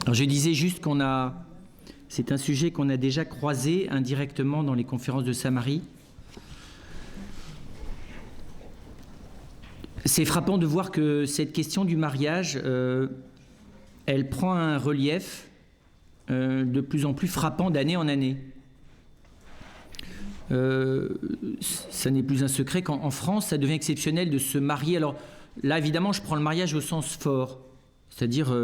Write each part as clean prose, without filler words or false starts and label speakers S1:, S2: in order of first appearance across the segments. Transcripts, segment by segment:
S1: Alors je disais juste c'est un sujet qu'on a déjà croisé indirectement dans les conférences de Saint-Marie. C'est frappant de voir que cette question du mariage, elle prend un relief de plus en plus frappant d'année en année. Ça n'est plus un secret qu'en France, ça devient exceptionnel de se marier. Alors là, évidemment, je prends le mariage au sens fort, c'est-à-dire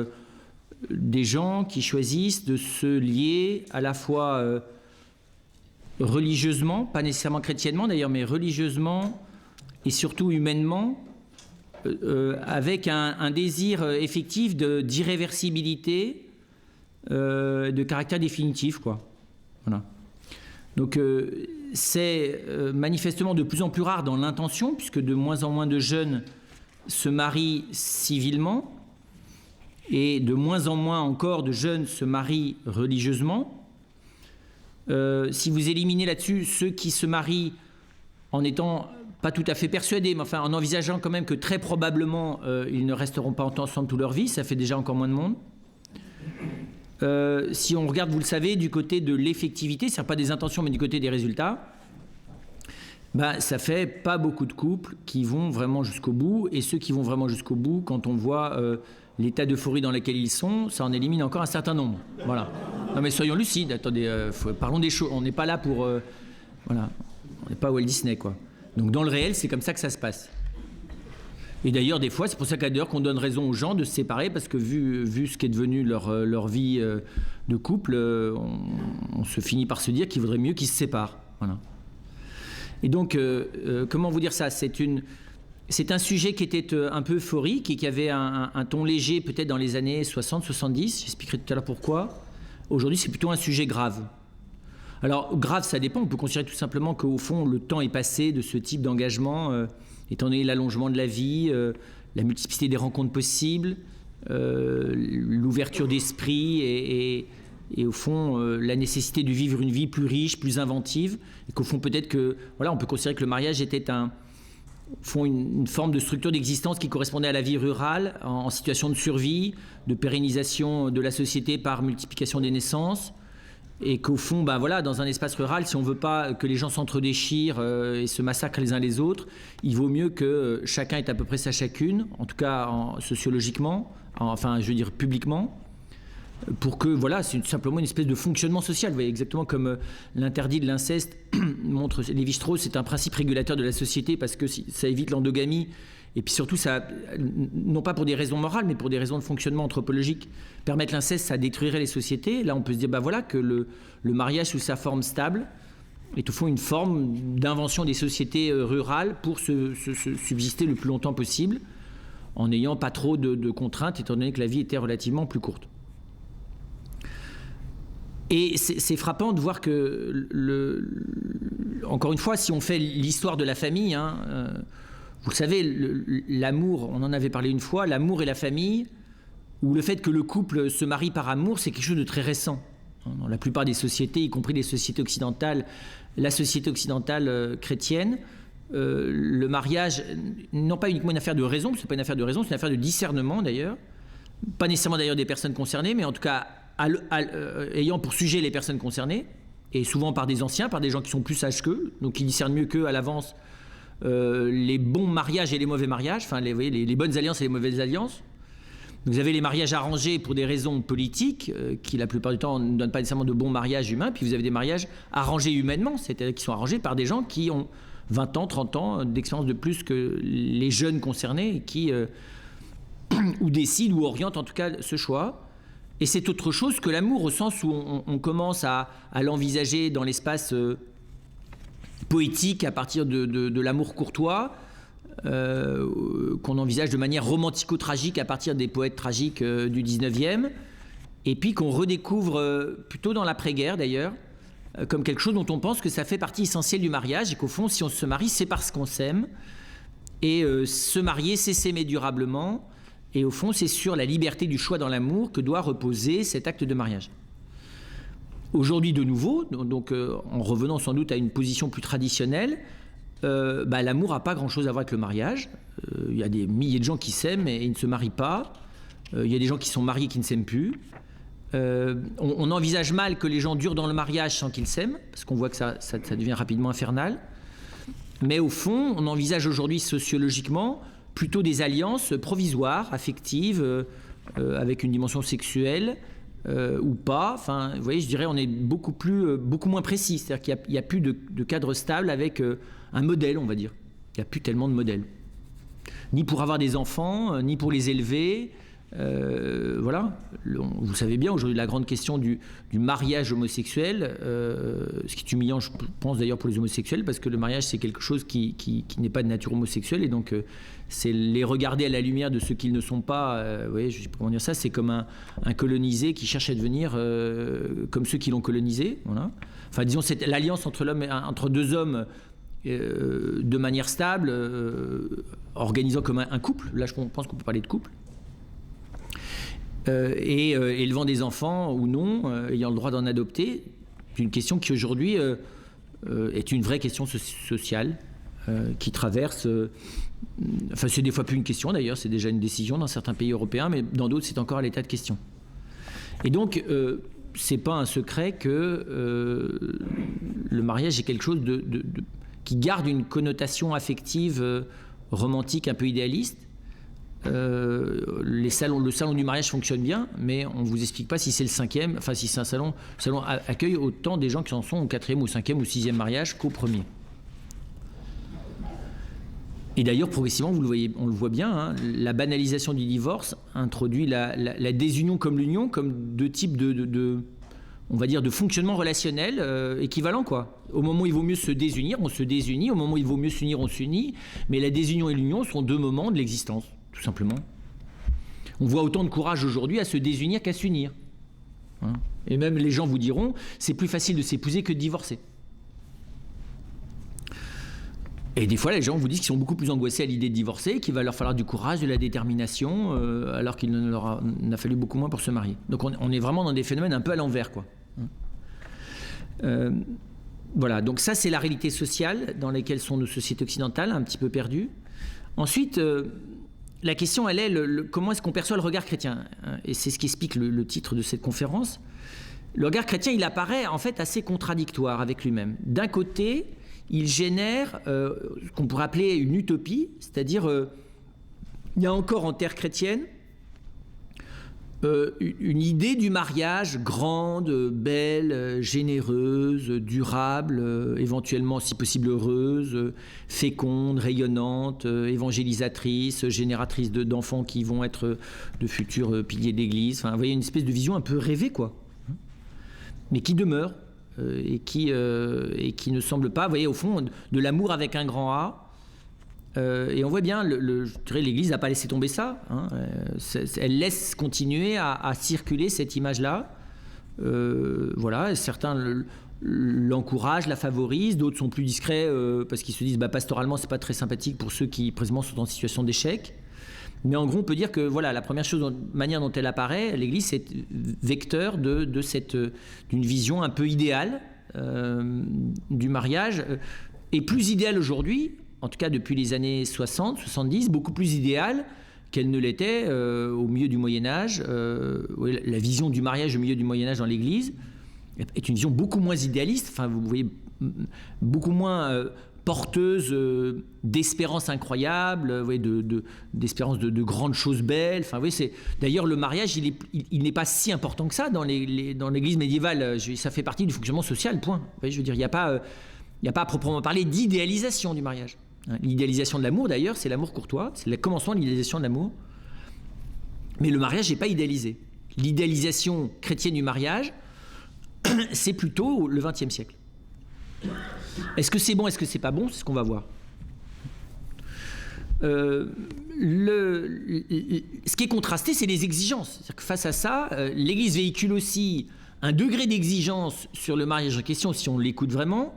S1: des gens qui choisissent de se lier à la fois religieusement, pas nécessairement chrétiennement d'ailleurs, mais religieusement et surtout humainement, avec un désir effectif d'irréversibilité, de caractère définitif, quoi. Voilà. Donc c'est manifestement de plus en plus rare dans l'intention, puisque de moins en moins de jeunes se marient civilement, et de moins en moins encore de jeunes se marient religieusement. Si vous éliminez là-dessus ceux qui se marient en étant pas tout à fait persuadés, mais enfin en envisageant quand même que très probablement ils ne resteront pas ensemble toute leur vie, ça fait déjà encore moins de monde. Si on regarde, vous le savez, du côté de l'effectivité, c'est-à-dire pas des intentions mais du côté des résultats, ça fait pas beaucoup de couples qui vont vraiment jusqu'au bout, et ceux qui vont vraiment jusqu'au bout, quand on voit l'état d'euphorie dans lequel ils sont, ça en élimine encore un certain nombre. Voilà. Non mais soyons lucides, attendez, parlons des choses, on n'est pas là pour... voilà, on n'est pas Walt Disney, quoi. Donc dans le réel, c'est comme ça que ça se passe. Et d'ailleurs, des fois, c'est pour ça qu'on donne raison aux gens de se séparer, parce que vu ce qui est devenu leur vie de couple, on se finit par se dire qu'il vaudrait mieux qu'ils se séparent. Voilà. Et donc, comment vous dire ça ? C'est un sujet qui était un peu euphorique et qui avait un ton léger peut-être dans les années 60-70, j'expliquerai tout à l'heure pourquoi. Aujourd'hui, c'est plutôt un sujet grave. Alors, grave, ça dépend. On peut considérer tout simplement qu'au fond, le temps est passé de ce type d'engagement, étant donné l'allongement de la vie, la multiplicité des rencontres possibles, l'ouverture d'esprit et au fond, la nécessité de vivre une vie plus riche, plus inventive, et qu'au fond, peut-être que, voilà, on peut considérer que le mariage était une forme de structure d'existence qui correspondait à la vie rurale, en situation de survie, de pérennisation de la société par multiplication des naissances, et qu'au fond, dans un espace rural, si on ne veut pas que les gens s'entre-déchirent et se massacrent les uns les autres, il vaut mieux que chacun ait à peu près sa chacune, en tout cas sociologiquement, publiquement, pour que, voilà, c'est simplement une espèce de fonctionnement social. Vous voyez, exactement comme l'interdit de l'inceste montre Lévi-Strauss, c'est un principe régulateur de la société parce que ça évite l'endogamie, et puis surtout, ça, non pas pour des raisons morales, mais pour des raisons de fonctionnement anthropologique. Permettre l'inceste, ça détruirait les sociétés. Là, on peut se dire, que le mariage sous sa forme stable est au fond une forme d'invention des sociétés rurales pour se subsister le plus longtemps possible, en n'ayant pas trop de contraintes, étant donné que la vie était relativement plus courte. Et c'est frappant de voir que, encore une fois, si on fait l'histoire de la famille, vous le savez, l'amour, on en avait parlé une fois, l'amour et la famille, ou le fait que le couple se marie par amour, c'est quelque chose de très récent. Dans la plupart des sociétés, y compris les sociétés occidentales, la société occidentale chrétienne, le mariage, non pas uniquement une affaire de raison, c'est pas une affaire de raison, c'est une affaire de discernement d'ailleurs, pas nécessairement d'ailleurs des personnes concernées, mais en tout cas ayant pour sujet les personnes concernées, et souvent par des anciens, par des gens qui sont plus sages qu'eux, donc qui discernent mieux qu'eux à l'avance les bons mariages et les mauvais mariages, enfin les bonnes alliances et les mauvaises alliances. Vous avez les mariages arrangés pour des raisons politiques, qui la plupart du temps ne donnent pas nécessairement de bons mariages humains, puis vous avez des mariages arrangés humainement, c'est-à-dire qui sont arrangés par des gens qui ont 20 ans, 30 ans d'expérience de plus que les jeunes concernés, et qui ou décident ou orientent en tout cas ce choix. Et c'est autre chose que l'amour, au sens où on commence à l'envisager dans l'espace poétique à partir de l'amour courtois, qu'on envisage de manière romantico-tragique à partir des poètes tragiques du 19e, et puis qu'on redécouvre plutôt dans l'après-guerre d'ailleurs, comme quelque chose dont on pense que ça fait partie essentielle du mariage, et qu'au fond, si on se marie, c'est parce qu'on s'aime, et se marier, c'est s'aimer durablement, et au fond, c'est sur la liberté du choix dans l'amour que doit reposer cet acte de mariage. Aujourd'hui, de nouveau, donc en revenant sans doute à une position plus traditionnelle, l'amour n'a pas grand-chose à voir avec le mariage. Il y a des milliers de gens qui s'aiment et ils ne se marient pas. Il y a des gens qui sont mariés qui ne s'aiment plus. On envisage mal que les gens durent dans le mariage sans qu'ils s'aiment, parce qu'on voit que ça devient rapidement infernal. Mais au fond, on envisage aujourd'hui sociologiquement plutôt des alliances provisoires, affectives, avec une dimension sexuelle ou pas. Enfin, vous voyez, je dirais on est beaucoup moins précis. C'est-à-dire qu'il n'y a plus de cadre stable avec un modèle, on va dire. Il n'y a plus tellement de modèles. Ni pour avoir des enfants, ni pour les élever. Voilà. Vous savez bien, aujourd'hui, la grande question du mariage homosexuel, ce qui est humiliant, je pense d'ailleurs pour les homosexuels, parce que le mariage, c'est quelque chose qui n'est pas de nature homosexuelle, et donc c'est les regarder à la lumière de ce qu'ils ne sont pas. Vous voyez, je sais pas comment dire ça, c'est comme un colonisé qui cherche à devenir comme ceux qui l'ont colonisé. Voilà. Enfin, disons, c'est l'alliance entre deux hommes de manière stable, organisant comme un couple. Là, je pense qu'on peut parler de couple. Et élevant des enfants ou non, ayant le droit d'en adopter, c'est une question qui aujourd'hui est une vraie question sociale qui traverse. Enfin, c'est des fois plus une question d'ailleurs, c'est déjà une décision dans certains pays européens, mais dans d'autres c'est encore à l'état de question. Et donc, c'est pas un secret que le mariage est quelque chose qui garde une connotation affective, romantique, un peu idéaliste. Le salon du mariage fonctionne bien, mais on ne vous explique pas si c'est le 5e, enfin si c'est un salon accueille autant des gens qui en sont au 4e, au 5e ou 6e mariage qu'au premier. Et d'ailleurs, progressivement, vous le voyez, on le voit bien, hein, la banalisation du divorce introduit la désunion comme l'union, comme deux types on va dire, de fonctionnement relationnel équivalent, quoi. Au moment où il vaut mieux se désunir, on se désunit. Au moment où il vaut mieux s'unir, on s'unit. Mais la désunion et l'union sont deux moments de l'existence, tout simplement. On voit autant de courage aujourd'hui à se désunir qu'à s'unir. Hein. Et même les gens vous diront, c'est plus facile de s'épouser que de divorcer. Et des fois, les gens vous disent qu'ils sont beaucoup plus angoissés à l'idée de divorcer, qu'il va leur falloir du courage, de la détermination, alors qu'il leur a fallu beaucoup moins pour se marier. Donc on est vraiment dans des phénomènes un peu à l'envers, quoi. Voilà, donc ça c'est la réalité sociale dans laquelle sont nos sociétés occidentales, un petit peu perdues. Ensuite, la question elle est comment est-ce qu'on perçoit le regard chrétien, hein, et c'est ce qui explique le titre de cette conférence. Le regard chrétien, il apparaît en fait assez contradictoire avec lui-même. D'un côté, il génère ce qu'on pourrait appeler une utopie, c'est-à-dire il y a encore en terre chrétienne une idée du mariage grande, belle, généreuse, durable, éventuellement si possible heureuse, féconde, rayonnante, évangélisatrice, génératrice d'enfants qui vont être de futurs piliers d'église. Enfin, vous voyez, une espèce de vision un peu rêvée, quoi, mais qui demeure. Et qui ne semble pas, vous voyez, au fond, de l'amour avec un grand A. Et on voit bien, je dirais, l'Église n'a pas laissé tomber ça. Hein, elle laisse continuer à circuler cette image-là. Voilà, certains l'encouragent, la favorisent, d'autres sont plus discrets parce qu'ils se disent, pastoralement, c'est pas très sympathique pour ceux qui, précisément, sont en situation d'échec. Mais en gros, on peut dire que voilà, la première manière dont elle apparaît, l'Église, c'est vecteur d'une vision un peu idéale du mariage, et plus idéale aujourd'hui, en tout cas depuis les années 60, 70, beaucoup plus idéale qu'elle ne l'était au milieu du Moyen-Âge. La vision du mariage au milieu du Moyen-Âge dans l'Église est une vision beaucoup moins idéaliste, enfin, vous voyez, beaucoup moins... porteuse d'espérance incroyable, d'espérance de grandes choses belles. Enfin, d'ailleurs, le mariage, il n'est pas si important que ça dans l'Église médiévale. Ça fait partie du fonctionnement social, point. Je veux dire, il n'y a pas à proprement parler d'idéalisation du mariage. L'idéalisation de l'amour, d'ailleurs, c'est l'amour courtois. C'est le commencement de l'idéalisation de l'amour. Mais le mariage n'est pas idéalisé. L'idéalisation chrétienne du mariage, c'est plutôt le XXe siècle. Est-ce que c'est bon, est-ce que c'est pas bon? C'est ce qu'on va voir. Ce qui est contrasté, c'est les exigences. C'est-à-dire que face à ça, l'Église véhicule aussi un degré d'exigence sur le mariage en question, si on l'écoute vraiment,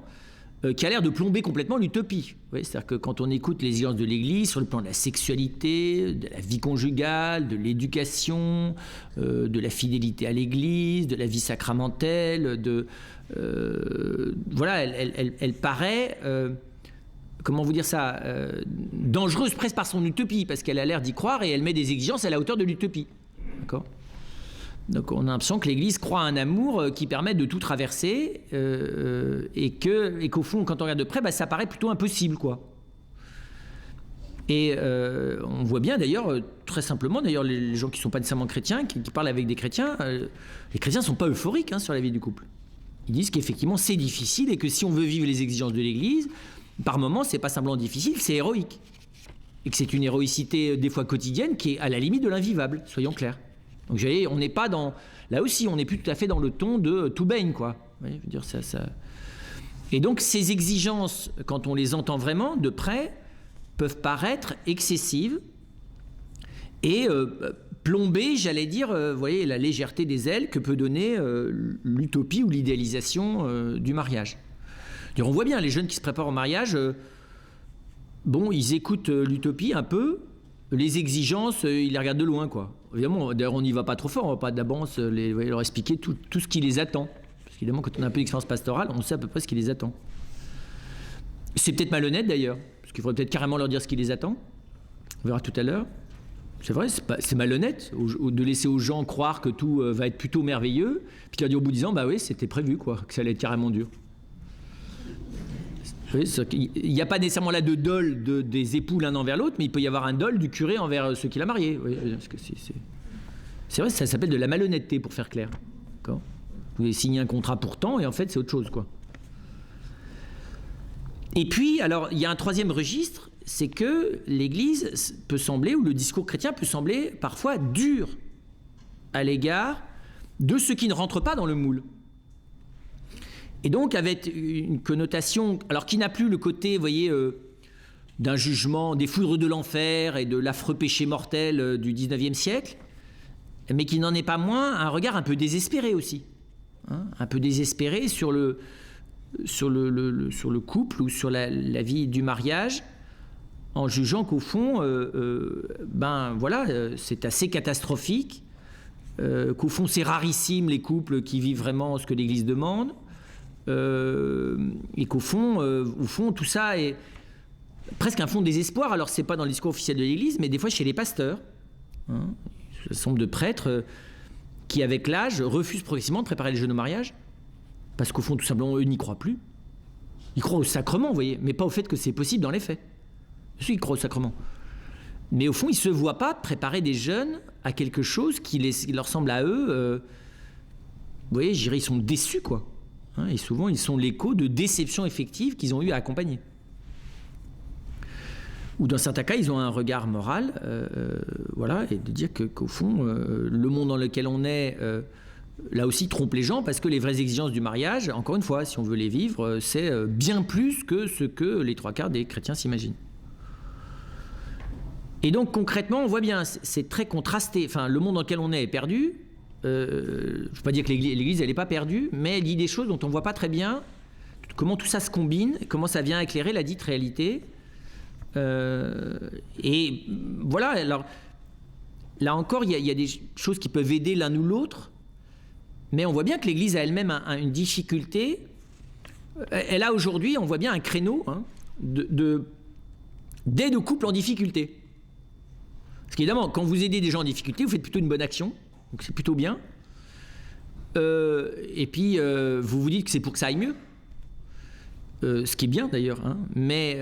S1: qui a l'air de plomber complètement l'utopie. C'est-à-dire que quand on écoute les exigences de l'Église sur le plan de la sexualité, de la vie conjugale, de l'éducation, de la fidélité à l'Église, de la vie sacramentelle, voilà, elle paraît, comment vous dire ça, dangereuse presque par son utopie, parce qu'elle a l'air d'y croire et elle met des exigences à la hauteur de l'utopie. D'accord ? Donc on a l'impression que l'Église croit à un amour qui permet de tout traverser et qu'au fond, quand on regarde de près, bah, ça paraît plutôt impossible, quoi. Et on voit bien d'ailleurs, très simplement, d'ailleurs les gens qui ne sont pas nécessairement chrétiens, qui parlent avec des chrétiens, les chrétiens ne sont pas euphoriques sur la vie du couple. Ils disent qu'effectivement c'est difficile et que si on veut vivre les exigences de l'Église, par moments c'est pas simplement difficile, c'est héroïque. Et que c'est une héroïcité des fois quotidienne qui est à la limite de l'invivable, soyons clairs. Donc on n'est pas dans... Là aussi, on n'est plus tout à fait dans le ton de tout baigne, quoi. Oui, je veux dire, ça... Et donc ces exigences, quand on les entend vraiment de près, peuvent paraître excessives et plomber, j'allais dire, vous voyez, la légèreté des ailes que peut donner l'utopie ou l'idéalisation du mariage. On voit bien les jeunes qui se préparent au mariage, bon, ils écoutent l'utopie un peu, les exigences, ils les regardent de loin, quoi. Évidemment, d'ailleurs, on n'y va pas trop fort, on ne va pas d'avance leur expliquer tout ce qui les attend. Parce qu'évidemment, quand on a un peu d'expérience pastorale, on sait à peu près ce qui les attend. C'est peut-être malhonnête d'ailleurs, parce qu'il faudrait peut-être carrément leur dire ce qui les attend. On verra tout à l'heure. C'est vrai, c'est malhonnête de laisser aux gens croire que tout va être plutôt merveilleux, puis de leur dire au bout de 10 ans, bah oui, c'était prévu, quoi, que ça allait être carrément dur. Il n'y a pas nécessairement là de dol des époux l'un envers l'autre, mais il peut y avoir un dol du curé envers ceux qu'il a mariés. C'est vrai, ça s'appelle de la malhonnêteté, pour faire clair. D'accord ? Vous avez signé un contrat pour tant, et en fait, c'est autre chose, quoi. Et puis, alors, il y a un troisième registre, c'est que l'Église peut sembler, ou le discours chrétien peut sembler parfois dur à l'égard de ceux qui ne rentrent pas dans le moule. Et donc avec une connotation, alors qui n'a plus le côté, vous voyez, d'un jugement, des foudres de l'enfer et de l'affreux péché mortel du 19e siècle, mais qui n'en est pas moins un regard un peu désespéré aussi, un peu désespéré sur le couple ou sur la vie du mariage, en jugeant qu'au fond, c'est assez catastrophique, qu'au fond c'est rarissime les couples qui vivent vraiment ce que l'Église demande, et qu'au fond, tout ça est presque un fond de désespoir. Alors c'est pas dans le discours officiel de l'Église, mais des fois chez les pasteurs, ce sont de prêtres qui avec l'âge refusent progressivement de préparer les jeunes au mariage, parce qu'au fond tout simplement eux n'y croient plus. Ils croient au sacrement, vous voyez, mais pas au fait que c'est possible dans les faits. Si, ils croient au sacrement, mais au fond ils se voient pas préparer des jeunes à quelque chose qui leur semble à eux, vous voyez, je dirais, ils sont déçus, quoi. Et souvent, ils sont l'écho de déceptions effectives qu'ils ont eu à accompagner. Ou dans certains cas, ils ont un regard moral, et de dire qu'au fond, le monde dans lequel on est, là aussi, trompe les gens, parce que les vraies exigences du mariage, encore une fois, si on veut les vivre, c'est bien plus que ce que les 3/4 des chrétiens s'imaginent. Et donc, concrètement, on voit bien, c'est très contrasté. Enfin, le monde dans lequel on est perdu. Je ne veux pas dire que l'Église elle n'est pas perdue, mais elle dit des choses dont on ne voit pas très bien comment tout ça se combine, comment ça vient éclairer la dite réalité. Et voilà, alors là encore, il y a des choses qui peuvent aider l'un ou l'autre, mais on voit bien que l'Église a elle-même une difficulté. Elle a aujourd'hui, on voit bien un créneau d'aide aux couples en difficulté. Parce qu'évidemment, quand vous aidez des gens en difficulté, vous faites plutôt une bonne action. Donc c'est plutôt bien. Et puis vous vous dites que c'est pour que ça aille mieux. Ce qui est bien d'ailleurs. Mais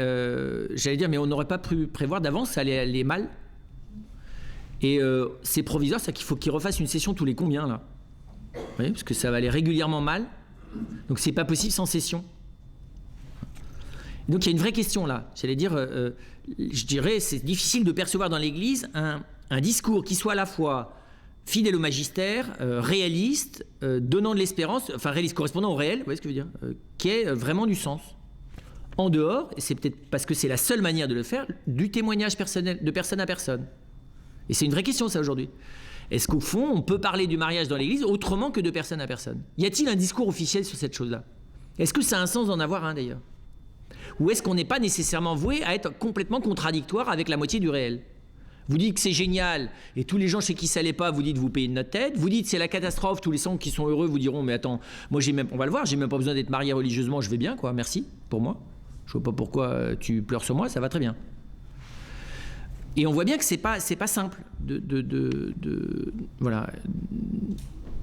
S1: j'allais dire, mais on n'aurait pas pu prévoir d'avance, ça allait aller mal. Et c'est provisoire, c'est qu'il faut qu'ils refassent une session tous les combien là. Vous voyez, parce que ça va aller régulièrement mal. Donc c'est pas possible sans session. Donc il y a une vraie question là. J'allais dire, je dirais, c'est difficile de percevoir dans l'Église un discours qui soit à la fois fidèle au magistère, réaliste, donnant de l'espérance, enfin réaliste correspondant au réel, vous voyez ce que je veux dire, qui ait vraiment du sens. En dehors, et c'est peut-être parce que c'est la seule manière de le faire, du témoignage personnel, de personne à personne. Et c'est une vraie question ça aujourd'hui. Est-ce qu'au fond, on peut parler du mariage dans l'Église autrement que de personne à personne ? Y a-t-il un discours officiel sur cette chose-là ? Est-ce que ça a un sens d'en avoir un d'ailleurs ? Ou est-ce qu'on n'est pas nécessairement voué à être complètement contradictoire avec la moitié du réel ? Vous dites que c'est génial, et tous les gens chez qui ça l'est pas, vous dites vous payez de notre tête. Vous dites c'est la catastrophe, tous les gens qui sont heureux vous diront mais attends, moi on va le voir, j'ai même pas besoin d'être marié religieusement, je vais bien quoi, merci pour moi. Je vois pas pourquoi tu pleures sur moi, ça va très bien. Et on voit bien que c'est pas simple voilà,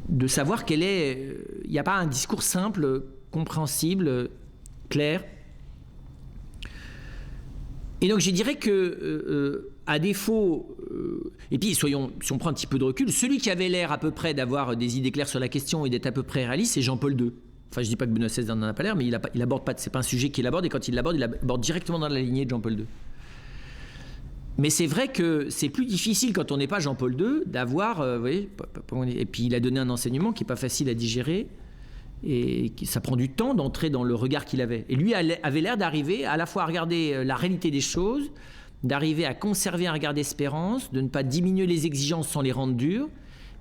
S1: de savoir il n'y a pas un discours simple, compréhensible, clair. Et donc je dirais que, à défaut, et puis si on prend un petit peu de recul, celui qui avait l'air à peu près d'avoir des idées claires sur la question et d'être à peu près réaliste, c'est Jean-Paul II. Enfin, je dis pas que Benoît XVI n'en a pas l'air, mais il aborde pas, c'est pas un sujet qu'il aborde, et quand il aborde directement dans la lignée de Jean-Paul II. Mais c'est vrai que c'est plus difficile quand on n'est pas Jean-Paul II d'avoir, vous voyez, et puis il a donné un enseignement qui n'est pas facile à digérer, et ça prend du temps d'entrer dans le regard qu'il avait. Et lui avait l'air d'arriver à la fois à regarder la réalité des choses, d'arriver à conserver un regard d'espérance, de ne pas diminuer les exigences sans les rendre dures.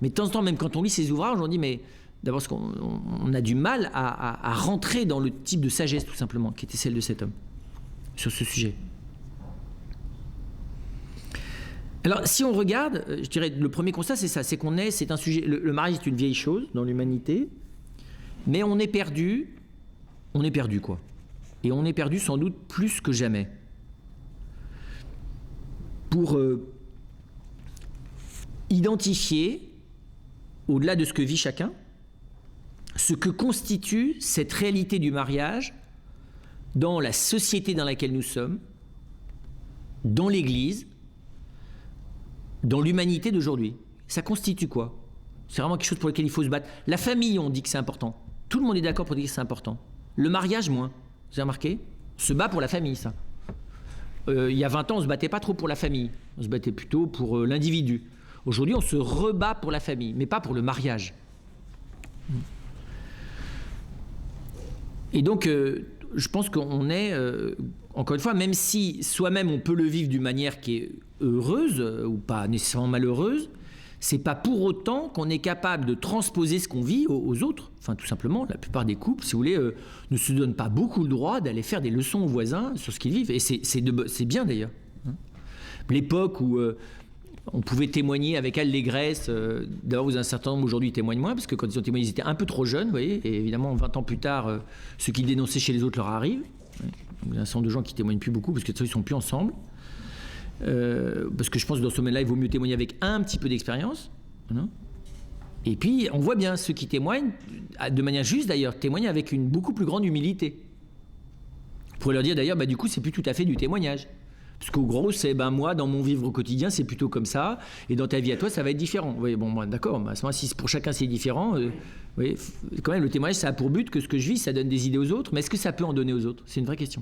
S1: Mais de temps en temps, même quand on lit ses ouvrages, on dit, mais d'abord, on a du mal à rentrer dans le type de sagesse, tout simplement, qui était celle de cet homme, sur ce sujet. Alors, si on regarde, je dirais, le premier constat, c'est ça, c'est un sujet, le mariage est une vieille chose dans l'humanité, mais on est perdu, quoi. Et on est perdu sans doute plus que jamais. Pour identifier, au-delà de ce que vit chacun, ce que constitue cette réalité du mariage dans la société dans laquelle nous sommes, dans l'Église, dans l'humanité d'aujourd'hui. Ça constitue quoi? C'est vraiment quelque chose pour lequel il faut se battre. La famille, on dit que c'est important. Tout le monde est d'accord pour dire que c'est important. Le mariage, moins. Vous avez remarqué? On se bat pour la famille, ça. Il y a 20 ans, on ne se battait pas trop pour la famille. On se battait plutôt pour l'individu. Aujourd'hui, on se rebat pour la famille, mais pas pour le mariage. Et donc, je pense qu'on est, encore une fois, même si soi-même on peut le vivre d'une manière qui est heureuse, ou pas nécessairement malheureuse, c'est pas pour autant qu'on est capable de transposer ce qu'on vit aux autres. Enfin, tout simplement, la plupart des couples, si vous voulez, ne se donnent pas beaucoup le droit d'aller faire des leçons aux voisins sur ce qu'ils vivent. Et c'est bien d'ailleurs. L'époque où on pouvait témoigner avec allégresse, d'abord un certain nombre aujourd'hui témoignent moins, parce que quand ils ont témoigné, ils étaient un peu trop jeunes, vous voyez, et évidemment 20 ans plus tard, ce qu'ils dénonçaient chez les autres leur arrive. Il y a un certain nombre de gens qui témoignent plus beaucoup, parce que de toute façon, ils sont plus ensemble. Parce que je pense que dans ce domaine-là, il vaut mieux témoigner avec un petit peu d'expérience. Et puis, on voit bien ceux qui témoignent, de manière juste d'ailleurs, témoignent avec une beaucoup plus grande humilité. Vous pourrez leur dire d'ailleurs, du coup, c'est plus tout à fait du témoignage. Parce qu'au gros, c'est moi, dans mon vivre au quotidien, c'est plutôt comme ça, et dans ta vie à toi, ça va être différent. Vous voyez, bon, d'accord, à ce moment-là, si pour chacun c'est différent, vous voyez, quand même, le témoignage, ça a pour but que ce que je vis, ça donne des idées aux autres, mais est-ce que ça peut en donner aux autres? C'est une vraie question.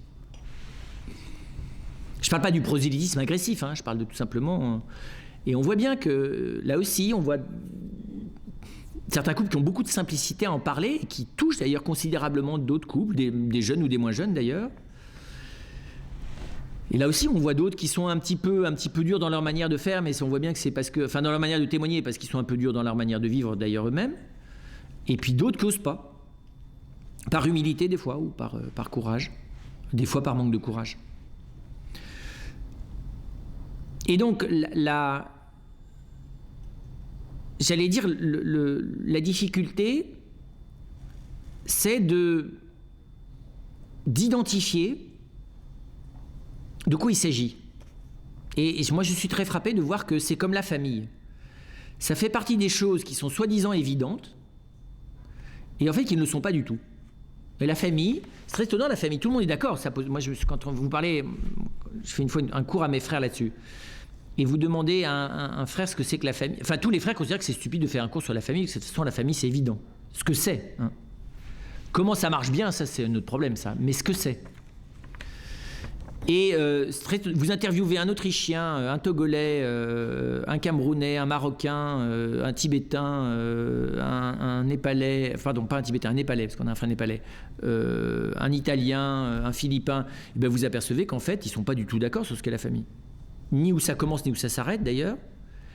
S1: Je ne parle pas du prosélytisme agressif, je parle de tout simplement... Et on voit bien que, là aussi, on voit certains couples qui ont beaucoup de simplicité à en parler, et qui touchent d'ailleurs considérablement d'autres couples, des jeunes ou des moins jeunes d'ailleurs. Et là aussi, on voit d'autres qui sont un petit peu durs dans leur manière de faire, mais on voit bien que c'est parce que... Enfin, dans leur manière de témoigner, parce qu'ils sont un peu durs dans leur manière de vivre d'ailleurs eux-mêmes. Et puis d'autres qui n'osent pas. Par humilité des fois, ou par courage. Des fois par manque de courage. Et donc, j'allais dire, la difficulté, c'est d'identifier de quoi il s'agit. Et moi, je suis très frappé de voir que c'est comme la famille. Ça fait partie des choses qui sont soi-disant évidentes, et en fait, qui ne le sont pas du tout. Et la famille, c'est très étonnant, la famille, tout le monde est d'accord. Moi, quand vous parlez, je fais une fois un cours à mes frères là-dessus. Et vous demandez à un frère ce que c'est que la famille. Enfin, tous les frères considèrent que c'est stupide de faire un cours sur la famille, que de toute façon, la famille, c'est évident. Ce que c'est. Comment ça marche bien, ça, c'est un autre problème, ça. Mais ce que c'est. Et vous interviewez un Autrichien, un Togolais, un Camerounais, un Marocain, un Tibétain, un Népalais, enfin non pas un Tibétain, un Népalais, parce qu'on a un frère Népalais, un Italien, un Philippin, et vous apercevez qu'en fait, ils ne sont pas du tout d'accord sur ce qu'est la famille. Ni où ça commence, ni où ça s'arrête d'ailleurs,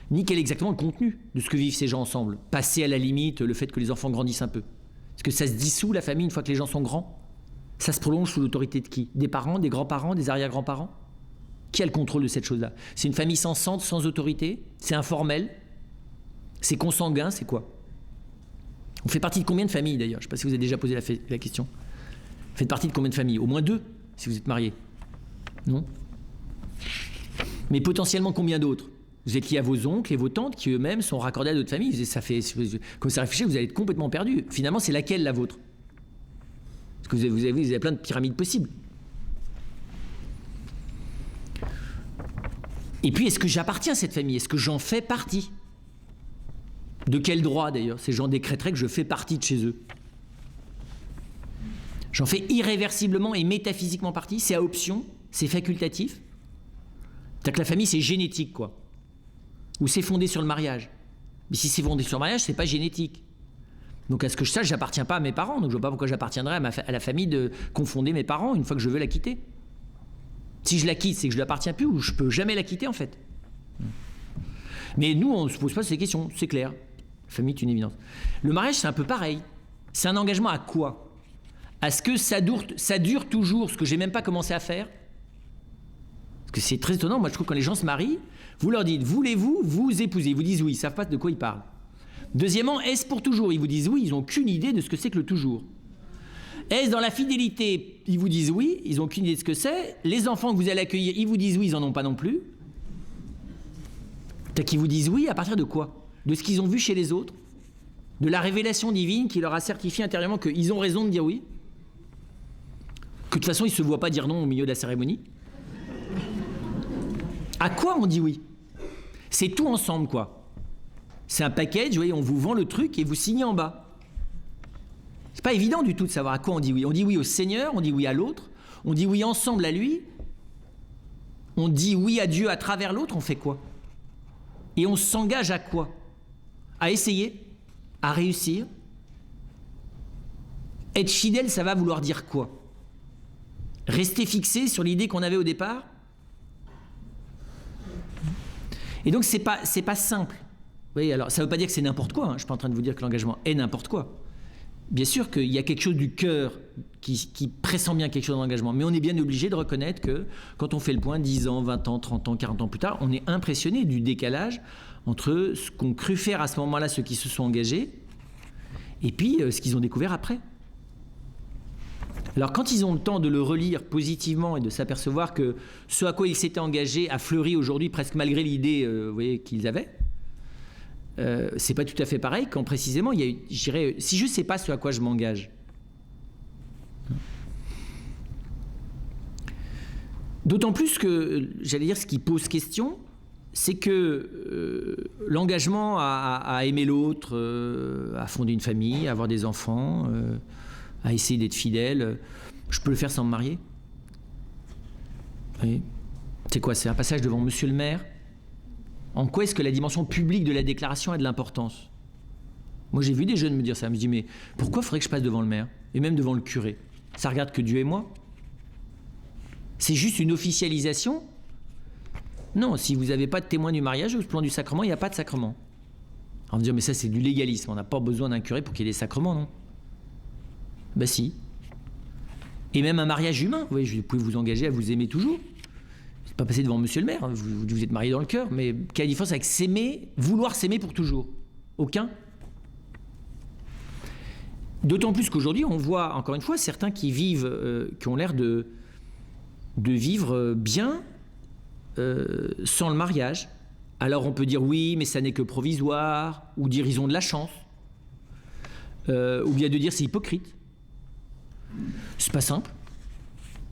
S1: ni quel est exactement le contenu de ce que vivent ces gens ensemble. Passer à la limite le fait que les enfants grandissent un peu. Est-ce que ça se dissout la famille une fois que les gens sont grands ? Ça se prolonge sous l'autorité de qui? Des parents, des grands-parents, des arrière-grands-parents? Qui a le contrôle de cette chose-là? C'est une famille sans centre, sans autorité? C'est informel? C'est consanguin? C'est quoi? On fait partie de combien de familles d'ailleurs? Je ne sais pas si vous avez déjà posé la question. Vous faites partie de combien de familles? Au moins 2, si vous êtes mariés. Non? Mais potentiellement combien d'autres? Vous êtes lié à vos oncles et vos tantes qui eux-mêmes sont raccordés à d'autres familles. Ça fait, quand vous réfléchissez, vous allez être complètement perdu. Finalement, c'est laquelle la vôtre? Parce que vous avez plein de pyramides possibles. Et puis, est-ce que j'appartiens à cette famille? Est-ce que j'en fais partie? De quel droit d'ailleurs? Ces gens décréteraient que je fais partie de chez eux. J'en fais irréversiblement et métaphysiquement partie. C'est à option, c'est facultatif. C'est-à-dire que la famille, c'est génétique, quoi. Ou c'est fondé sur le mariage. Mais si c'est fondé sur le mariage, c'est pas génétique. Donc à ce que je sache, j'appartiens pas à mes parents. Donc je vois pas pourquoi j'appartiendrais à la famille de confonder mes parents une fois que je veux la quitter. Si je la quitte, c'est que je ne l'appartiens plus ou je peux jamais la quitter en fait. Mais nous, on ne se pose pas ces questions, c'est clair. La famille est une évidence. Le mariage, c'est un peu pareil. C'est un engagement à quoi? À ce que ça dure toujours, ce que j'ai même pas commencé à faire. Parce que c'est très étonnant, moi je trouve que quand les gens se marient, vous leur dites, voulez-vous vous épouser? Ils vous disent oui, ils ne savent pas de quoi ils parlent. Deuxièmement, est-ce pour toujours? Ils vous disent oui, ils n'ont qu'une idée de ce que c'est que le toujours. Est-ce dans la fidélité? Ils vous disent oui, ils n'ont qu'une idée de ce que c'est. Les enfants que vous allez accueillir, ils vous disent oui, ils n'en ont pas non plus. Peut-être qu'ils vous disent oui, à partir de quoi? De ce qu'ils ont vu chez les autres? De la révélation divine qui leur a certifié intérieurement qu'ils ont raison de dire oui? Que de toute façon, ils ne se voient pas dire non au milieu de la cérémonie? À quoi on dit oui? C'est tout ensemble, quoi. C'est un package, vous voyez, on vous vend le truc et vous signez en bas. C'est pas évident du tout de savoir à quoi on dit oui. On dit oui au Seigneur, on dit oui à l'autre, on dit oui ensemble à lui, on dit oui à Dieu à travers l'autre, on fait quoi? Et on s'engage à quoi? À essayer? À réussir? Être fidèle, ça va vouloir dire quoi? Rester fixé sur l'idée qu'on avait au départ? Et donc c'est pas simple. Vous voyez, alors ça ne veut pas dire que c'est n'importe quoi, hein. Je ne suis pas en train de vous dire que l'engagement est n'importe quoi. Bien sûr qu'il y a quelque chose du cœur qui pressent bien quelque chose dans l'engagement, mais on est bien obligé de reconnaître que quand on fait le point 10 ans, 20 ans, 30 ans, 40 ans plus tard, on est impressionné du décalage entre ce qu'ont cru faire à ce moment-là ceux qui se sont engagés et puis ce qu'ils ont découvert après. Alors quand ils ont le temps de le relire positivement et de s'apercevoir que ce à quoi ils s'étaient engagés a fleuri aujourd'hui presque malgré l'idée vous voyez, qu'ils avaient, c'est pas tout à fait pareil quand précisément il y a, je dirais, si je sais pas ce à quoi je m'engage. D'autant plus que, j'allais dire, ce qui pose question, c'est que l'engagement à aimer l'autre, à fonder une famille, à avoir des enfants, à essayer d'être fidèle, je peux le faire sans me marier. Oui. C'est quoi? C'est un passage devant monsieur le maire. En quoi est-ce que la dimension publique de la déclaration a de l'importance? Moi j'ai vu des jeunes me dire ça, je me dis mais pourquoi faudrait que je passe devant le maire? Et même devant le curé? Ça regarde que Dieu et moi? C'est juste une officialisation? Non, si vous n'avez pas de témoin du mariage au plan du sacrement, il n'y a pas de sacrement. On va dire mais ça c'est du légalisme, on n'a pas besoin d'un curé pour qu'il y ait des sacrements, non? Ben si. Et même un mariage humain, vous voyez, vous pouvez vous engager à vous aimer toujours. C'est pas passer devant monsieur le maire, hein, vous êtes marié dans le cœur, mais quelle différence avec s'aimer, vouloir s'aimer pour toujours? Aucun. D'autant plus qu'aujourd'hui, on voit, encore une fois, certains qui vivent, qui ont l'air de vivre bien sans le mariage. Alors on peut dire oui, mais ça n'est que provisoire, ou dire ils ont de la chance, ou bien de dire c'est hypocrite. C'est pas simple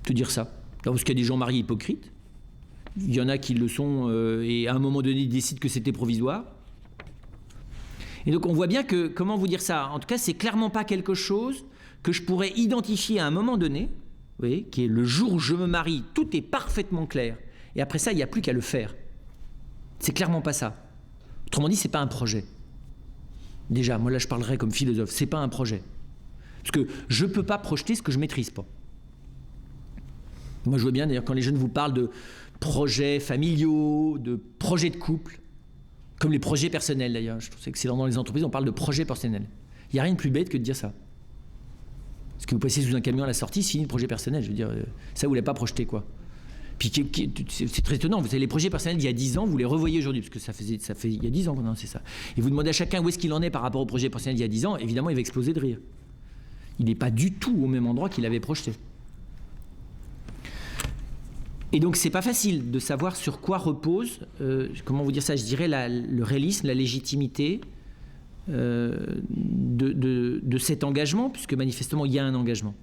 S1: de dire ça. Alors, parce qu'il y a des gens mariés hypocrites, il y en a qui le sont et à un moment donné ils décident que c'était provisoire. Et donc on voit bien que, comment vous dire ça, en tout cas c'est clairement pas quelque chose que je pourrais identifier à un moment donné, vous voyez, qui est le jour où je me marie, tout est parfaitement clair. Et après ça, il n'y a plus qu'à le faire. C'est clairement pas ça. Autrement dit, c'est pas un projet. Déjà, moi là je parlerai comme philosophe, c'est pas un projet. Parce que je ne peux pas projeter ce que je ne maîtrise pas. Moi, je vois bien, d'ailleurs, quand les jeunes vous parlent de projets familiaux, de projets de couple, comme les projets personnels, d'ailleurs. Je trouve que c'est excellent dans les entreprises, on parle de projets personnels. Il n'y a rien de plus bête que de dire ça. Parce que vous passez sous un camion à la sortie, c'est fini le projet personnel. Je veux dire, ça, vous ne l'avez pas projeté, quoi. Puis c'est très étonnant, vous savez, les projets personnels d'il y a 10 ans, vous les revoyez aujourd'hui, parce que ça fait il y a 10 ans qu'on a, c'est ça. Et vous demandez à chacun où est-ce qu'il en est par rapport au projet personnel d'il y a 10 ans, évidemment, il va exploser de rire. Il n'est pas du tout au même endroit qu'il avait projeté. Et donc c'est pas facile de savoir sur quoi repose, comment vous dire ça, je dirais le réalisme, la légitimité de cet engagement, puisque manifestement il y a un engagement.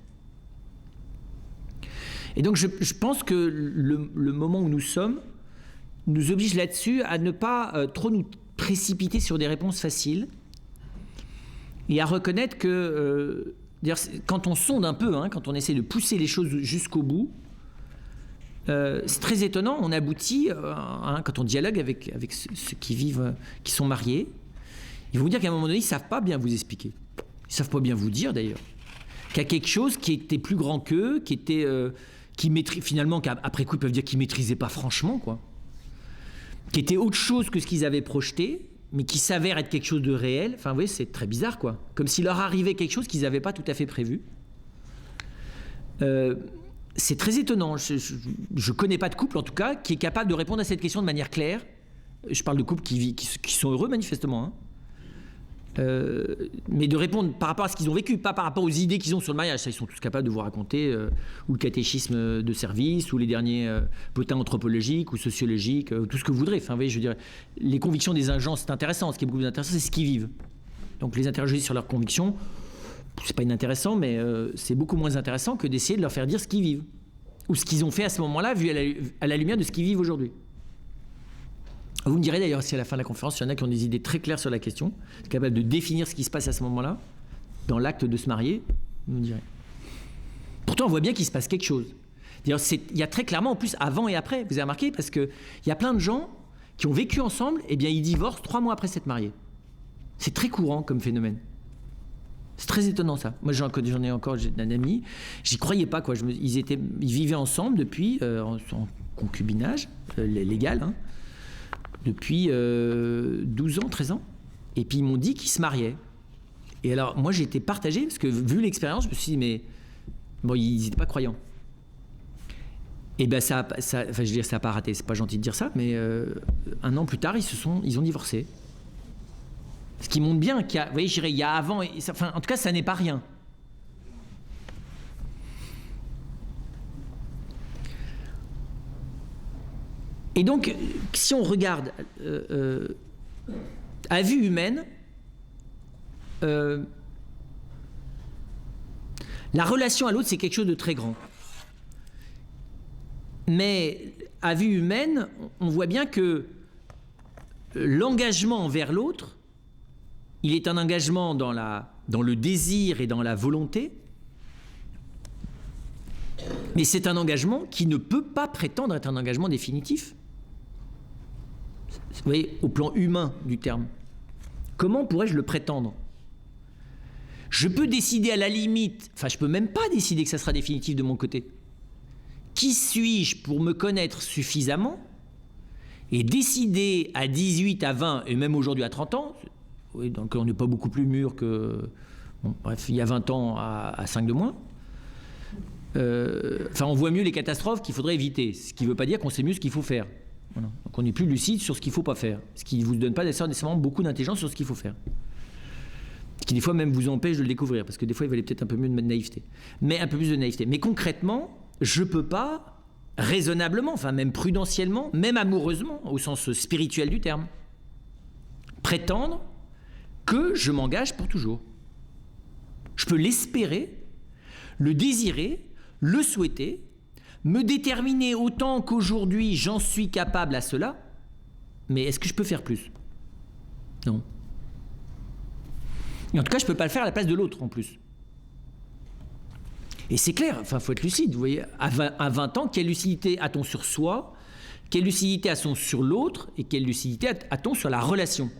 S1: Et donc je pense que le moment où nous sommes nous oblige là-dessus à ne pas trop nous précipiter sur des réponses faciles et à reconnaître que quand on sonde un peu, quand on essaie de pousser les choses jusqu'au bout, c'est très étonnant, on aboutit, quand on dialogue avec ceux qui vivent, qui sont mariés, ils vont vous dire qu'à un moment donné, ils ne savent pas bien vous expliquer. Ils ne savent pas bien vous dire d'ailleurs. Qu'il y a quelque chose qui était plus grand qu'eux, finalement, qu'après coup, ils peuvent dire qu'ils ne maîtrisaient pas franchement, quoi. Qui était autre chose que ce qu'ils avaient projeté, mais qui s'avère être quelque chose de réel. Enfin, vous voyez, c'est très bizarre, quoi. Comme s'il leur arrivait quelque chose qu'ils n'avaient pas tout à fait prévu. C'est très étonnant. Je ne connais pas de couple, en tout cas, qui est capable de répondre à cette question de manière claire. Je parle de couples qui sont heureux, manifestement. Mais de répondre par rapport à ce qu'ils ont vécu, pas par rapport aux idées qu'ils ont sur le mariage. Ça, ils sont tous capables de vous raconter ou le catéchisme de service, ou les derniers potins anthropologiques ou sociologiques, tout ce que vous voudrez. Enfin, vous voyez, je veux dire, les convictions des agents, c'est intéressant. Ce qui est beaucoup plus intéressant, c'est ce qu'ils vivent. Donc, les interroger sur leurs convictions, c'est pas inintéressant, mais c'est beaucoup moins intéressant que d'essayer de leur faire dire ce qu'ils vivent. Ou ce qu'ils ont fait à ce moment-là, vu à la lumière de ce qu'ils vivent aujourd'hui. Vous me direz d'ailleurs si à la fin de la conférence, il y en a qui ont des idées très claires sur la question, capables de définir ce qui se passe à ce moment-là, dans l'acte de se marier, vous me direz. Pourtant, on voit bien qu'il se passe quelque chose. D'ailleurs, il y a très clairement, en plus, avant et après, vous avez remarqué, parce qu'il y a plein de gens qui ont vécu ensemble, et bien ils divorcent 3 mois après s'être mariés. C'est très courant comme phénomène. C'est très étonnant, ça. Moi, j'en ai encore, j'ai un ami, j'y croyais pas, quoi. Ils vivaient ensemble depuis, en concubinage, légal, depuis 12 ans, 13 ans. Et puis ils m'ont dit qu'ils se mariaient. Et alors, moi, j'ai été partagé, parce que vu l'expérience, je me suis dit, mais bon, ils n'étaient pas croyants. Et bien, ça n'a pas raté, c'est pas gentil de dire ça, mais 1 an plus tard, ils ont divorcé. Ce qui montre bien qu'il y a, vous voyez, je dirais, il y a avant, en tout cas, ça n'est pas rien. Et donc, si on regarde à vue humaine, la relation à l'autre, c'est quelque chose de très grand. Mais à vue humaine, on voit bien que l'engagement envers l'autre, il est un engagement dans le désir et dans la volonté, mais c'est un engagement qui ne peut pas prétendre être un engagement définitif. Vous voyez, au plan humain du terme. Comment pourrais-je le prétendre ? Je peux décider à la limite, je peux même pas décider que ça sera définitif de mon côté. Qui suis-je pour me connaître suffisamment et décider à 18, à 20 et même aujourd'hui à 30 ans, oui, donc on n'est pas beaucoup plus mûr que, il y a 20 ans à 5 de moins. On voit mieux les catastrophes qu'il faudrait éviter, ce qui ne veut pas dire qu'on sait mieux ce qu'il faut faire. Voilà. Donc on est plus lucide sur ce qu'il ne faut pas faire, ce qui ne vous donne pas nécessairement beaucoup d'intelligence sur ce qu'il faut faire. Ce qui des fois même vous empêche de le découvrir, parce que des fois il valait peut-être un peu mieux de naïveté. Mais un peu plus de naïveté. Mais concrètement, je ne peux pas raisonnablement, même prudentiellement, même amoureusement, au sens spirituel du terme, prétendre que je m'engage pour toujours. Je peux l'espérer, le désirer, le souhaiter, me déterminer autant qu'aujourd'hui j'en suis capable à cela, mais est-ce que je peux faire plus ? Non. Et en tout cas, je ne peux pas le faire à la place de l'autre en plus. Et c'est clair, faut être lucide, vous voyez, à 20 ans, quelle lucidité a-t-on sur soi, quelle lucidité a-t-on sur l'autre, et quelle lucidité a-t-on sur la relation ?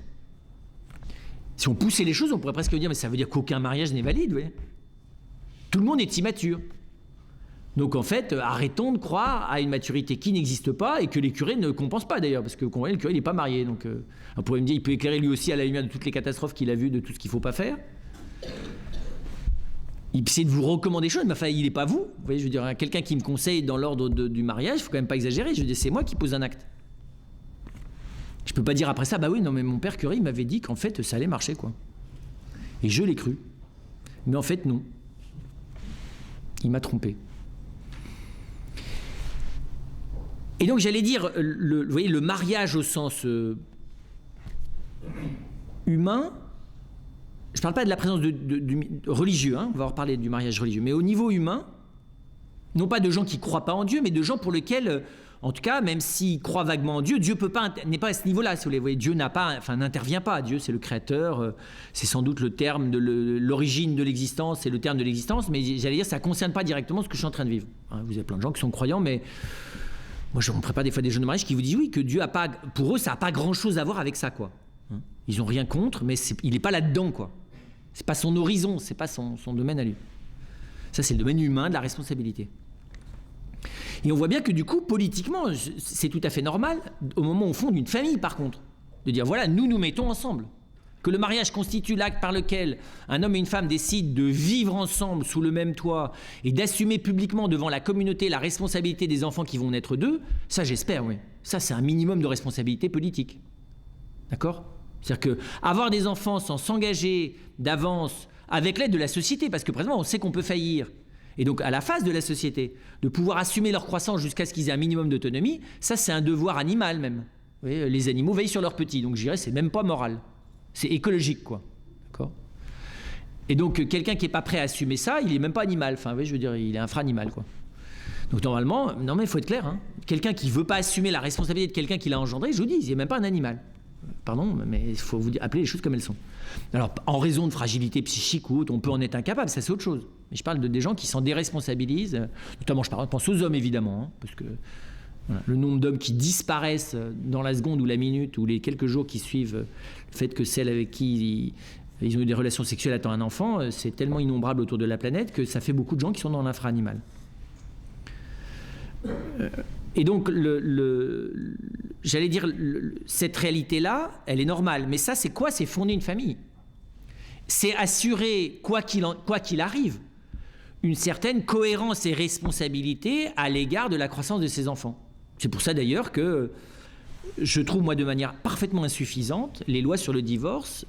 S1: Si on poussait les choses, on pourrait presque dire, mais ça veut dire qu'aucun mariage n'est valide, vous voyez. Tout le monde est immature. Donc en fait, arrêtons de croire à une maturité qui n'existe pas et que les curés ne compensent pas d'ailleurs, parce que le curé il n'est pas marié. Donc on pourrait me dire, il peut éclairer lui aussi à la lumière de toutes les catastrophes qu'il a vues, de tout ce qu'il ne faut pas faire. Il essaie de vous recommander des choses, mais il n'est pas vous. Vous voyez, je veux dire, quelqu'un qui me conseille dans l'ordre du mariage, il ne faut quand même pas exagérer. Je veux dire, c'est moi qui pose un acte. Je ne peux pas dire après ça, bah oui, non, mais mon père curé, il m'avait dit qu'en fait, ça allait marcher, quoi. Et je l'ai cru. Mais en fait, non. Il m'a trompé. Et donc j'allais dire, vous voyez, le mariage au sens humain, je ne parle pas de la présence de religieux, hein, on va reparler du mariage religieux, mais au niveau humain, non pas de gens qui ne croient pas en Dieu, mais de gens pour lesquels, en tout cas, même s'ils croient vaguement en Dieu, Dieu n'est pas à ce niveau-là, si vous voulez. Dieu n'intervient pas. Dieu, c'est le créateur, c'est sans doute le terme de l'origine de l'existence, c'est le terme de l'existence, mais j'allais dire, ça ne concerne pas directement ce que je suis en train de vivre. Hein, vous avez plein de gens qui sont croyants, mais moi, je prépare des fois des jeunes de mariage qui vous disent oui, que Dieu a pas, pour eux, ça n'a pas grand-chose à voir avec ça, quoi. Hein, ils n'ont rien contre, mais il n'est pas là-dedans, quoi. C'est pas son horizon, c'est pas son domaine à lui. Ça, c'est le domaine humain de la responsabilité. Et on voit bien que du coup, politiquement, c'est tout à fait normal, au moment où on fonde une famille, par contre, de dire voilà, nous mettons ensemble. Que le mariage constitue l'acte par lequel un homme et une femme décident de vivre ensemble sous le même toit et d'assumer publiquement devant la communauté la responsabilité des enfants qui vont naître d'eux, ça j'espère, oui. Ça, c'est un minimum de responsabilité politique. D'accord ? C'est-à-dire qu'avoir des enfants sans s'engager d'avance avec l'aide de la société, parce que présentement on sait qu'on peut faillir, et donc à la phase de la société, de pouvoir assumer leur croissance jusqu'à ce qu'ils aient un minimum d'autonomie, ça c'est un devoir animal même. Vous voyez, les animaux veillent sur leurs petits, donc je dirais c'est même pas moral, c'est écologique quoi. D'accord ? Et donc quelqu'un qui n'est pas prêt à assumer ça, il n'est même pas animal, enfin oui, je veux dire, il est infra-animal quoi. Donc normalement, non mais il faut être clair, hein. Quelqu'un qui ne veut pas assumer la responsabilité de quelqu'un qui l'a engendré, je vous dis, il n'est même pas un animal. Pardon, mais il faut vous appeler les choses comme elles sont. Alors, en raison de fragilité psychique ou autre, on peut en être incapable, ça c'est autre chose. Mais je parle des gens qui s'en déresponsabilisent, notamment je pense aux hommes évidemment, hein, parce que voilà, le nombre d'hommes qui disparaissent dans la seconde ou la minute ou les quelques jours qui suivent le fait que celle avec qui ils ont eu des relations sexuelles attend un enfant, c'est tellement innombrable autour de la planète que ça fait beaucoup de gens qui sont dans l'infra-animal. Et donc, j'allais dire, cette réalité-là, elle est normale. Mais ça, c'est quoi ? C'est fonder une famille. C'est assurer, quoi qu'il arrive, une certaine cohérence et responsabilité à l'égard de la croissance de ses enfants. C'est pour ça, d'ailleurs, que je trouve, moi, de manière parfaitement insuffisante, les lois sur le divorce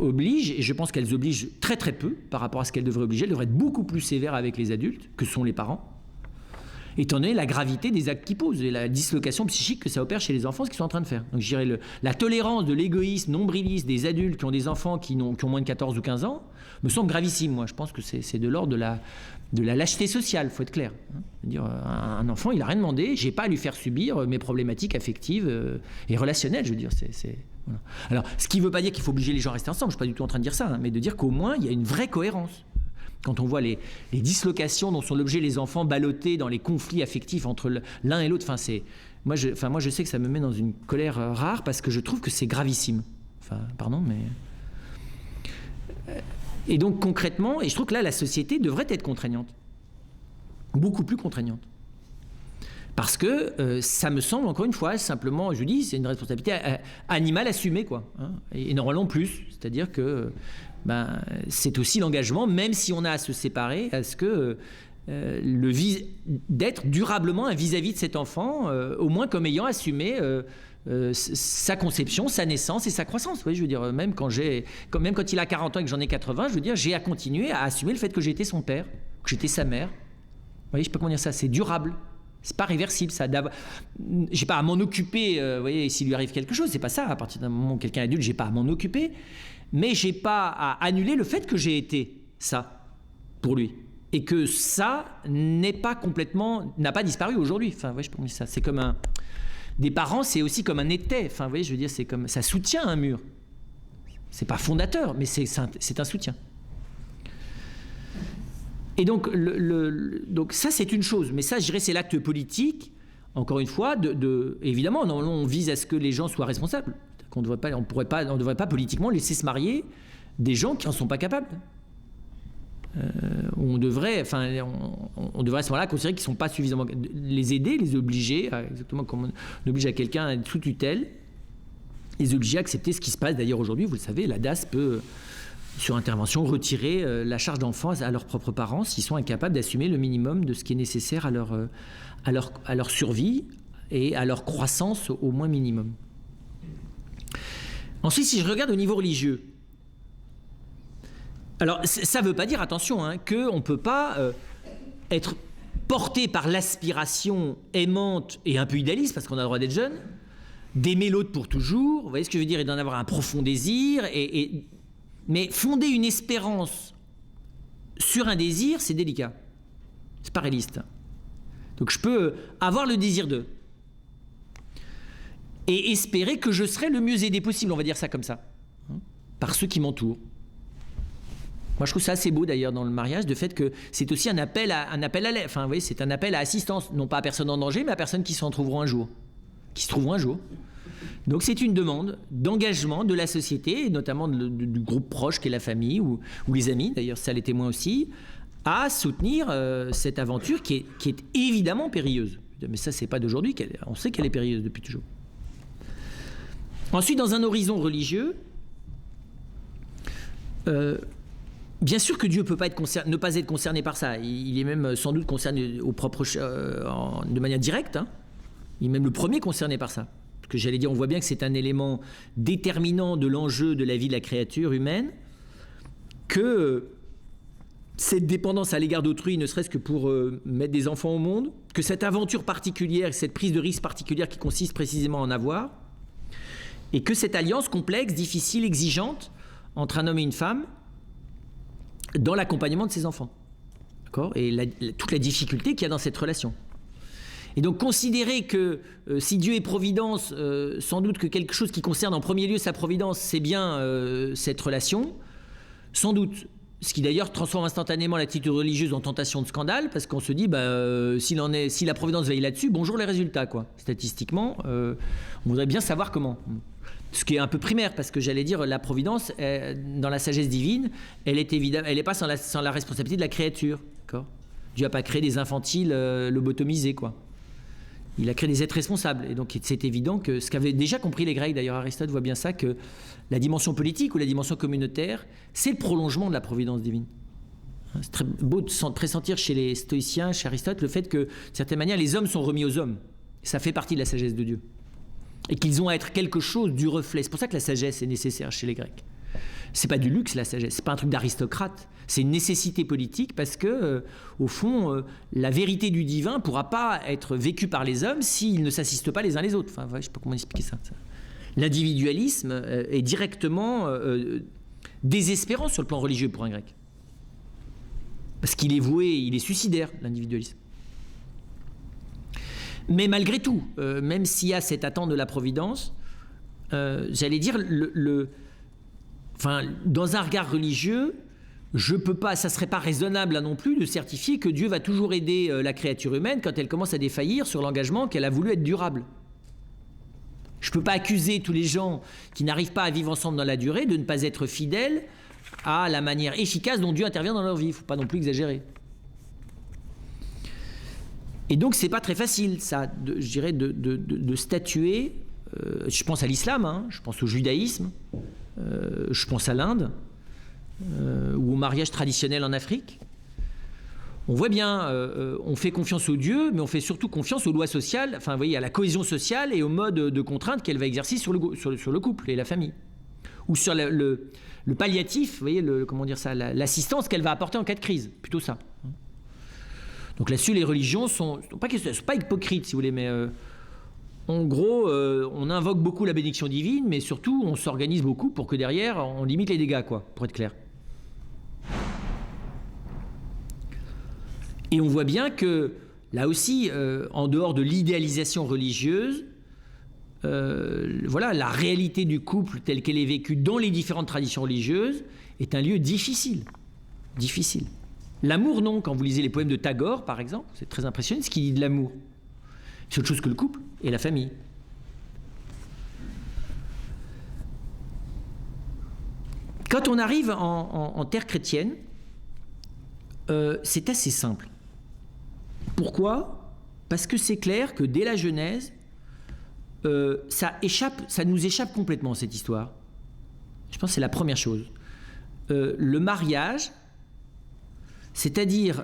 S1: obligent, et je pense qu'elles obligent très très peu par rapport à ce qu'elles devraient obliger. Elles devraient être beaucoup plus sévères avec les adultes que sont les parents, étant donné la gravité des actes qu'ils posent et la dislocation psychique que ça opère chez les enfants, ce qu'ils sont en train de faire. Donc je dirais la tolérance de l'égoïsme nombriliste des adultes qui ont des enfants qui ont moins de 14 ou 15 ans me semble gravissime. Moi, je pense que c'est de l'ordre de la lâcheté sociale, il faut être clair. Dire, un enfant, il n'a rien demandé, je n'ai pas à lui faire subir mes problématiques affectives et relationnelles, je veux dire. Voilà. Alors, ce qui ne veut pas dire qu'il faut obliger les gens à rester ensemble, je ne suis pas du tout en train de dire ça, hein, mais de dire qu'au moins, il y a une vraie cohérence. Quand on voit les dislocations dont sont l'objet les enfants ballottés dans les conflits affectifs entre l'un et l'autre, moi je sais que ça me met dans une colère rare parce que je trouve que c'est gravissime. Enfin, pardon, mais... Et donc concrètement, et je trouve que là la société devrait être contraignante. Beaucoup plus contraignante. Parce que ça me semble, encore une fois, simplement, je dis, c'est une responsabilité animale assumée, quoi. Hein, et normalement plus. C'est-à-dire que c'est aussi l'engagement, même si on a à se séparer, à ce que d'être durablement un vis-à-vis de cet enfant, au moins comme ayant assumé sa conception, sa naissance et sa croissance. Oui, je veux dire, même quand il a 40 ans et que j'en ai 80, je veux dire, j'ai à continuer à assumer le fait que j'ai été son père, que j'étais sa mère. Vous voyez, je sais pas comment dire ça, c'est durable. C'est pas réversible, ça. J'ai pas à m'en occuper, vous voyez, s'il lui arrive quelque chose, c'est pas ça. À partir d'un moment où quelqu'un est adulte, j'ai pas à m'en occuper. Mais j'ai pas à annuler le fait que j'ai été ça pour lui et que ça n'a pas disparu aujourd'hui. Enfin, ouais, je pense ça. C'est comme des parents, c'est aussi comme un étai. Enfin, vous voyez, je veux dire, c'est comme ça soutient un mur. C'est pas fondateur, mais c'est un soutien. Et donc, donc ça, c'est une chose. Mais ça, je dirais, c'est l'acte politique. Encore une fois, évidemment, normalement, on vise à ce que les gens soient responsables. On ne devrait pas politiquement laisser se marier des gens qui n'en sont pas capables. On devrait à ce moment-là considérer qu'ils ne sont pas suffisamment... Les aider, les obliger, exactement comme on oblige à quelqu'un à être sous tutelle, les obliger à accepter ce qui se passe. D'ailleurs, aujourd'hui, vous le savez, la DAS peut, sur intervention, retirer la charge d'enfants à leurs propres parents s'ils sont incapables d'assumer le minimum de ce qui est nécessaire à leur survie et à leur croissance au moins minimum. Ensuite, si je regarde au niveau religieux, alors ça ne veut pas dire, attention, qu'on ne peut pas être porté par l'aspiration aimante et un peu idéaliste, parce qu'on a le droit d'être jeune, d'aimer l'autre pour toujours, vous voyez ce que je veux dire, et d'en avoir un profond désir, mais fonder une espérance sur un désir, c'est délicat. C'est pas réaliste. Donc je peux avoir le désir d'eux et espérer que je serai le mieux aidé possible, on va dire ça comme ça, par ceux qui m'entourent. Moi, je trouve ça assez beau d'ailleurs dans le mariage, de fait que c'est aussi un appel à l'aide. Enfin, vous voyez, c'est un appel à assistance, non pas à personne en danger, mais à personne qui s'en trouveront un jour, qui se trouveront un jour. Donc, c'est une demande d'engagement de la société, et notamment du groupe proche qu'est la famille ou les amis. D'ailleurs, ça les témoins aussi, à soutenir cette aventure qui est évidemment périlleuse. Mais ça, c'est pas d'aujourd'hui. On sait qu'elle est périlleuse depuis toujours. Ensuite, dans un horizon religieux. Bien sûr que Dieu ne peut pas ne pas être concerné par ça. Il est même sans doute concerné de manière directe. Hein. Il est même le premier concerné par ça. Parce que j'allais dire, on voit bien que c'est un élément déterminant de l'enjeu de la vie de la créature humaine, que cette dépendance à l'égard d'autrui, ne serait-ce que pour mettre des enfants au monde, que cette aventure particulière, cette prise de risque particulière qui consiste précisément à en avoir, et que cette alliance complexe, difficile, exigeante, entre un homme et une femme, dans l'accompagnement de ses enfants. D'accord ? Et toute la difficulté qu'il y a dans cette relation. Et donc considérer que si Dieu est providence, sans doute que quelque chose qui concerne en premier lieu sa providence, c'est bien cette relation, sans doute. Ce qui d'ailleurs transforme instantanément l'attitude religieuse en tentation de scandale, parce qu'on se dit, si la providence veille là-dessus, bonjour les résultats, quoi. Statistiquement, on voudrait bien savoir comment. Ce qui est un peu primaire, parce que j'allais dire, la providence, dans la sagesse divine, elle n'est pas sans la responsabilité de la créature. D'accord ? Dieu n'a pas créé des infantiles lobotomisés, quoi. Il a créé des êtres responsables. Et donc c'est évident que, ce qu'avaient déjà compris les Grecs, d'ailleurs Aristote voit bien ça, que la dimension politique ou la dimension communautaire, c'est le prolongement de la providence divine. C'est très beau de pressentir chez les stoïciens, chez Aristote, le fait que, de certaine manière, les hommes sont remis aux hommes. Ça fait partie de la sagesse de Dieu. Et qu'ils ont à être quelque chose du reflet. C'est pour ça que la sagesse est nécessaire chez les Grecs. C'est pas du luxe, la sagesse, c'est pas un truc d'aristocrate. C'est une nécessité politique parce que, au fond, la vérité du divin ne pourra pas être vécue par les hommes s'ils ne s'assistent pas les uns les autres. Enfin, ouais, je sais pas comment expliquer ça. L'individualisme est directement désespérant sur le plan religieux pour un Grec. Parce qu'il est voué, il est suicidaire, l'individualisme. Mais malgré tout, même s'il y a cette attente de la providence, j'allais dire, dans un regard religieux, je peux pas, ça serait pas raisonnable là non plus de certifier que Dieu va toujours aider la créature humaine quand elle commence à défaillir sur l'engagement qu'elle a voulu être durable. Je peux pas accuser tous les gens qui n'arrivent pas à vivre ensemble dans la durée de ne pas être fidèles à la manière efficace dont Dieu intervient dans leur vie. Il faut pas non plus exagérer. Et donc c'est pas très facile, ça, je dirais, de statuer. Je pense à l'islam, hein, je pense au judaïsme, je pense à l'Inde, ou au mariage traditionnel en Afrique. On voit bien, on fait confiance au Dieu, mais on fait surtout confiance aux lois sociales, enfin, vous voyez, à la cohésion sociale et au mode de contrainte qu'elle va exercer sur le couple et la famille. Ou sur le palliatif, vous voyez, comment dire ça, l'assistance qu'elle va apporter en cas de crise, plutôt ça. Donc là-dessus, les religions sont pas hypocrites, si vous voulez, mais en gros, on invoque beaucoup la bénédiction divine, mais surtout, on s'organise beaucoup pour que derrière, on limite les dégâts, quoi, pour être clair. Et on voit bien que, là aussi, en dehors de l'idéalisation religieuse, voilà, la réalité du couple telle qu'elle est vécue dans les différentes traditions religieuses est un lieu difficile. Difficile. L'amour, non. Quand vous lisez les poèmes de Tagore, par exemple, c'est très impressionnant ce qu'il dit de l'amour. C'est autre chose que le couple et la famille. Quand on arrive en terre chrétienne, c'est assez simple. Pourquoi ? Parce que c'est clair que dès la Genèse, ça nous échappe complètement, cette histoire. Je pense que c'est la première chose. Le mariage, c'est-à-dire,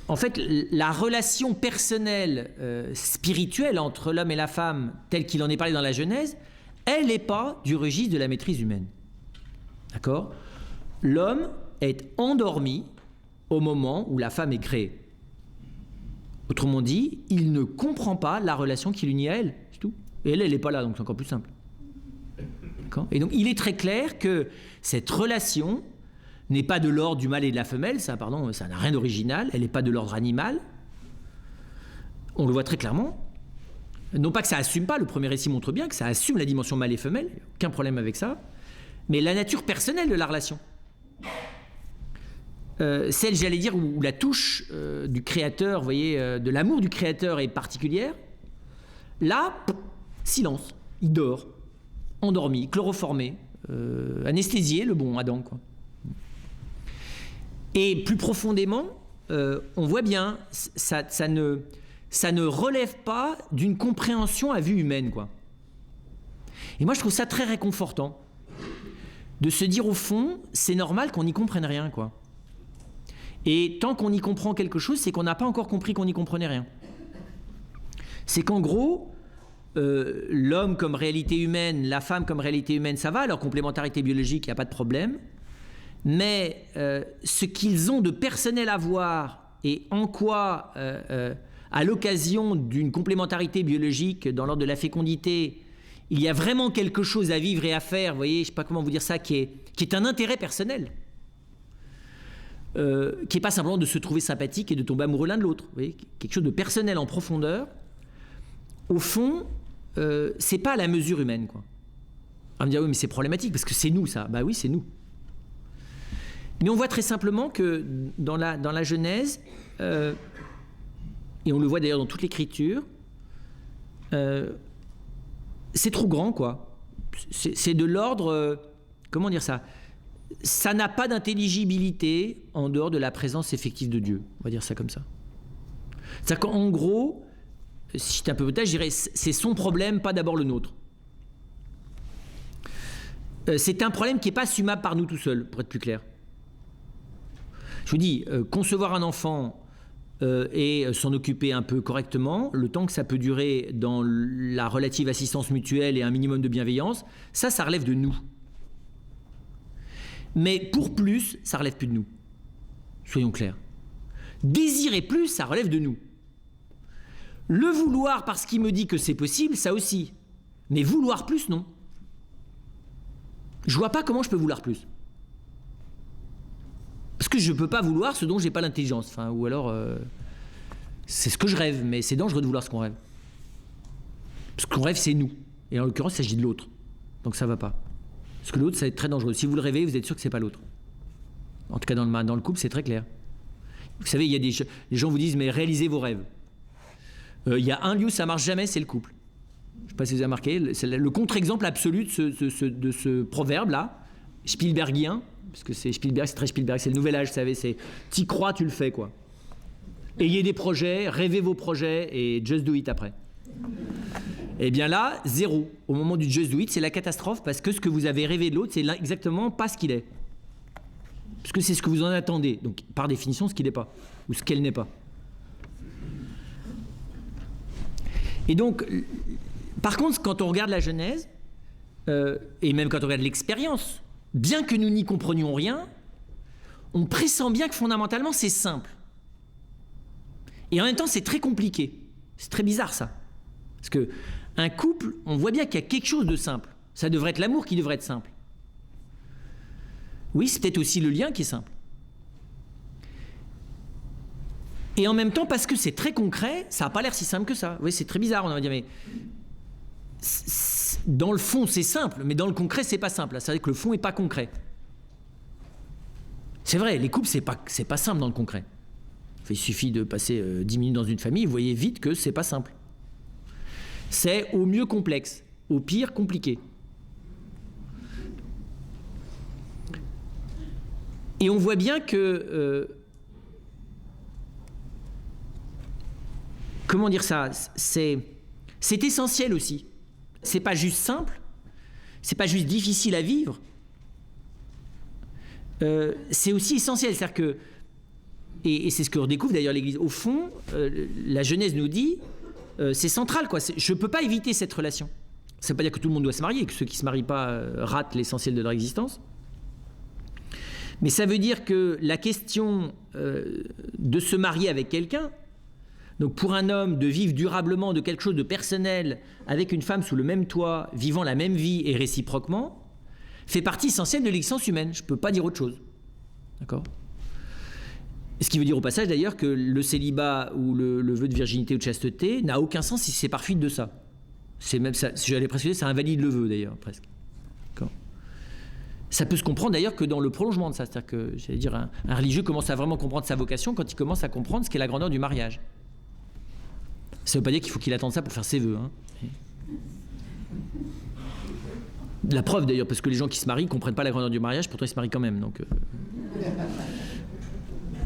S1: en fait, la relation personnelle, spirituelle entre l'homme et la femme, telle qu'il en est parlé dans la Genèse, elle n'est pas du registre de la maîtrise humaine. D'accord ? L'homme est endormi au moment où la femme est créée. Autrement dit, il ne comprend pas la relation qui l'unit à elle, c'est tout. Et elle n'est pas là, donc c'est encore plus simple. D'accord ? Et donc il est très clair que cette relation n'est pas de l'ordre du mâle et de la femelle, ça n'a rien d'original, elle n'est pas de l'ordre animal. On le voit très clairement. Non pas que ça assume pas, le premier récit montre bien que ça assume la dimension mâle et femelle, aucun problème avec ça, mais la nature personnelle de la relation. Celle, j'allais dire, où la touche du créateur, vous voyez, de l'amour du créateur est particulière, là, silence, il dort, endormi, chloroformé, anesthésié, le bon Adam, quoi. Et plus profondément, on voit bien, ça ne relève pas d'une compréhension à vue humaine, quoi. Et moi, je trouve ça très réconfortant, de se dire, au fond, c'est normal qu'on n'y comprenne rien, quoi. Et tant qu'on y comprend quelque chose, c'est qu'on n'a pas encore compris qu'on n'y comprenait rien. C'est qu'en gros, l'homme comme réalité humaine, la femme comme réalité humaine, ça va, leur complémentarité biologique, il n'y a pas de problème. Mais ce qu'ils ont de personnel à voir et en quoi, à l'occasion d'une complémentarité biologique dans l'ordre de la fécondité, il y a vraiment quelque chose à vivre et à faire, vous voyez, je ne sais pas comment vous dire ça, qui est un intérêt personnel. Qui n'est pas simplement de se trouver sympathique et de tomber amoureux l'un de l'autre. Vous voyez, quelque chose de personnel en profondeur. Au fond, c'est pas à la mesure humaine, quoi. On va me dire, oui, mais c'est problématique, parce que c'est nous, ça. Bah oui, c'est nous. Mais on voit très simplement que dans la Genèse, et on le voit d'ailleurs dans toute l'Écriture, c'est trop grand, quoi. C'est de l'ordre... comment dire ça ? Ça n'a pas d'intelligibilité en dehors de la présence effective de Dieu. On va dire ça comme ça. C'est-à-dire qu'en gros, si j'étais un peu peut-être, je dirais c'est son problème, pas d'abord le nôtre. C'est un problème qui n'est pas assumable par nous tout seuls, pour être plus clair. Je vous dis, concevoir un enfant et s'en occuper un peu correctement, le temps que ça peut durer dans la relative assistance mutuelle et un minimum de bienveillance, ça relève de nous. Mais pour plus, ça relève plus de nous. Soyons clairs. Désirer plus, ça relève de nous. Le vouloir parce qu'il me dit que c'est possible, ça aussi. Mais vouloir plus, non. Je vois pas comment je peux vouloir plus. Parce que je peux pas vouloir ce dont j'ai pas l'intelligence. Enfin, ou alors, c'est ce que je rêve, mais c'est dangereux de vouloir ce qu'on rêve. Parce qu'on rêve, c'est nous. Et en l'occurrence, il s'agit de l'autre. Donc ça va pas. Parce que l'autre, ça va être très dangereux. Si vous le rêvez, vous êtes sûr que c'est pas l'autre. En tout cas, dans le couple, c'est très clair. Vous savez, il y a les gens vous disent, mais réalisez vos rêves. Il y a un lieu où ça marche jamais, c'est le couple. Je ne sais pas si vous avez remarqué, c'est le contre-exemple absolu de ce proverbe-là, Spielbergien, parce que c'est Spielberg, c'est très Spielberg, c'est le nouvel âge, vous savez, c'est t'y crois, tu le fais, quoi. Ayez des projets, rêvez vos projets et just do it après. Et bien là, zéro. Au moment du just do it, c'est la catastrophe parce que ce que vous avez rêvé de l'autre, c'est exactement pas ce qu'il est. Parce que c'est ce que vous en attendez. Donc, par définition, ce qu'il n'est pas. Ou ce qu'elle n'est pas. Et donc, par contre, quand on regarde la Genèse, et même quand on regarde l'expérience, bien que nous n'y comprenions rien, on pressent bien que fondamentalement, c'est simple. Et en même temps, c'est très compliqué. C'est très bizarre, ça. Parce qu'un couple, on voit bien qu'il y a quelque chose de simple. Ça devrait être l'amour qui devrait être simple. Oui, c'est peut-être aussi le lien qui est simple. Et en même temps, parce que c'est très concret, ça n'a pas l'air si simple que ça. Oui, c'est très bizarre, on va dire, mais dans le fond, c'est simple, mais dans le concret, c'est pas simple. C'est vrai que le fond n'est pas concret. C'est vrai, les couples, c'est pas simple dans le concret. Il suffit de passer 10 minutes dans une famille, vous voyez vite que c'est pas simple. C'est au mieux complexe, au pire compliqué. Et on voit bien que... comment dire ça, c'est essentiel aussi. C'est pas juste simple, c'est pas juste difficile à vivre. C'est aussi essentiel, c'est-à-dire que, et c'est ce que redécouvre d'ailleurs l'Église. Au fond, la Genèse nous dit, c'est central, quoi. Je peux pas éviter cette relation. Ça veut pas dire que tout le monde doit se marier, que ceux qui se marient pas ratent l'essentiel de leur existence. Mais ça veut dire que la question de se marier avec quelqu'un, donc pour un homme de vivre durablement de quelque chose de personnel avec une femme sous le même toit, vivant la même vie et réciproquement, fait partie essentielle de l'existence humaine. Je ne peux pas dire autre chose. D'accord ? Ce qui veut dire au passage d'ailleurs que le célibat ou le vœu de virginité ou de chasteté n'a aucun sens si c'est par fuite de ça. C'est même ça, j'allais presque dire, ça invalide le vœu d'ailleurs, presque. D'accord ? Ça peut se comprendre d'ailleurs que dans le prolongement de ça. C'est-à-dire que, j'allais dire, un religieux commence à vraiment comprendre sa vocation quand il commence à comprendre ce qu'est la grandeur du mariage. Ça ne veut pas dire qu'il faut qu'il attende ça pour faire ses vœux. Hein. La preuve d'ailleurs, parce que les gens qui se marient ne comprennent pas la grandeur du mariage, pourtant ils se marient quand même. Donc,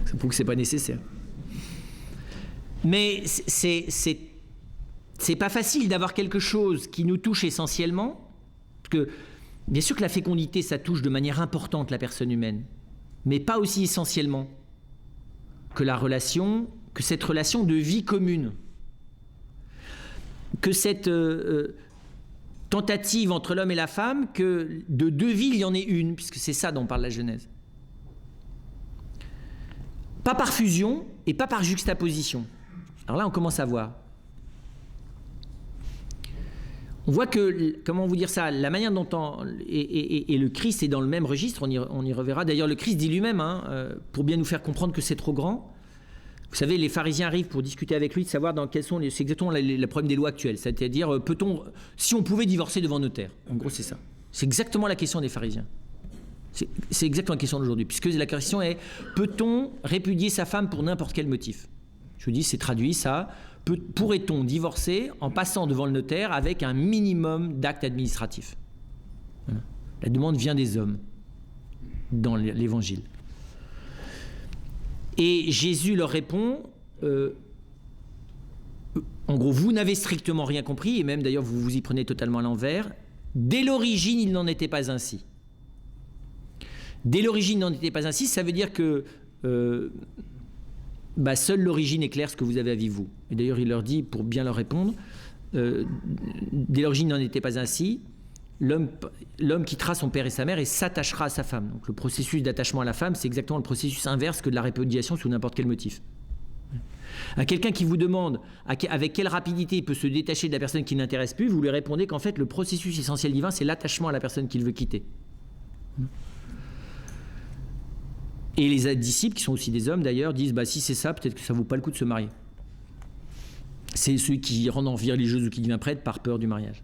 S1: ça prouve que ce n'est pas nécessaire. Mais c'est pas facile d'avoir quelque chose qui nous touche essentiellement, parce que bien sûr que la fécondité, ça touche de manière importante la personne humaine, mais pas aussi essentiellement que cette relation de vie commune, que cette tentative entre l'homme et la femme, que de deux vies, il y en ait une, puisque c'est ça dont parle la Genèse. Pas par fusion et pas par juxtaposition. Alors là, on commence à voir. On voit que, comment vous dire ça, la manière dont et le Christ est dans le même registre, on y reverra. D'ailleurs, le Christ dit lui-même, pour bien nous faire comprendre que c'est trop grand. Vous savez, les pharisiens arrivent pour discuter avec lui, de savoir dans quels sont c'est exactement le problème des lois actuelles. C'est-à-dire, si on pouvait divorcer devant notaire. En gros, c'est ça. C'est exactement la question des pharisiens. C'est exactement la question d'aujourd'hui, puisque la question est, peut-on répudier sa femme pour n'importe quel motif ? Je vous dis, c'est traduit ça. Pourrait-on divorcer en passant devant le notaire avec un minimum d'actes administratifs ? Voilà. La demande vient des hommes dans l'Évangile. Et Jésus leur répond, en gros, vous n'avez strictement rien compris, et même d'ailleurs vous vous y prenez totalement à l'envers. Dès l'origine, il n'en était pas ainsi. Dès l'origine, il n'en était pas ainsi, ça veut dire que seule l'origine éclaire ce que vous avez à vivre vous. Et d'ailleurs, il leur dit, pour bien leur répondre, dès l'origine, il n'en était pas ainsi. L'homme quittera son père et sa mère et s'attachera à sa femme. Donc le processus d'attachement à la femme, c'est exactement le processus inverse que de la répudiation sous n'importe quel motif. À quelqu'un qui vous demande avec quelle rapidité il peut se détacher de la personne qui ne l'intéresse plus, vous lui répondez qu'en fait le processus essentiel divin, c'est l'attachement à la personne qu'il veut quitter. Et les disciples, qui sont aussi des hommes d'ailleurs, disent si c'est ça, peut-être que ça ne vaut pas le coup de se marier. C'est celui qui rend en vie religieuse ou qui devient prêtre par peur du mariage.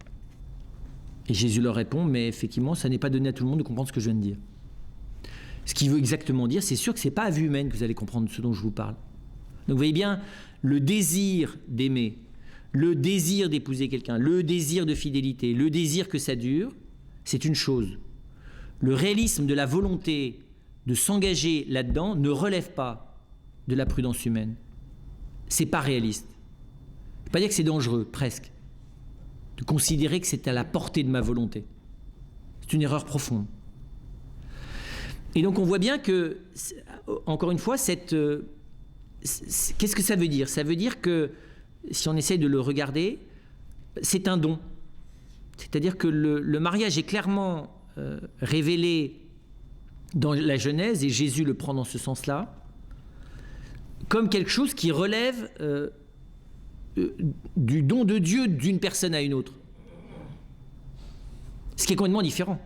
S1: Et Jésus leur répond, mais effectivement, ça n'est pas donné à tout le monde de comprendre ce que je viens de dire. Ce qu'il veut exactement dire, c'est sûr que ce n'est pas à vue humaine que vous allez comprendre ce dont je vous parle. Donc vous voyez bien, le désir d'aimer, le désir d'épouser quelqu'un, le désir de fidélité, le désir que ça dure, c'est une chose. Le réalisme de la volonté de s'engager là-dedans ne relève pas de la prudence humaine. C'est pas réaliste. Je ne veux pas dire que c'est dangereux, presque, de considérer que c'est à la portée de ma volonté. C'est une erreur profonde. Et donc on voit bien que, encore une fois, qu'est-ce que ça veut dire ? Ça veut dire que, si on essaie de le regarder, c'est un don. C'est-à-dire que le mariage est clairement révélé dans la Genèse, et Jésus le prend dans ce sens-là, comme quelque chose qui relève du don de Dieu d'une personne à une autre. Ce qui est complètement différent.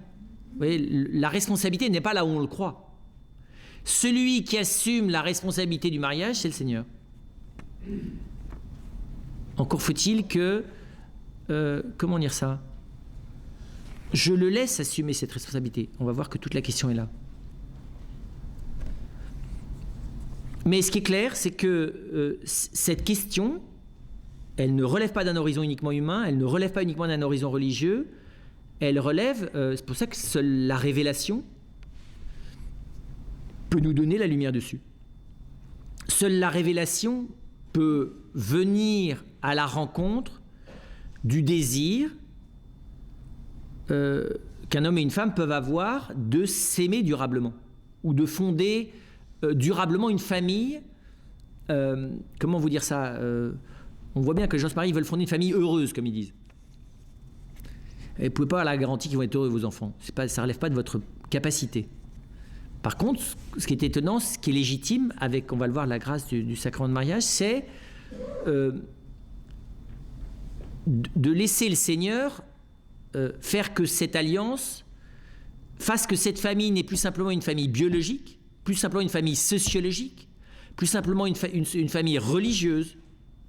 S1: Vous voyez, la responsabilité n'est pas là où on le croit. Celui qui assume la responsabilité du mariage, c'est le Seigneur. Encore faut-il que... comment dire ça ? Je le laisse assumer cette responsabilité. On va voir que toute la question est là. Mais ce qui est clair, c'est que cette question, elle ne relève pas d'un horizon uniquement humain, elle ne relève pas uniquement d'un horizon religieux, elle relève, c'est pour ça que seule la révélation peut nous donner la lumière dessus. Seule la révélation peut venir à la rencontre du désir qu'un homme et une femme peuvent avoir de s'aimer durablement, ou de fonder durablement une famille. Comment vous dire ça, on voit bien que les gens se marient, ils veulent fonder une famille heureuse, comme ils disent. Et vous ne pouvez pas avoir la garantie qu'ils vont être heureux, vos enfants. Ça ne relève pas de votre capacité. Par contre, ce qui est étonnant, ce qui est légitime, avec, on va le voir, la grâce du sacrement de mariage, c'est de laisser le Seigneur faire que cette alliance fasse que cette famille n'est plus simplement une famille biologique, plus simplement une famille sociologique, plus simplement une famille religieuse,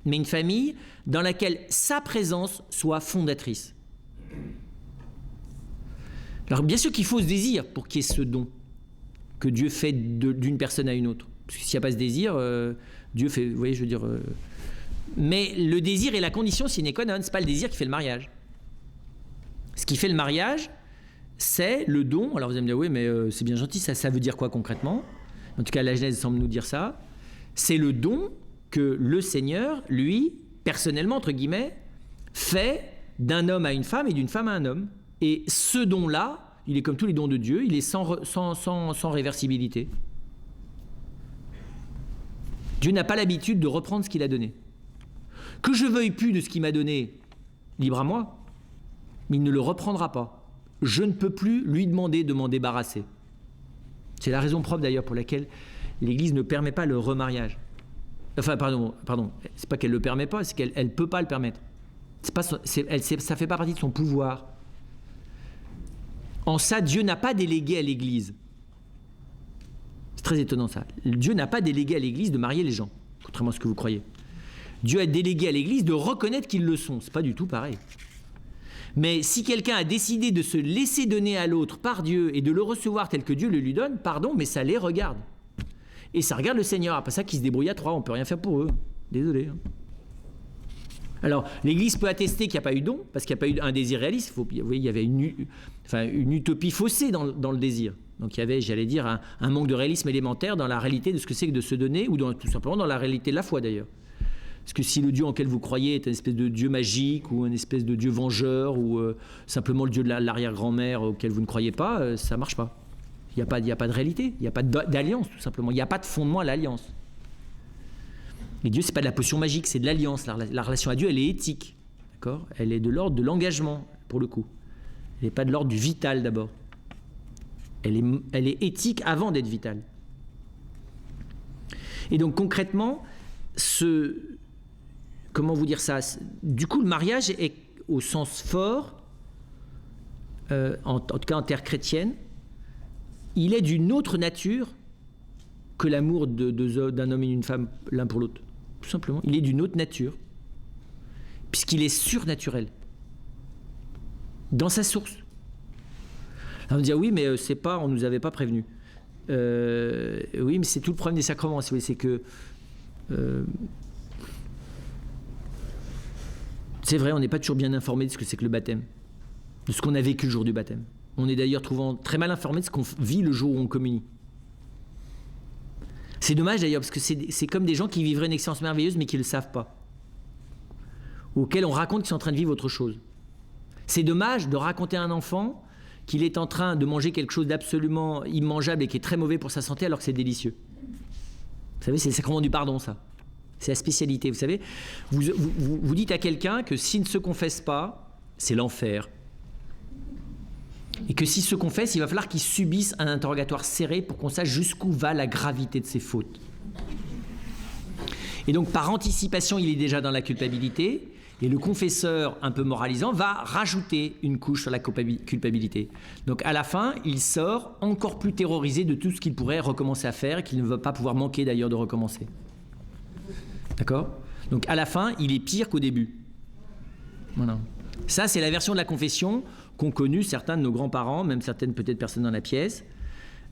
S1: mais une famille dans laquelle sa présence soit fondatrice. Alors bien sûr qu'il faut ce désir pour qu'il y ait ce don que Dieu fait d'une personne à une autre. Parce que s'il n'y a pas ce désir, Dieu fait, vous voyez, je veux dire... mais le désir est la condition sine qua non, ce n'est pas le désir qui fait le mariage. Ce qui fait le mariage, c'est le don. Alors vous allez me dire, oui, mais c'est bien gentil, ça veut dire quoi concrètement? En tout cas, la Genèse semble nous dire ça. C'est le don que le Seigneur, lui, personnellement, entre guillemets, fait d'un homme à une femme et d'une femme à un homme. Et ce don-là, il est comme tous les dons de Dieu, il est sans réversibilité. Dieu n'a pas l'habitude de reprendre ce qu'il a donné. Que je veuille plus de ce qu'il m'a donné, libre à moi, mais il ne le reprendra pas. Je ne peux plus lui demander de m'en débarrasser. C'est la raison propre d'ailleurs pour laquelle l'Église ne permet pas le remariage. Enfin, pardon, c'est pas qu'elle ne le permet pas, c'est qu'elle ne peut pas le permettre. Ça ne fait pas partie de son pouvoir. En ça, Dieu n'a pas délégué à l'Église. C'est très étonnant ça. Dieu n'a pas délégué à l'Église de marier les gens, contrairement à ce que vous croyez. Dieu a délégué à l'Église de reconnaître qu'ils le sont. C'est pas du tout pareil. Mais si quelqu'un a décidé de se laisser donner à l'autre par Dieu et de le recevoir tel que Dieu le lui donne, pardon, mais ça les regarde. Et ça regarde le Seigneur. Après ça, qui se débrouille à trois, on ne peut rien faire pour eux. Désolé. Alors, l'Église peut attester qu'il n'y a pas eu don, parce qu'il n'y a pas eu un désir réaliste. Vous voyez, il y avait une utopie faussée dans le désir. Donc il y avait, j'allais dire, un manque de réalisme élémentaire dans la réalité de ce que c'est que de se donner, ou tout simplement dans la réalité de la foi d'ailleurs. Parce que si le Dieu en quel vous croyez est une espèce de Dieu magique, ou une espèce de Dieu vengeur, ou simplement le Dieu de l'arrière-grand-mère auquel vous ne croyez pas, ça ne marche pas. Il n'y a pas de réalité, il n'y a pas d'alliance tout simplement, il n'y a pas de fondement à l'alliance. Et Dieu, ce n'est pas de la potion magique, c'est de l'alliance. La relation à Dieu, elle est éthique. D'accord ? Elle est de l'ordre de l'engagement, pour le coup. Elle n'est pas de l'ordre du vital, d'abord. Elle est éthique avant d'être vitale. Et donc, concrètement, comment vous dire ça ? Du coup, le mariage est, au sens fort, en tout cas en terre chrétienne, il est d'une autre nature que l'amour d'un homme et d'une femme l'un pour l'autre. Tout simplement. Il est d'une autre nature, puisqu'il est surnaturel, dans sa source. Alors on va dire, oui, mais on ne nous avait pas prévenu. Oui, mais c'est tout le problème des sacrements, c'est que... c'est vrai, on n'est pas toujours bien informé de ce que c'est que le baptême, de ce qu'on a vécu le jour du baptême. On est d'ailleurs très mal informé de ce qu'on vit le jour où on communie. C'est dommage d'ailleurs, parce que c'est comme des gens qui vivraient une expérience merveilleuse mais qui ne le savent pas. Auxquels on raconte qu'ils sont en train de vivre autre chose. C'est dommage de raconter à un enfant qu'il est en train de manger quelque chose d'absolument immangeable et qui est très mauvais pour sa santé alors que c'est délicieux. Vous savez, c'est le sacrement du pardon, ça. C'est la spécialité. Vous savez, vous dites à quelqu'un que s'il ne se confesse pas, c'est l'enfer. Et que s'il se confesse, il va falloir qu'il subisse un interrogatoire serré pour qu'on sache jusqu'où va la gravité de ses fautes. Et donc, par anticipation, il est déjà dans la culpabilité, et le confesseur, un peu moralisant, va rajouter une couche sur la culpabilité. Donc, à la fin, il sort encore plus terrorisé de tout ce qu'il pourrait recommencer à faire, et qu'il ne va pas pouvoir manquer d'ailleurs de recommencer. D'accord ? Donc, à la fin, il est pire qu'au début. Voilà. Ça, c'est la version de la confession qu'ont connue certains de nos grands-parents, même certaines peut-être personnes dans la pièce.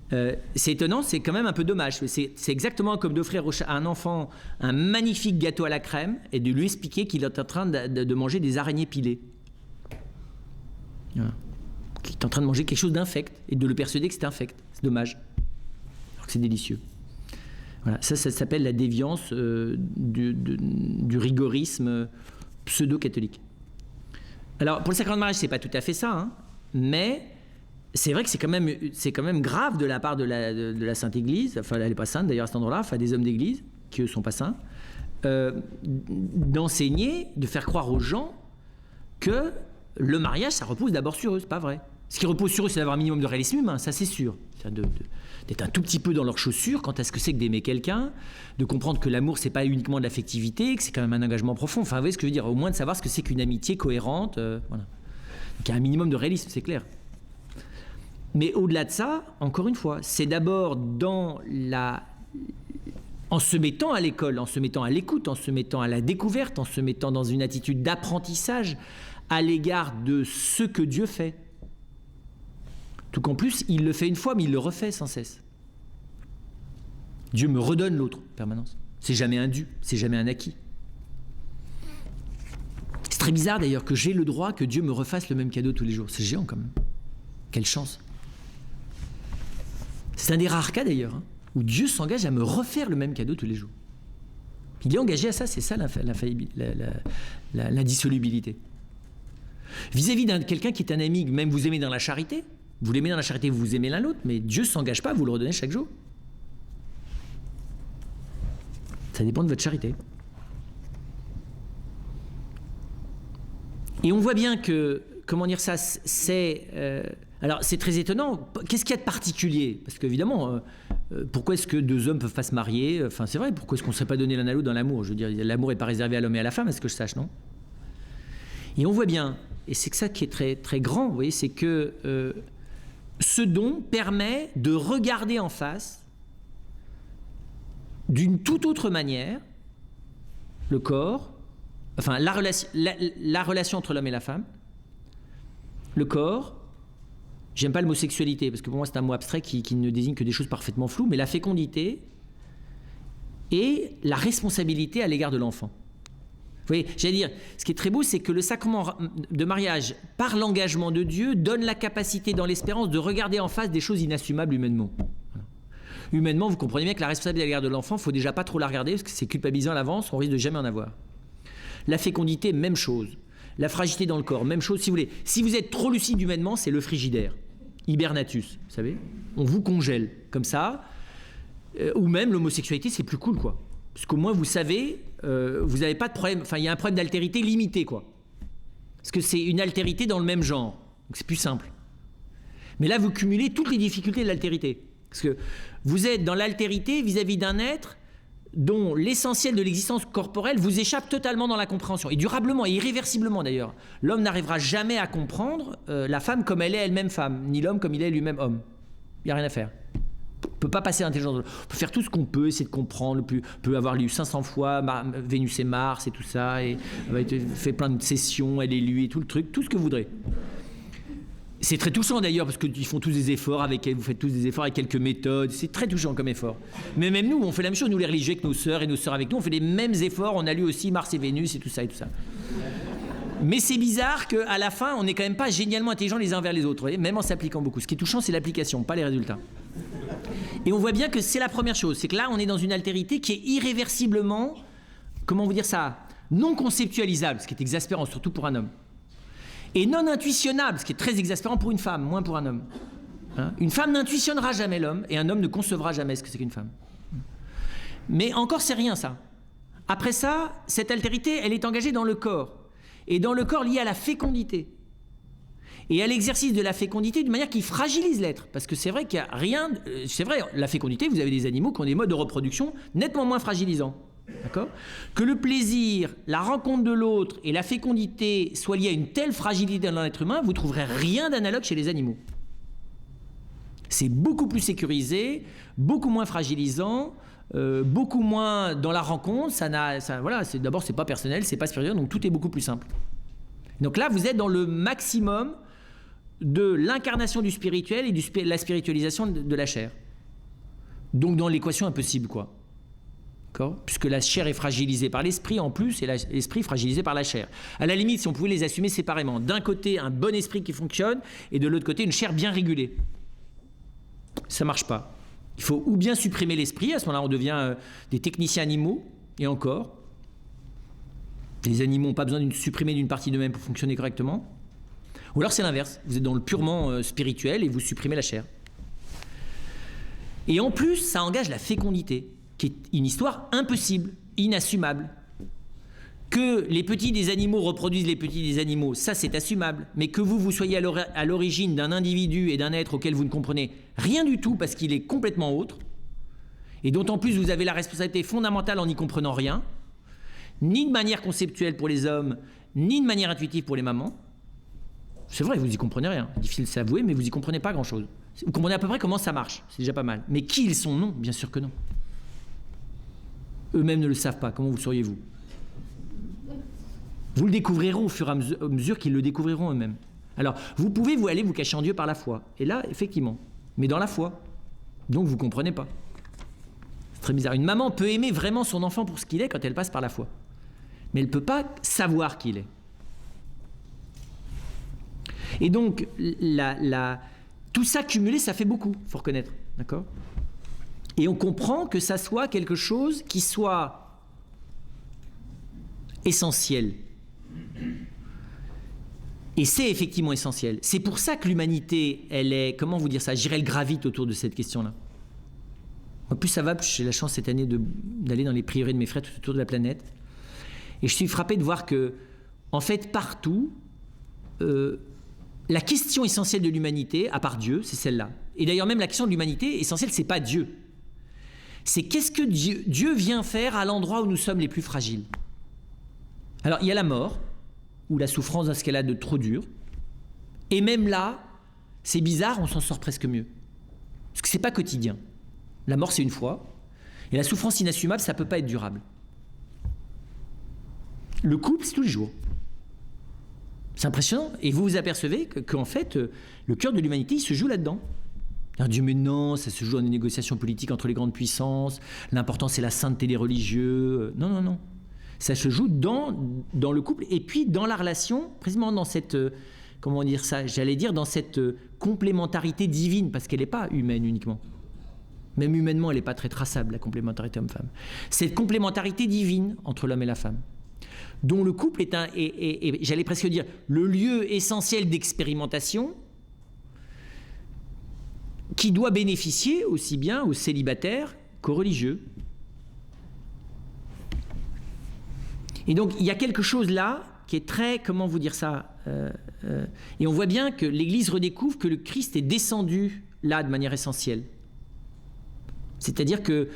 S1: C'est étonnant, c'est quand même un peu dommage. C'est exactement comme d'offrir à un enfant un magnifique gâteau à la crème et de lui expliquer qu'il est en train de manger des araignées pilées. Voilà. Qu'il est en train de manger quelque chose d'infect et de le persuader que c'est infect. C'est dommage. Alors que c'est délicieux. Voilà. Ça s'appelle la déviance du rigorisme pseudo-catholique. Alors, pour le sacrement de mariage, c'est pas tout à fait ça, hein, mais c'est vrai que c'est quand même grave de la part de la Sainte Église, enfin, elle n'est pas sainte d'ailleurs à cet endroit-là, enfin, des hommes d'Église, qui eux sont pas saints, d'enseigner, de faire croire aux gens que le mariage, ça repose d'abord sur eux, c'est pas vrai. Ce qui repose sur eux, c'est d'avoir un minimum de réalisme humain, ça c'est sûr. D'être un tout petit peu dans leurs chaussures quant à ce que c'est que d'aimer quelqu'un, de comprendre que l'amour, c'est pas uniquement de l'affectivité, que c'est quand même un engagement profond. Enfin, vous voyez ce que je veux dire, au moins de savoir ce que c'est qu'une amitié cohérente. Voilà. Donc il y a un minimum de réalisme, c'est clair. Mais au-delà de ça, encore une fois, c'est d'abord en se mettant à l'école, en se mettant à l'écoute, en se mettant à la découverte, en se mettant dans une attitude d'apprentissage à l'égard de ce que Dieu fait. Tout qu'en plus, il le fait une fois, mais il le refait sans cesse. Dieu me redonne l'autre en permanence. C'est jamais un dû, c'est jamais un acquis. C'est très bizarre d'ailleurs que j'ai le droit que Dieu me refasse le même cadeau tous les jours. C'est géant quand même. Quelle chance. C'est un des rares cas d'ailleurs, hein, où Dieu s'engage à me refaire le même cadeau tous les jours. Il est engagé à ça, c'est ça l'indissolubilité. Vis-à-vis de quelqu'un qui est un ami, même vous aimez dans la charité, vous l'aimez dans la charité, vous vous aimez l'un l'autre, mais Dieu ne s'engage pas à vous le redonner chaque jour. Ça dépend de votre charité. Et on voit bien que, comment dire ça, alors c'est très étonnant. Qu'est-ce qu'il y a de particulier? Parce qu'évidemment, pourquoi est-ce que deux hommes ne peuvent pas se marier? Enfin, c'est vrai, pourquoi est-ce qu'on ne serait pas donné l'un à l'autre dans l'amour? Je veux dire, l'amour n'est pas réservé à l'homme et à la femme, à ce que je sache, non? Et on voit bien, et c'est ça qui est très, très grand, vous voyez, c'est que ce don permet de regarder en face, d'une toute autre manière, le corps, enfin la relation entre l'homme et la femme, le corps. J'aime pas l'homosexualité, parce que pour moi c'est un mot abstrait qui ne désigne que des choses parfaitement floues, mais la fécondité et la responsabilité à l'égard de l'enfant. Vous voyez, j'allais dire, ce qui est très beau, c'est que le sacrement de mariage, par l'engagement de Dieu, donne la capacité dans l'espérance de regarder en face des choses inassumables humainement. Voilà. Humainement, vous comprenez bien que la responsabilité à l'égard de l'enfant, il ne faut déjà pas trop la regarder, parce que c'est culpabilisant à l'avance, on risque de jamais en avoir. La fécondité, même chose. La fragilité dans le corps, même chose. Si vous voulez, si vous êtes trop lucide humainement, c'est le frigidaire. Hibernatus, vous savez, on vous congèle comme ça, ou même l'homosexualité, c'est plus cool, quoi. Parce qu'au moins, vous savez, vous n'avez pas de problème, enfin, il y a un problème d'altérité limité, quoi. Parce que c'est une altérité dans le même genre, donc c'est plus simple. Mais là, vous cumulez toutes les difficultés de l'altérité. Parce que vous êtes dans l'altérité vis-à-vis d'un être dont l'essentiel de l'existence corporelle vous échappe totalement dans la compréhension, et durablement, et irréversiblement d'ailleurs. L'homme n'arrivera jamais à comprendre la femme comme elle est elle-même femme, ni l'homme comme il est lui-même homme. Il n'y a rien à faire. On ne peut pas passer l'intelligence. On peut faire tout ce qu'on peut, essayer de comprendre. On peut avoir lu 500 fois Vénus et Mars et tout ça, et fait plein de sessions, elle est lue et tout le truc, tout ce que vous voudrez. C'est très touchant d'ailleurs, parce qu'ils font tous des efforts avec elle, vous faites tous des efforts avec quelques méthodes, c'est très touchant comme effort. Mais même nous, on fait la même chose, nous les religieux avec nos sœurs et nos sœurs avec nous, on fait les mêmes efforts, on a lu aussi Mars et Vénus et tout ça et tout ça. Mais c'est bizarre qu'à la fin, on n'est quand même pas génialement intelligents les uns vers les autres, vous voyez, même en s'appliquant beaucoup. Ce qui est touchant, c'est l'application, pas les résultats. Et on voit bien que c'est la première chose, c'est que là, on est dans une altérité qui est irréversiblement, comment vous dire ça, non conceptualisable, ce qui est exaspérant, surtout pour un homme. Et non intuitionnable, ce qui est très exaspérant pour une femme, moins pour un homme. Hein, une femme n'intuitionnera jamais l'homme, et un homme ne concevra jamais ce que c'est qu'une femme. Mais encore, c'est rien ça. Après ça, cette altérité, elle est engagée dans le corps. Et dans le corps lié à la fécondité. Et à l'exercice de la fécondité d'une manière qui fragilise l'être. Parce que c'est vrai qu'il n'y a rien... C'est vrai, la fécondité, vous avez des animaux qui ont des modes de reproduction nettement moins fragilisants. D'accord ? Que le plaisir, la rencontre de l'autre et la fécondité soient liés à une telle fragilité dans l'être humain, vous ne trouverez rien d'analogue chez les animaux. C'est beaucoup plus sécurisé, beaucoup moins fragilisant, beaucoup moins dans la rencontre. Voilà, d'abord, c'est pas personnel, c'est pas spirituel, donc tout est beaucoup plus simple. Donc là, vous êtes dans le maximum de l'incarnation du spirituel et de la spiritualisation de la chair. Donc dans l'équation impossible, quoi. Puisque la chair est fragilisée par l'esprit en plus, et l'esprit fragilisé par la chair. À la limite, si on pouvait les assumer séparément. D'un côté, un bon esprit qui fonctionne, et de l'autre côté, une chair bien régulée. Ça ne marche pas. Il faut ou bien supprimer l'esprit, à ce moment-là, on devient des techniciens animaux, et encore. Les animaux n'ont pas besoin de supprimer d'une partie d'eux-mêmes pour fonctionner correctement. Ou alors c'est l'inverse. Vous êtes dans le purement spirituel, et vous supprimez la chair. Et en plus, ça engage la fécondité, qui est une histoire impossible, inassumable. Que les petits des animaux reproduisent les petits des animaux, ça c'est assumable. Mais que vous soyez à l'origine d'un individu et d'un être auquel vous ne comprenez rien du tout parce qu'il est complètement autre, et dont en plus vous avez la responsabilité fondamentale en n'y comprenant rien, ni de manière conceptuelle pour les hommes, ni de manière intuitive pour les mamans, c'est vrai, vous n'y comprenez rien. Difficile de s'avouer, mais vous n'y comprenez pas grand-chose. Vous comprenez à peu près comment ça marche, c'est déjà pas mal. Mais qui ils sont, non, bien sûr que non. Eux-mêmes ne le savent pas, comment vous le sauriez-vous? Vous le découvrirez au fur et à mesure qu'ils le découvriront eux-mêmes. Alors, vous pouvez aller vous cacher en Dieu par la foi. Et là, effectivement, mais dans la foi. Donc, vous ne comprenez pas. C'est très bizarre. Une maman peut aimer vraiment son enfant pour ce qu'il est quand elle passe par la foi. Mais elle ne peut pas savoir qui il est. Et donc, tout ça cumulé, ça fait beaucoup, il faut reconnaître. D'accord ? Et on comprend que ça soit quelque chose qui soit essentiel. Et c'est effectivement essentiel. C'est pour ça que l'humanité, elle est, comment vous dire ça, je dirais, elle gravite autour de cette question-là. Plus ça va, plus j'ai la chance cette année d'aller dans les prieurés de mes frères tout autour de la planète. Et je suis frappé de voir que, en fait, partout, la question essentielle de l'humanité, à part Dieu, c'est celle-là. Et d'ailleurs, même la question de l'humanité essentielle, c'est pas Dieu. C'est qu'est-ce que Dieu vient faire à l'endroit où nous sommes les plus fragiles. Alors, il y a la mort, ou la souffrance dans ce qu'elle a de trop dur. Et même là, c'est bizarre, on s'en sort presque mieux. Parce que c'est pas quotidien. La mort, c'est une fois. Et la souffrance inassumable, ça peut pas être durable. Le couple, c'est tous les jours. C'est impressionnant. Et vous vous apercevez qu'en fait, le cœur de l'humanité, il se joue là-dedans. Alors, Dieu, mais non, ça se joue dans les négociations politiques entre les grandes puissances. L'important, c'est la sainteté des religieux. Non, non, non. Ça se joue dans le couple et puis dans la relation, précisément dans cette, comment dire ça, j'allais dire dans cette complémentarité divine, parce qu'elle n'est pas humaine uniquement. Même humainement, elle n'est pas très traçable, la complémentarité homme-femme. Cette complémentarité divine entre l'homme et la femme, dont le couple est j'allais presque dire, le lieu essentiel d'expérimentation qui doit bénéficier aussi bien aux célibataires qu'aux religieux. Et donc, il y a quelque chose là qui est très, comment vous dire ça, et on voit bien que l'Église redécouvre que le Christ est descendu là de manière essentielle. C'est-à-dire que,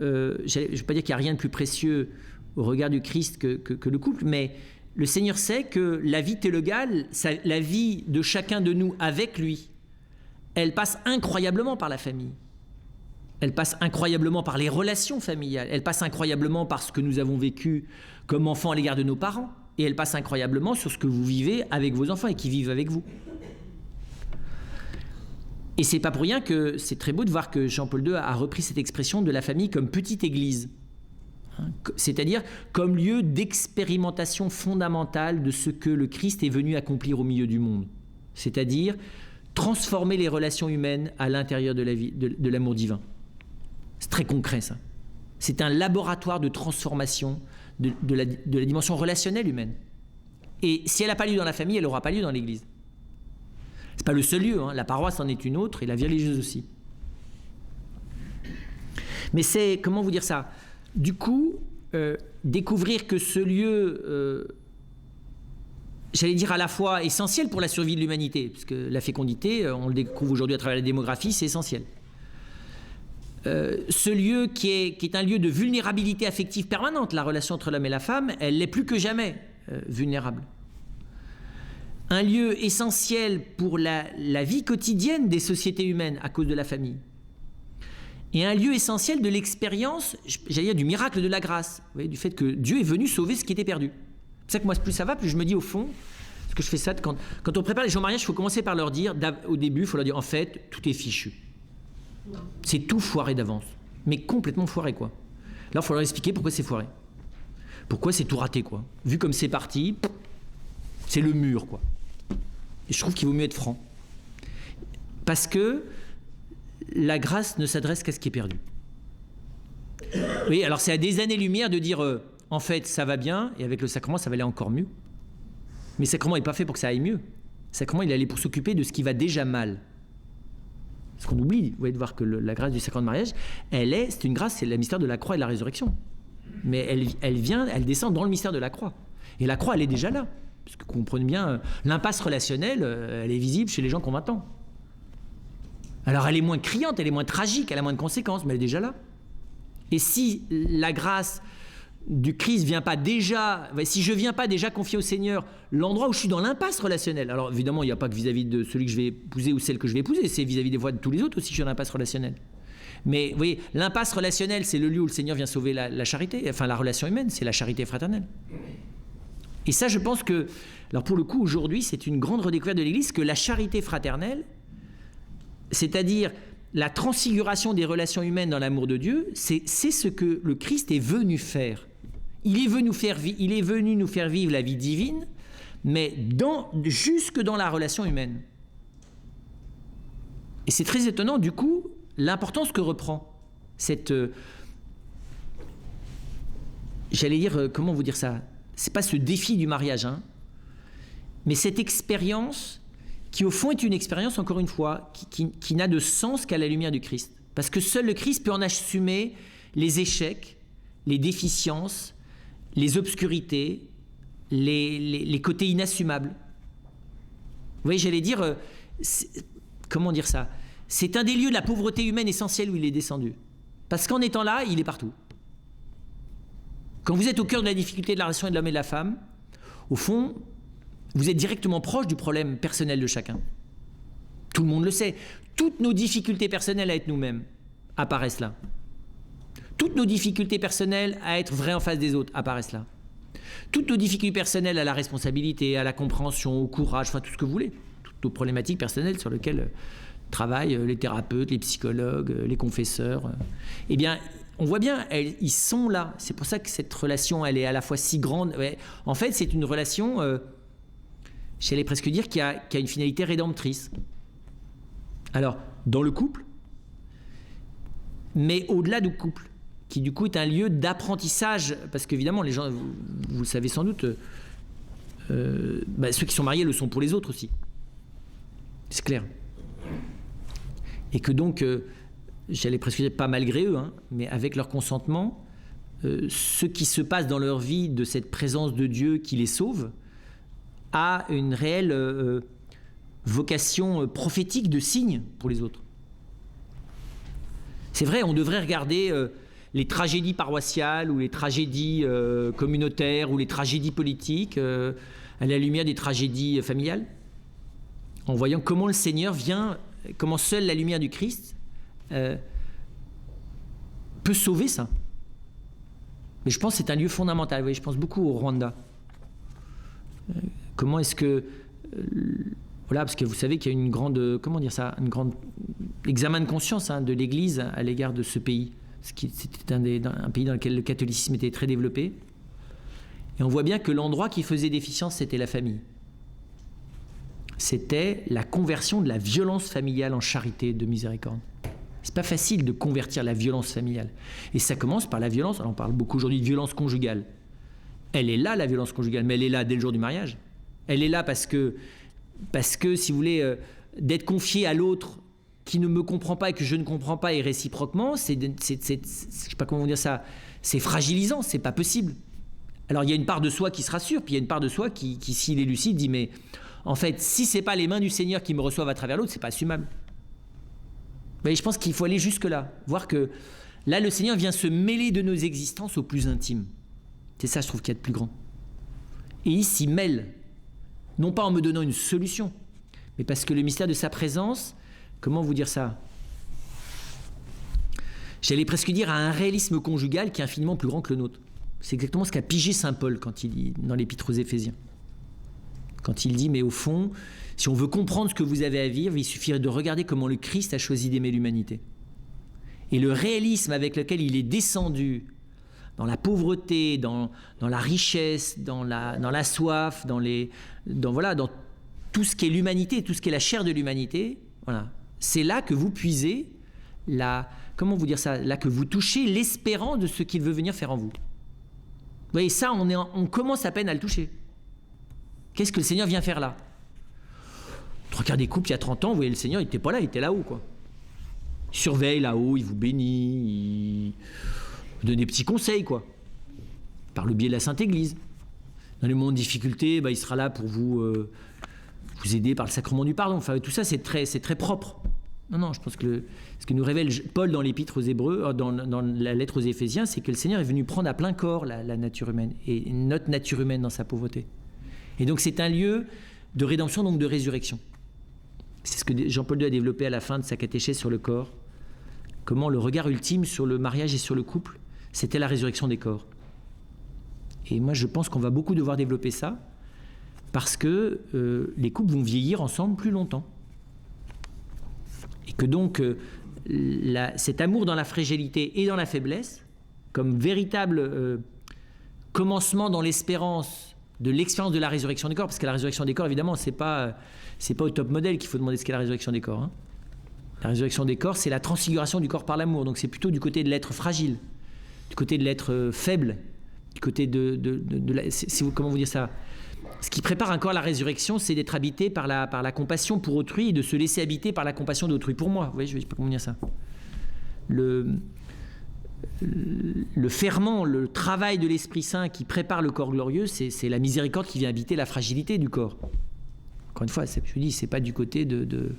S1: je ne veux pas dire qu'il n'y a rien de plus précieux au regard du Christ que le couple, mais le Seigneur sait que la vie théologale, la vie de chacun de nous avec lui, elle passe incroyablement par la famille. Elle passe incroyablement par les relations familiales. Elle passe incroyablement par ce que nous avons vécu comme enfants à l'égard de nos parents. Et elle passe incroyablement sur ce que vous vivez avec vos enfants et qui vivent avec vous. Et c'est pas pour rien que c'est très beau de voir que Jean-Paul II a repris cette expression de la famille comme petite église. C'est-à-dire comme lieu d'expérimentation fondamentale de ce que le Christ est venu accomplir au milieu du monde. C'est-à-dire transformer les relations humaines à l'intérieur de la vie, de l'amour divin. C'est très concret, ça. C'est un laboratoire de transformation de la dimension relationnelle humaine. Et si elle n'a pas lieu dans la famille, elle n'aura pas lieu dans l'Église. Ce n'est pas le seul lieu, hein. La paroisse en est une autre et la vie religieuse aussi. Mais c'est, comment vous dire ça ? Du coup, découvrir que ce lieu, j'allais dire à la fois essentiel pour la survie de l'humanité, parce que la fécondité, on le découvre aujourd'hui à travers la démographie, c'est essentiel. Ce lieu qui est un lieu de vulnérabilité affective permanente, la relation entre l'homme et la femme, elle l'est plus que jamais vulnérable. Un lieu essentiel pour la vie quotidienne des sociétés humaines à cause de la famille. Et un lieu essentiel de l'expérience, j'allais dire, du miracle de la grâce, vous voyez, du fait que Dieu est venu sauver ce qui était perdu. C'est ça que moi, plus ça va, plus je me dis au fond, parce que je fais ça, quand on prépare les gens au mariage, il faut commencer par leur dire, au début, il faut leur dire, en fait, tout est fichu. C'est tout foiré d'avance, mais complètement foiré, quoi. Là, il faut leur expliquer pourquoi c'est foiré. Pourquoi c'est tout raté, quoi. Vu comme c'est parti, c'est le mur, quoi. Et je trouve qu'il vaut mieux être franc. Parce que la grâce ne s'adresse qu'à ce qui est perdu. Oui, alors c'est à des années-lumière de dire, en fait, ça va bien, et avec le sacrement, ça va aller encore mieux. Mais le sacrement n'est pas fait pour que ça aille mieux. Le sacrement, il est allé pour s'occuper de ce qui va déjà mal. Ce qu'on oublie, vous voyez, de voir que la grâce du sacrement de mariage, c'est une grâce, c'est le mystère de la croix et de la résurrection. Mais elle descend dans le mystère de la croix. Et la croix, elle est déjà là. Parce que vous comprenez bien, l'impasse relationnelle, elle est visible chez les gens qui ont 20 ans. Alors elle est moins criante, elle est moins tragique, elle a moins de conséquences, mais elle est déjà là. Et si la grâce du Christ vient pas déjà, si je viens pas déjà confier au Seigneur l'endroit où je suis dans l'impasse relationnelle, alors évidemment il n'y a pas que vis-à-vis de celui que je vais épouser ou celle que je vais épouser, c'est vis-à-vis des fois de tous les autres aussi que je suis dans l'impasse relationnelle. Mais vous voyez, l'impasse relationnelle, c'est le lieu où le Seigneur vient sauver la charité, enfin la relation humaine, c'est la charité fraternelle. Et ça, je pense que, alors pour le coup, aujourd'hui, c'est une grande redécouverte de l'Église, que la charité fraternelle, c'est-à-dire la transfiguration des relations humaines dans l'amour de Dieu, c'est ce que le Christ est venu faire. Il est venu nous faire vivre la vie divine, mais jusque dans la relation humaine. Et c'est très étonnant, du coup, l'importance que reprend cette... j'allais dire, comment vous dire ça ? C'est pas ce défi du mariage, hein, mais cette expérience qui, au fond, est une expérience, encore une fois, qui n'a de sens qu'à la lumière du Christ. Parce que seul le Christ peut en assumer les échecs, les déficiences, les obscurités, les côtés inassumables. Vous voyez, j'allais dire, comment dire ça ? C'est un des lieux de la pauvreté humaine essentielle où il est descendu. Parce qu'en étant là, il est partout. Quand vous êtes au cœur de la difficulté de la relation de l'homme et de la femme, au fond, vous êtes directement proche du problème personnel de chacun. Tout le monde le sait. Toutes nos difficultés personnelles à être nous-mêmes apparaissent là. Toutes nos difficultés personnelles à être vrais en face des autres apparaissent là. Toutes nos difficultés personnelles à la responsabilité, à la compréhension, au courage, enfin tout ce que vous voulez. Toutes nos problématiques personnelles sur lesquelles travaillent les thérapeutes, les psychologues, les confesseurs. Eh bien, on voit bien, ils sont là. C'est pour ça que cette relation, elle est à la fois si grande. Ouais. En fait, c'est une relation, j'allais presque dire, qui a une finalité rédemptrice. Alors, dans le couple, mais au-delà du couple, qui du coup est un lieu d'apprentissage, parce qu'évidemment, les gens, vous le savez sans doute, ceux qui sont mariés le sont pour les autres aussi. C'est clair. Et que donc... j'allais presque dire pas malgré eux, hein, mais avec leur consentement, ce qui se passe dans leur vie de cette présence de Dieu qui les sauve a une réelle vocation prophétique de signe pour les autres. C'est vrai, on devrait regarder les tragédies paroissiales ou les tragédies communautaires ou les tragédies politiques à la lumière des tragédies familiales, en voyant comment le Seigneur vient, comment seule la lumière du Christ peut sauver ça. Mais je pense que c'est un lieu fondamental. Vous voyez, je pense beaucoup au Rwanda. Comment est-ce que... voilà, parce que vous savez qu'il y a une grande... comment dire ça ? Un grand examen de conscience de l'Église à l'égard de ce pays. C'était un pays dans lequel le catholicisme était très développé. Et on voit bien que l'endroit qui faisait déficience, c'était la famille. C'était la conversion de la violence familiale en charité de miséricorde. C'est pas facile de convertir la violence familiale. Et ça commence par la violence. Alors on parle beaucoup aujourd'hui de violence conjugale. Elle est là, la violence conjugale, mais elle est là dès le jour du mariage. Elle est là parce que si vous voulez, d'être confié à l'autre qui ne me comprend pas et que je ne comprends pas et réciproquement, je sais pas comment dire ça, c'est fragilisant, c'est pas possible. Alors il y a une part de soi qui se rassure, puis il y a une part de soi qui s'il est lucide, dit mais en fait, si c'est pas les mains du Seigneur qui me reçoivent à travers l'autre, c'est pas assumable. Mais je pense qu'il faut aller jusque-là, voir que là, le Seigneur vient se mêler de nos existences au plus intime. C'est ça, je trouve, qu'il y a de plus grand. Et il s'y mêle, non pas en me donnant une solution, mais parce que le mystère de sa présence, comment vous dire ça ? J'allais presque dire à un réalisme conjugal qui est infiniment plus grand que le nôtre. C'est exactement ce qu'a pigé saint Paul quand il dit dans l'Épître aux Éphésiens. Quand il dit, mais au fond, si on veut comprendre ce que vous avez à vivre, il suffirait de regarder comment le Christ a choisi d'aimer l'humanité. Et le réalisme avec lequel il est descendu dans la pauvreté, dans la richesse, dans la soif, dans tout ce qui est l'humanité, tout ce qui est la chair de l'humanité, voilà. C'est là que vous puisez, comment vous dire ça, là que vous touchez l'espérance de ce qu'il veut venir faire en vous. Vous voyez, ça, on commence à peine à le toucher. Qu'est-ce que le Seigneur vient faire là ? Trois quarts des couples, il y a 30 ans, vous voyez, le Seigneur, il n'était pas là, il était là-haut, quoi. Il surveille là-haut, il vous bénit, il vous donne des petits conseils, quoi. par le biais de la Sainte Église. Dans les moments de difficulté, il sera là pour vous aider par le sacrement du pardon. Enfin, tout ça, c'est très propre. Non, je pense que ce que nous révèle Paul dans l'Épître aux Hébreux, dans la lettre aux Éphésiens, c'est que le Seigneur est venu prendre à plein corps la nature humaine, et notre nature humaine dans sa pauvreté. Et donc c'est un lieu de rédemption, donc de résurrection. C'est ce que Jean-Paul II a développé à la fin de sa catéchèse sur le corps. Comment le regard ultime sur le mariage et sur le couple, c'était la résurrection des corps. Et moi je pense qu'on va beaucoup devoir développer ça, parce que les couples vont vieillir ensemble plus longtemps. Et que donc cet amour dans la fragilité et dans la faiblesse, comme véritable commencement dans l'espérance de l'expérience de la résurrection des corps, parce que la résurrection des corps, évidemment, c'est pas au top modèle qu'il faut demander ce qu'est la résurrection des corps. Hein. La résurrection des corps, c'est la transfiguration du corps par l'amour, donc c'est plutôt du côté de l'être fragile, du côté de l'être faible, du côté comment vous dire ça ? Ce qui prépare un corps à la résurrection, c'est d'être habité par la compassion pour autrui et de se laisser habiter par la compassion d'autrui pour moi. Vous voyez, je ne sais pas comment dire ça. Le ferment, le travail de l'Esprit Saint qui prépare le corps glorieux, c'est la miséricorde qui vient habiter la fragilité du corps. Encore une fois, je vous dis, c'est pas du côté de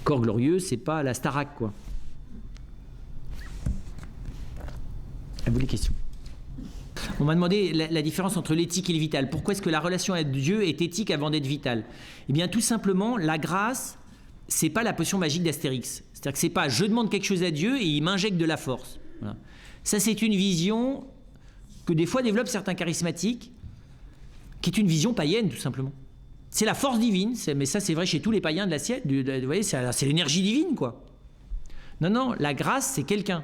S1: corps glorieux, c'est pas la Starac, quoi. À vous les questions. On m'a demandé la différence entre l'éthique et le vital. Pourquoi est-ce que la relation avec Dieu est éthique avant d'être vitale ? Eh bien, tout simplement, la grâce, c'est pas la potion magique d'Astérix. C'est-à-dire que c'est pas je demande quelque chose à Dieu et il m'injecte de la force. Voilà. Ça, c'est une vision que des fois développent certains charismatiques, qui est une vision païenne, tout simplement. C'est la force divine, mais ça, c'est vrai chez tous les païens de l'assiette. Vous voyez, c'est l'énergie divine, quoi. Non, la grâce, c'est quelqu'un.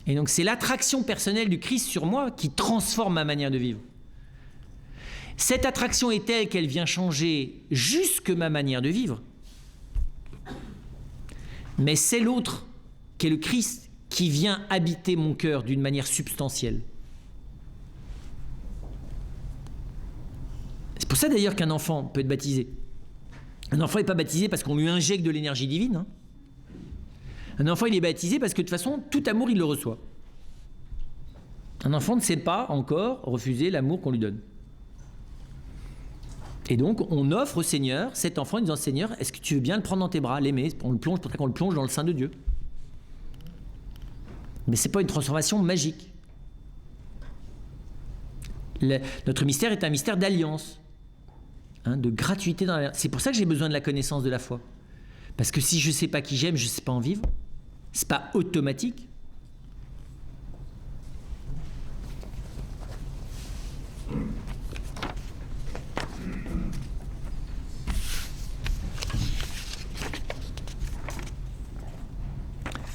S1: Et donc, c'est l'attraction personnelle du Christ sur moi qui transforme ma manière de vivre. Cette attraction est telle qu'elle vient changer jusque ma manière de vivre. Mais c'est l'autre, qui est le Christ, qui vient habiter mon cœur d'une manière substantielle. C'est pour ça d'ailleurs qu'un enfant peut être baptisé. Un enfant n'est pas baptisé parce qu'on lui injecte de l'énergie divine. Hein. Un enfant, il est baptisé parce que de toute façon, tout amour, il le reçoit. Un enfant ne sait pas encore refuser l'amour qu'on lui donne. Et donc, on offre au Seigneur cet enfant en disant « Seigneur, est-ce que tu veux bien le prendre dans tes bras, l'aimer ?» On le plonge, pour qu'on le plonge dans le sein de Dieu. Mais ce n'est pas une transformation magique. Notre mystère est un mystère d'alliance, de gratuité dans l'alliance. C'est pour ça que j'ai besoin de la connaissance de la foi. Parce que si je ne sais pas qui j'aime, je ne sais pas en vivre. Ce n'est pas automatique.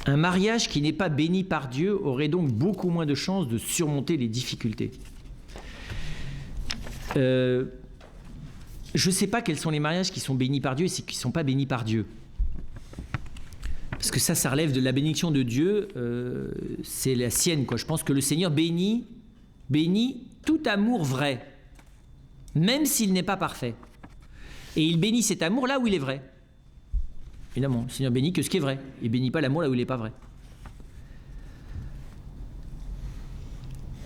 S1: Un mariage qui n'est pas béni par Dieu aurait donc beaucoup moins de chances de surmonter les difficultés. Je ne sais pas quels sont les mariages qui sont bénis par Dieu et ceux qui ne sont pas bénis par Dieu. Parce que ça relève de la bénédiction de Dieu, c'est la sienne, quoi. Je pense que le Seigneur bénit tout amour vrai, même s'il n'est pas parfait. Et il bénit cet amour là où il est vrai. Évidemment, le Seigneur bénit que ce qui est vrai. Il ne bénit pas l'amour là où il n'est pas vrai.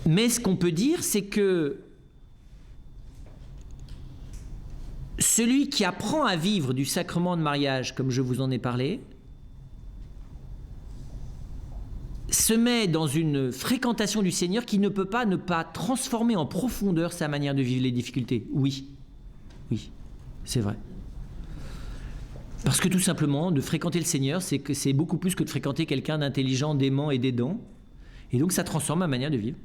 S1: Mais ce qu'on peut dire, c'est que celui qui apprend à vivre du sacrement de mariage, comme je vous en ai parlé, se met dans une fréquentation du Seigneur qui ne peut pas ne pas transformer en profondeur sa manière de vivre les difficultés. Oui, c'est vrai. Parce que tout simplement, de fréquenter le Seigneur, c'est beaucoup plus que de fréquenter quelqu'un d'intelligent, d'aimant et d'aidant. Et donc ça transforme ma manière de vivre.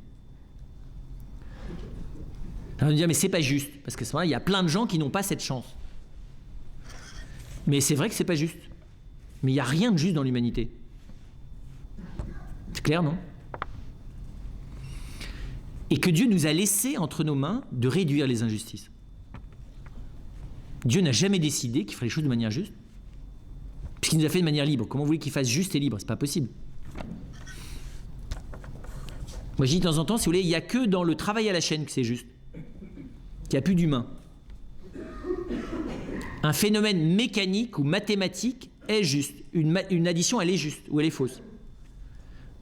S1: Alors on va dire, mais c'est pas juste, parce qu'à ce moment-là, il y a plein de gens qui n'ont pas cette chance. Mais c'est vrai que c'est pas juste. Mais il n'y a rien de juste dans l'humanité. C'est clair, non ? Et que Dieu nous a laissé entre nos mains de réduire les injustices. Dieu n'a jamais décidé qu'il ferait les choses de manière juste, puisqu'il nous a fait de manière libre. Comment vous voulez qu'il fasse juste et libre ? C'est pas possible. Moi je dis de temps en temps, si vous voulez, il n'y a que dans le travail à la chaîne que c'est juste. Qu'il n'y a plus d'humain. Un phénomène mécanique ou mathématique est juste. Une addition, elle est juste ou elle est fausse.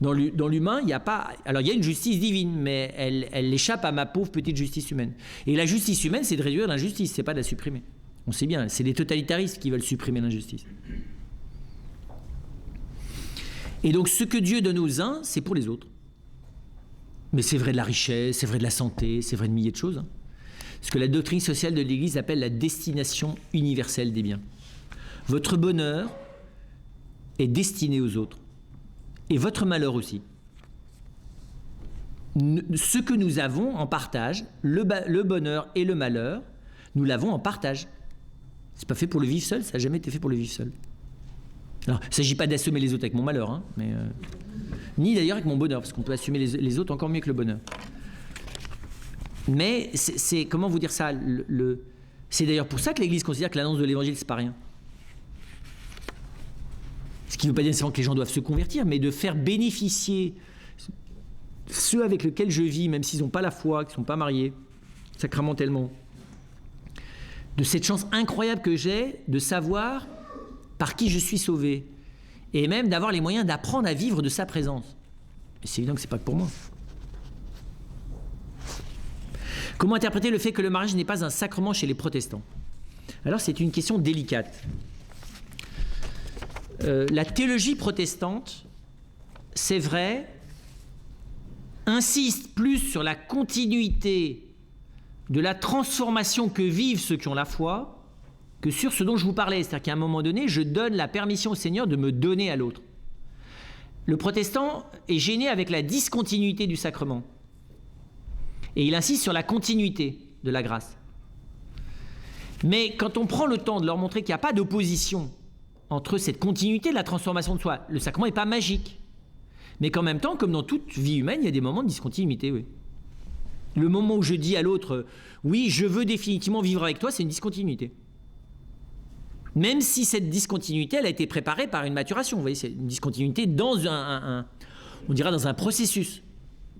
S1: Dans l'humain, il n'y a pas... Alors, il y a une justice divine, mais elle échappe à ma pauvre petite justice humaine. Et la justice humaine, c'est de réduire l'injustice, c'est pas de la supprimer. On sait bien, c'est les totalitaristes qui veulent supprimer l'injustice. Et donc, ce que Dieu donne aux uns, c'est pour les autres. Mais c'est vrai de la richesse, c'est vrai de la santé, c'est vrai de milliers de choses. Ce que la doctrine sociale de l'Église appelle la destination universelle des biens. Votre bonheur est destiné aux autres. Et votre malheur aussi. Ce que nous avons en partage, le bonheur et le malheur, nous l'avons en partage. C'est pas fait pour le vivre seul, ça n'a jamais été fait pour le vivre seul. Alors, il ne s'agit pas d'assommer les autres avec mon malheur, hein, mais, ni d'ailleurs avec mon bonheur, parce qu'on peut assumer les autres encore mieux que le bonheur. Mais c'est comment vous dire ça, c'est d'ailleurs pour ça que l'Église considère que l'annonce de l'Évangile, c'est pas rien. Ce qui ne veut pas dire nécessairement que les gens doivent se convertir, mais de faire bénéficier ceux avec lesquels je vis, même s'ils n'ont pas la foi, qui ne sont pas mariés, sacramentellement, de cette chance incroyable que j'ai de savoir par qui je suis sauvé, et même d'avoir les moyens d'apprendre à vivre de sa présence. Et c'est évident que ce n'est pas que pour moi. Comment interpréter le fait que le mariage n'est pas un sacrement chez les protestants? Alors c'est une question délicate. La théologie protestante, c'est vrai, insiste plus sur la continuité de la transformation que vivent ceux qui ont la foi que sur ce dont je vous parlais. C'est-à-dire qu'à un moment donné, je donne la permission au Seigneur de me donner à l'autre. Le protestant est gêné avec la discontinuité du sacrement. Et il insiste sur la continuité de la grâce. Mais quand on prend le temps de leur montrer qu'il n'y a pas d'opposition entre cette continuité de la transformation de soi, le sacrement n'est pas magique. Mais qu'en même temps, comme dans toute vie humaine, il y a des moments de discontinuité, oui. Le moment où je dis à l'autre « oui, je veux définitivement vivre avec toi », c'est une discontinuité. Même si cette discontinuité, elle a été préparée par une maturation. Vous voyez, c'est une discontinuité dans on dira dans un processus.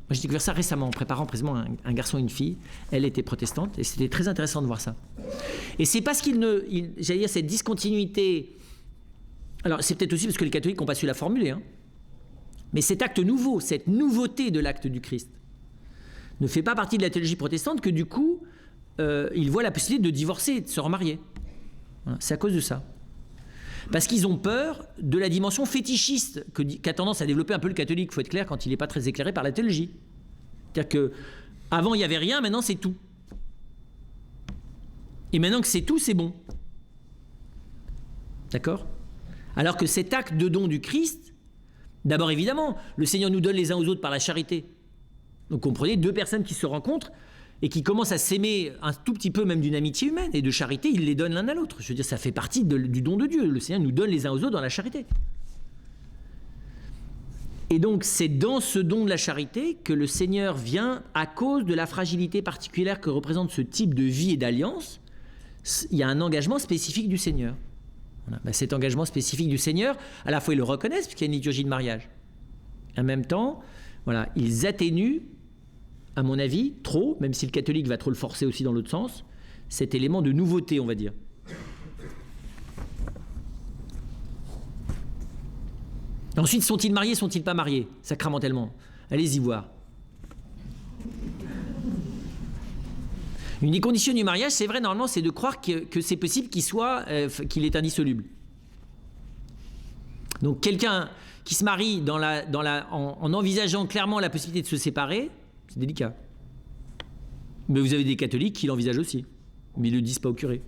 S1: Moi, j'ai découvert ça récemment en préparant précisément un garçon et une fille. Elle était protestante et c'était très intéressant de voir ça. Et c'est parce j'allais dire, cette discontinuité... Alors, c'est peut-être aussi parce que les catholiques n'ont pas su la formuler, hein. Mais cet acte nouveau, cette nouveauté de l'acte du Christ, ne fait pas partie de la théologie protestante que du coup, ils voient la possibilité de divorcer, de se remarier. Voilà, c'est à cause de ça. Parce qu'ils ont peur de la dimension fétichiste qu'a tendance à développer un peu le catholique, il faut être clair, quand il n'est pas très éclairé par la théologie. C'est-à-dire qu'avant il n'y avait rien, maintenant c'est tout. Et maintenant que c'est tout, c'est bon. D'accord ? Alors que cet acte de don du Christ, d'abord évidemment, le Seigneur nous donne les uns aux autres par la charité. Donc comprenez, deux personnes qui se rencontrent et qui commencent à s'aimer un tout petit peu même d'une amitié humaine et de charité, ils les donnent l'un à l'autre. Je veux dire, ça fait partie du don de Dieu. Le Seigneur nous donne les uns aux autres dans la charité. Et donc c'est dans ce don de la charité que le Seigneur vient, à cause de la fragilité particulière que représente ce type de vie et d'alliance, il y a un engagement spécifique du Seigneur. Voilà. Ben, cet engagement spécifique du Seigneur, à la fois ils le reconnaissent puisqu'il y a une liturgie de mariage. En même temps, voilà, ils atténuent, à mon avis, trop, même si le catholique va trop le forcer aussi dans l'autre sens, cet élément de nouveauté, on va dire. Ensuite, sont-ils mariés, sont-ils pas mariés, sacramentellement? Allez-y voir. Une des conditions du mariage, c'est vrai, normalement, c'est de croire que c'est possible qu'il est indissoluble. Donc, quelqu'un qui se marie en envisageant clairement la possibilité de se séparer, c'est délicat. Mais vous avez des catholiques qui l'envisagent aussi, mais ils ne le disent pas au curé.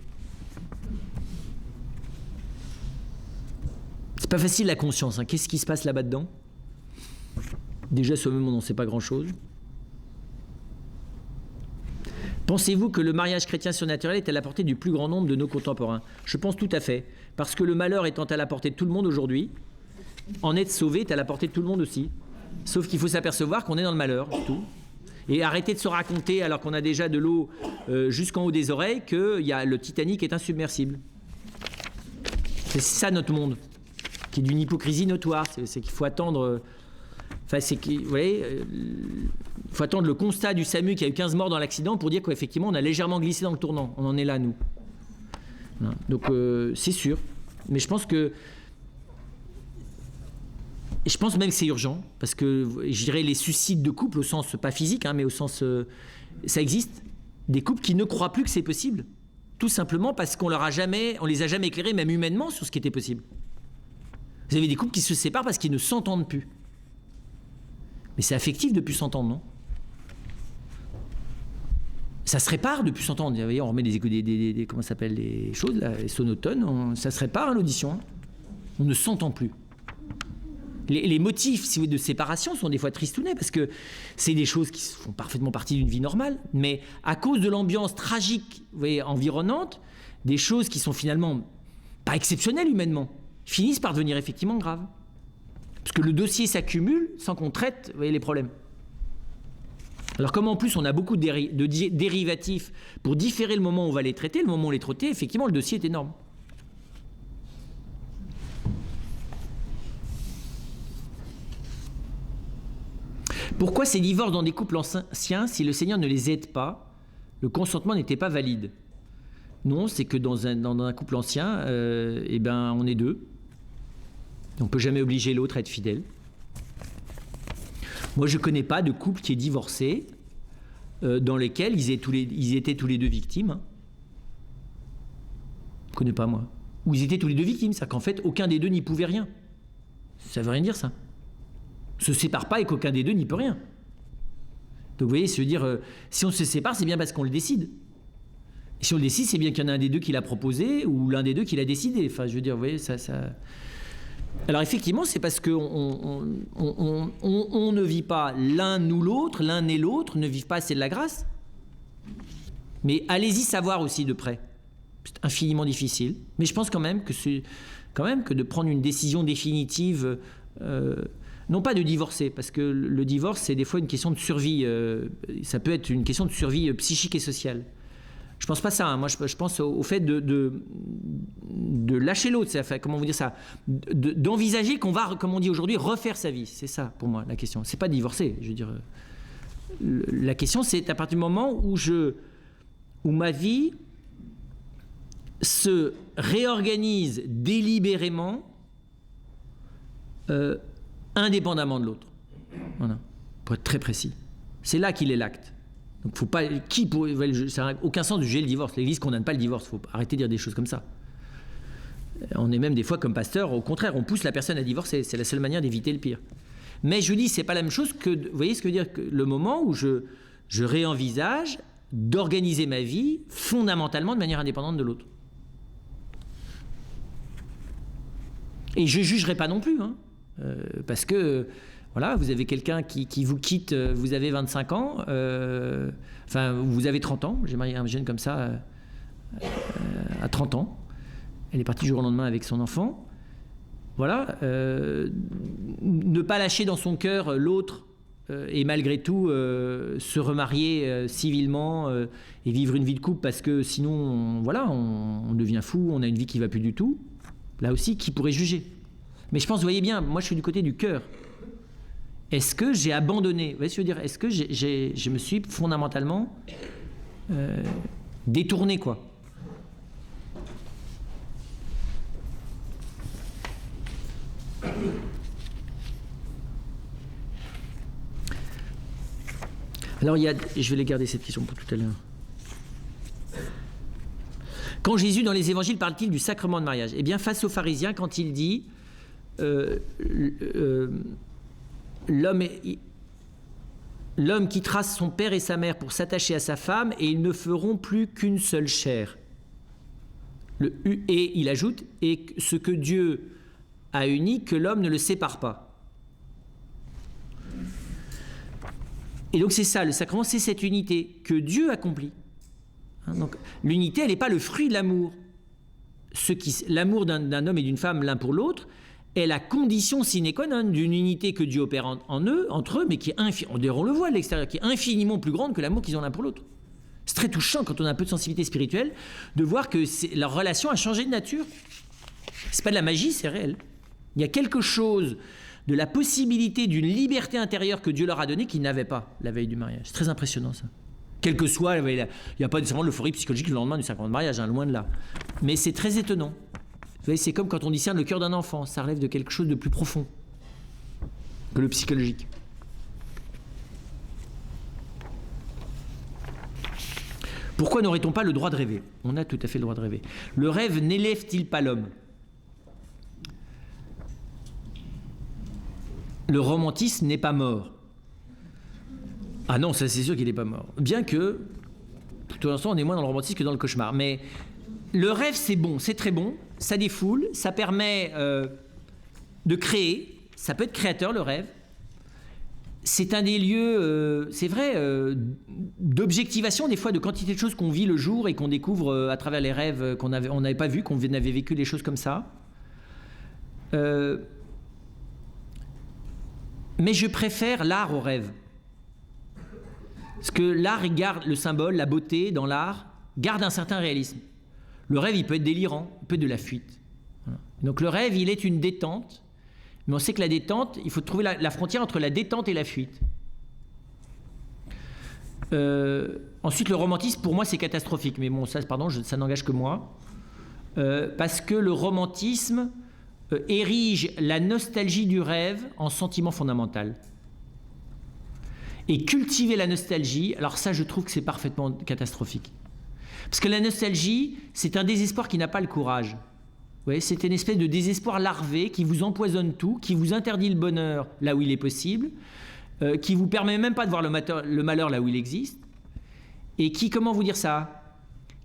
S1: C'est pas facile la conscience, hein. Qu'est-ce qui se passe là-bas dedans? Déjà, soi-même, on n'en sait pas grand-chose. Pensez-vous que le mariage chrétien surnaturel est à la portée du plus grand nombre de nos contemporains? Je pense tout à fait, parce que le malheur étant à la portée de tout le monde aujourd'hui, en être sauvé est à la portée de tout le monde aussi. Sauf qu'il faut s'apercevoir qu'on est dans le malheur, tout. Et arrêter de se raconter, alors qu'on a déjà de l'eau jusqu'en haut des oreilles, que le Titanic est insubmersible. C'est ça notre monde, qui est d'une hypocrisie notoire. C'est qu'il faut attendre... vous voyez, il faut attendre le constat du SAMU qui a eu 15 morts dans l'accident pour dire qu'effectivement on a légèrement glissé dans le tournant. On en est là, nous. Donc c'est sûr. Mais je pense que... Et je pense même que c'est urgent, parce que je dirais les suicides de couple, au sens pas physique, mais au sens... ça existe. Des couples qui ne croient plus que c'est possible. Tout simplement parce qu'on les a jamais éclairés, même humainement, sur ce qui était possible. Vous avez des couples qui se séparent parce qu'ils ne s'entendent plus. Mais c'est affectif de plus s'entendre, non? Ça se répare de plus s'entendre. Vous voyez, on remet des comment ça s'appelle, les choses, là, les sonotones, ça se répare à l'audition. Hein. On ne s'entend plus. Les motifs, si vous voulez, de séparation sont des fois tristounets parce que c'est des choses qui font parfaitement partie d'une vie normale, mais à cause de l'ambiance tragique, vous voyez, environnante, des choses qui sont finalement pas exceptionnelles humainement, finissent par devenir effectivement graves. Parce que le dossier s'accumule sans qu'on traite, vous voyez, les problèmes. Alors comme en plus on a beaucoup de dérivatifs pour différer le moment où on va les traiter, le moment où on les traite, effectivement le dossier est énorme. Pourquoi ces divorces dans des couples anciens, si le Seigneur ne les aide pas, le consentement n'était pas valide? Non, c'est que dans un couple ancien, on est deux. On ne peut jamais obliger l'autre à être fidèle. Moi, je ne connais pas de couple qui est divorcé dans lesquels ils étaient tous les deux victimes. Je ne connais pas, moi. Où ils étaient tous les deux victimes. C'est-à-dire qu'en fait, aucun des deux n'y pouvait rien. Ça ne veut rien dire, ça. Se sépare pas et qu'aucun des deux n'y peut rien. Donc vous voyez, ça veut dire, si on se sépare, c'est bien parce qu'on le décide. Et si on le décide, c'est bien qu'il y en a un des deux qui l'a proposé ou l'un des deux qui l'a décidé. Enfin, je veux dire, vous voyez, ça... Alors effectivement, c'est parce qu'on ne vit pas l'un ou l'autre, l'un et l'autre ne vivent pas assez de la grâce. Mais allez-y savoir aussi de près. C'est infiniment difficile. Mais je pense quand même que de prendre une décision définitive... non pas de divorcer, parce que le divorce, c'est des fois une question de survie. Ça peut être une question de survie psychique et sociale. Je pense pas ça. Hein. Moi, je pense au fait de lâcher l'autre. Comment vous dire ça? D'envisager qu'on va, comme on dit aujourd'hui, refaire sa vie. C'est ça, pour moi, la question. C'est pas divorcer. Je veux dire, la question, c'est à partir du moment où ma vie se réorganise délibérément, indépendamment de l'autre. Voilà. Pour être très précis. C'est là qu'il est l'acte. Donc faut pas... ça n'a aucun sens de juger le divorce. L'Église condamne pas le divorce. Il faut arrêter de dire des choses comme ça. On est même des fois comme pasteur, au contraire, on pousse la personne à divorcer. C'est la seule manière d'éviter le pire. Mais je dis, c'est pas la même chose que... Vous voyez ce que je veux dire? Que le moment où je réenvisage d'organiser ma vie fondamentalement de manière indépendante de l'autre. Et je jugerai pas non plus, hein. Parce que voilà, vous avez quelqu'un qui vous quitte, vous avez 25 ans, vous avez 30 ans, j'ai marié un jeune comme ça à 30 ans, elle est partie du jour au lendemain avec son enfant, voilà, ne pas lâcher dans son cœur l'autre et malgré tout se remarier civilement et vivre une vie de couple parce que sinon on devient fou, on a une vie qui ne va plus du tout, là aussi qui pourrait juger? Mais je pense, vous voyez bien, moi je suis du côté du cœur. Est-ce que j'ai abandonné? Vous voyez ce que je veux dire? Est-ce que je me suis fondamentalement détourné, quoi? Alors je vais les garder cette question pour tout à l'heure. Quand Jésus dans les évangiles parle-t-il du sacrement de mariage? Eh bien, face aux pharisiens, quand il dit l'homme quittera son père et sa mère pour s'attacher à sa femme et ils ne feront plus qu'une seule chair. Et il ajoute, et ce que Dieu a uni, que l'homme ne le sépare pas. Et donc c'est ça, le sacrement, c'est cette unité que Dieu accomplit. Donc, l'unité, elle n'est pas le fruit de l'amour. L'amour d'un homme et d'une femme l'un pour l'autre est la condition sine qua non d'une unité que Dieu opère entre eux, mais qui est, on le voit à l'extérieur, qui est infiniment plus grande que l'amour qu'ils ont l'un pour l'autre. C'est très touchant quand on a un peu de sensibilité spirituelle de voir que leur relation a changé de nature. C'est pas de la magie, c'est réel. Il y a quelque chose de la possibilité d'une liberté intérieure que Dieu leur a donnée qu'ils n'avaient pas la veille du mariage. C'est très impressionnant ça. Quel que soit, il n'y a pas nécessairement l'euphorie psychologique le lendemain du sacrement de mariage, loin de là. Mais c'est très étonnant. Vous voyez, c'est comme quand on discerne le cœur d'un enfant, ça relève de quelque chose de plus profond. que le psychologique. Pourquoi n'aurait-on pas le droit de rêver? On a tout à fait le droit de rêver. Le rêve n'élève-t-il pas l'homme? Le romantisme n'est pas mort. Ah non, ça c'est sûr qu'il n'est pas mort. Bien que, tout l'instant, on est moins dans le romantisme que dans le cauchemar. Mais le rêve, c'est bon, c'est très bon. Ça défoule, ça permet de créer. Ça peut être créateur, le rêve. C'est un des lieux, c'est vrai, d'objectivation, des fois, de quantité de choses qu'on vit le jour et qu'on découvre à travers les rêves on n'avait pas vu, qu'on avait vécu des choses comme ça. Mais je préfère l'art au rêve. Parce que l'art garde le symbole, la beauté dans l'art, garde un certain réalisme. Le rêve, il peut être délirant, il peut être de la fuite. Voilà. Donc le rêve, il est une détente. Mais on sait que la détente, il faut trouver la frontière entre la détente et la fuite. Ensuite, le romantisme, pour moi, c'est catastrophique. Mais bon, ça, pardon, ça n'engage que moi. Parce que le romantisme érige la nostalgie du rêve en sentiment fondamental. Et cultiver la nostalgie, alors ça, je trouve que c'est parfaitement catastrophique. Parce que la nostalgie, c'est un désespoir qui n'a pas le courage. Ouais, c'est une espèce de désespoir larvé qui vous empoisonne tout, qui vous interdit le bonheur là où il est possible, qui vous permet même pas de voir le malheur là où il existe, et qui, comment vous dire ça,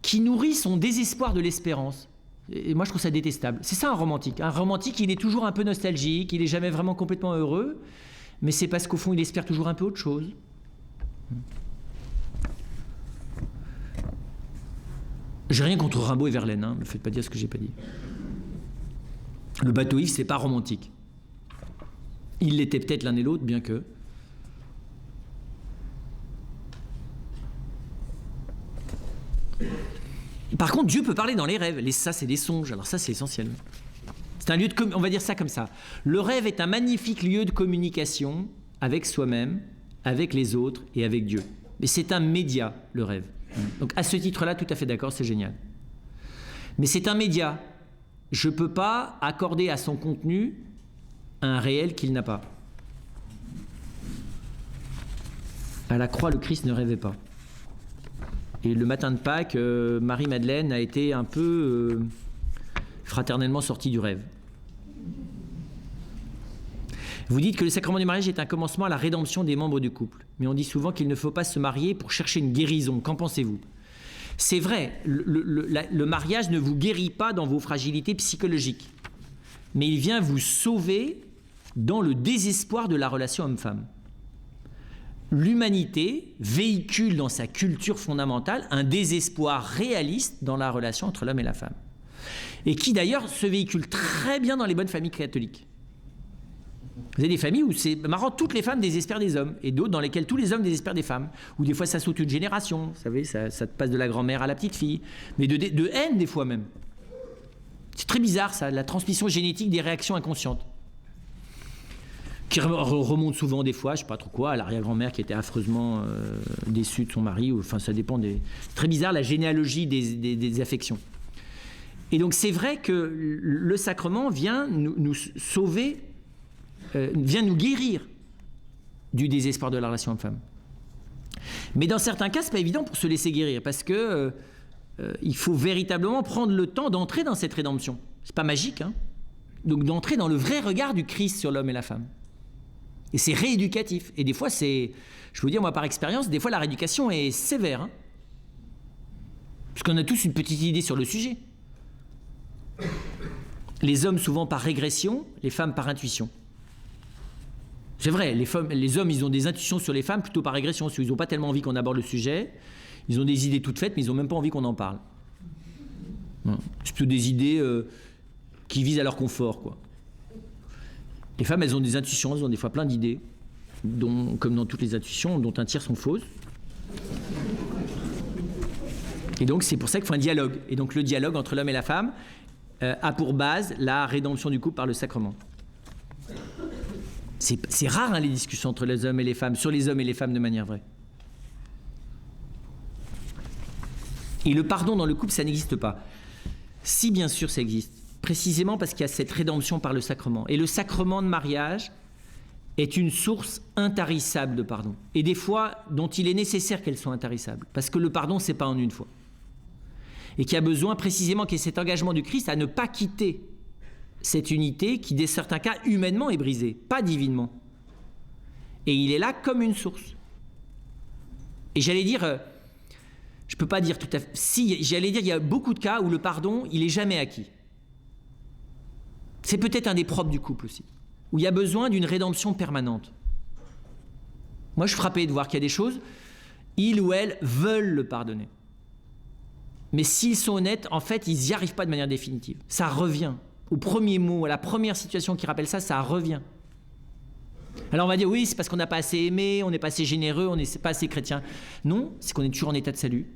S1: qui nourrit son désespoir de l'espérance. Et moi je trouve ça détestable. C'est ça un romantique. Un romantique, il est toujours un peu nostalgique, il est jamais vraiment complètement heureux, mais c'est parce qu'au fond il espère toujours un peu autre chose. J'ai rien contre Rimbaud et Verlaine, hein, ne me faites pas dire ce que j'ai pas dit. Le bateau ivre, c'est pas romantique. Il l'était peut-être l'un et l'autre, bien que. Par contre, Dieu peut parler dans les rêves. Ça, c'est des songes. Alors ça, c'est essentiel. C'est un lieu de, on va dire ça comme ça. Le rêve est un magnifique lieu de communication avec soi-même, avec les autres et avec Dieu. Mais c'est un média, le rêve. Donc à ce titre-là, tout à fait d'accord, c'est génial. Mais c'est un média. Je ne peux pas accorder à son contenu un réel qu'il n'a pas. À la croix, le Christ ne rêvait pas. Et le matin de Pâques, Marie-Madeleine a été un peu fraternellement sortie du rêve. Vous dites que le sacrement du mariage est un commencement à la rédemption des membres du couple. Mais on dit souvent qu'il ne faut pas se marier pour chercher une guérison. Qu'en pensez-vous ? C'est vrai, le mariage ne vous guérit pas dans vos fragilités psychologiques, mais il vient vous sauver dans le désespoir de la relation homme-femme. L'humanité véhicule dans sa culture fondamentale un désespoir réaliste dans la relation entre l'homme et la femme, et qui d'ailleurs se véhicule très bien dans les bonnes familles catholiques. Vous avez des familles où c'est marrant, toutes les femmes désespèrent des hommes, et d'autres dans lesquelles tous les hommes désespèrent des femmes, où des fois ça saute une génération, vous savez, ça te passe de la grand-mère à la petite fille, mais de haine des fois même. C'est très bizarre ça, la transmission génétique des réactions inconscientes, qui remonte souvent des fois, je sais pas trop quoi, à l'arrière-grand-mère qui était affreusement déçue de son mari, ou, enfin ça dépend des... C'est très bizarre la généalogie des affections. Et donc c'est vrai que le sacrement vient nous sauver, vient nous guérir du désespoir de la relation homme-femme. Mais dans certains cas, c'est pas évident pour se laisser guérir, parce que il faut véritablement prendre le temps d'entrer dans cette rédemption. C'est pas magique, hein. Donc d'entrer dans le vrai regard du Christ sur l'homme et la femme. Et c'est rééducatif. Et des fois, c'est, je vous dis, moi par expérience, des fois la rééducation est sévère, hein. Parce qu'on a tous une petite idée sur le sujet. Les hommes souvent par régression, les femmes par intuition. C'est vrai, les hommes, ils ont des intuitions sur les femmes plutôt par régression. Ils n'ont pas tellement envie qu'on aborde le sujet. Ils ont des idées toutes faites, mais ils n'ont même pas envie qu'on en parle. C'est plutôt des idées qui visent à leur confort, quoi. Les femmes, elles ont des intuitions, elles ont des fois plein d'idées, comme dans toutes les intuitions, dont un tiers sont fausses. Et donc, c'est pour ça qu'il faut un dialogue. Et donc, le dialogue entre l'homme et la femme a pour base la rédemption du couple par le sacrement. C'est rare, hein, les discussions entre les hommes et les femmes, sur les hommes et les femmes de manière vraie. Et le pardon dans le couple, ça n'existe pas. Si, bien sûr, ça existe. Précisément parce qu'il y a cette rédemption par le sacrement. Et le sacrement de mariage est une source intarissable de pardon. Et des fois, dont il est nécessaire qu'elle soit intarissable. Parce que le pardon, c'est pas en une fois. Et qu'il y a besoin précisément qu'il y ait cet engagement du Christ à ne pas quitter cette unité qui, dans certains cas, humainement est brisée, pas divinement. Et il est là comme une source. Et j'allais dire, je peux pas dire tout à fait, si, j'allais dire, il y a beaucoup de cas où le pardon, il est jamais acquis. C'est peut-être un des propres du couple aussi, où il y a besoin d'une rédemption permanente. Moi, je suis frappé de voir qu'il y a des choses, ils ou elles veulent le pardonner. Mais s'ils sont honnêtes, en fait, ils n'y arrivent pas de manière définitive. Ça revient. Au premier mot, à la première situation qui rappelle ça, ça revient. Alors on va dire, oui, c'est parce qu'on n'a pas assez aimé, on n'est pas assez généreux, on n'est pas assez chrétien. Non, c'est qu'on est toujours en état de salut.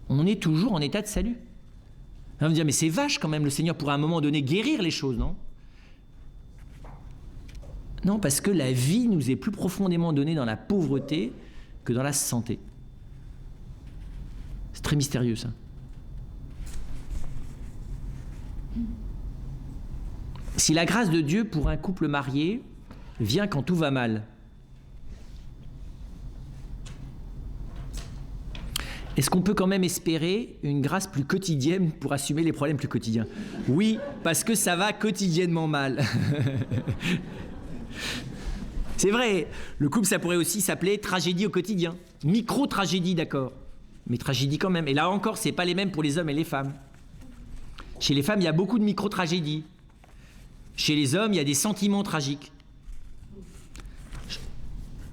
S1: On est toujours en état de salut. On va me dire, mais c'est vache quand même, le Seigneur pourrait à un moment donné guérir les choses, non? Non, parce que la vie nous est plus profondément donnée dans la pauvreté que dans la santé. C'est très mystérieux, ça. Si la grâce de Dieu pour un couple marié vient quand tout va mal, est-ce qu'on peut quand même espérer une grâce plus quotidienne pour assumer les problèmes plus quotidiens? Oui, parce que ça va quotidiennement mal. C'est vrai, le couple, ça pourrait aussi s'appeler tragédie au quotidien. Micro-tragédie, d'accord, mais tragédie quand même. Et là encore, c'est pas les mêmes pour les hommes et les femmes. Chez les femmes, il y a beaucoup de micro-tragédies. Chez les hommes, il y a des sentiments tragiques.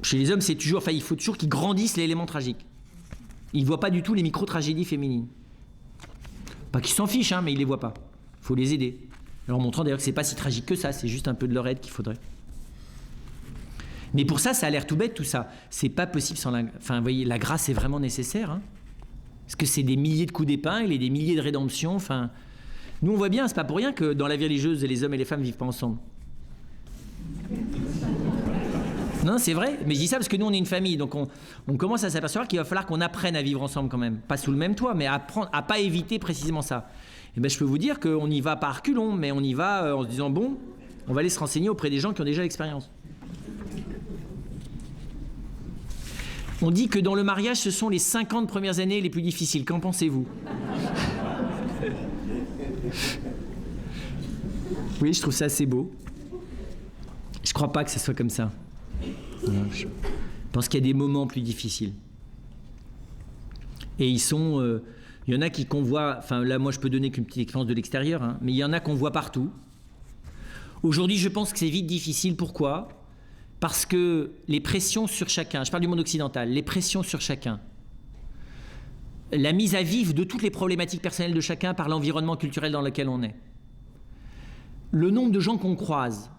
S1: Chez les hommes, c'est toujours, enfin, il faut toujours qu'ils grandissent l'élément tragique. Ils ne voient pas du tout les micro-tragédies féminines. Pas qu'ils s'en fichent, hein, mais ils ne les voient pas. Il faut les aider. En leur montrant d'ailleurs que ce n'est pas si tragique que ça, c'est juste un peu de leur aide qu'il faudrait. Mais pour ça, ça a l'air tout bête tout ça. C'est pas possible sans la... Enfin, vous voyez, la grâce est vraiment nécessaire. Hein, parce que c'est des milliers de coups d'épingle et des milliers de rédemptions. Enfin, nous, on voit bien, c'est pas pour rien que dans la vie religieuse, les hommes et les femmes ne vivent pas ensemble. Non, c'est vrai, mais je dis ça parce que nous on est une famille, donc on commence à s'apercevoir qu'il va falloir qu'on apprenne à vivre ensemble quand même, pas sous le même toit, mais apprendre à pas éviter précisément ça. Et ben je peux vous dire qu'on n'y va pas à reculons, mais on y va en se disant bon, on va aller se renseigner auprès des gens qui ont déjà l'expérience. On dit que dans le mariage, ce sont les 50 premières années les plus difficiles. Qu'en pensez-vous? Oui, je trouve ça assez beau. Je crois pas que ce soit comme ça. Je pense qu'il y a des moments plus difficiles. Et ils sont... il y en a qu'on voit... Enfin, là, moi, je peux donner qu'une petite expérience de l'extérieur, hein, mais il y en a qu'on voit partout. Aujourd'hui, je pense que c'est vite difficile. Pourquoi? Parce que les pressions sur chacun, je parle du monde occidental, les pressions sur chacun, la mise à vif de toutes les problématiques personnelles de chacun par l'environnement culturel dans lequel on est, le nombre de gens qu'on croise,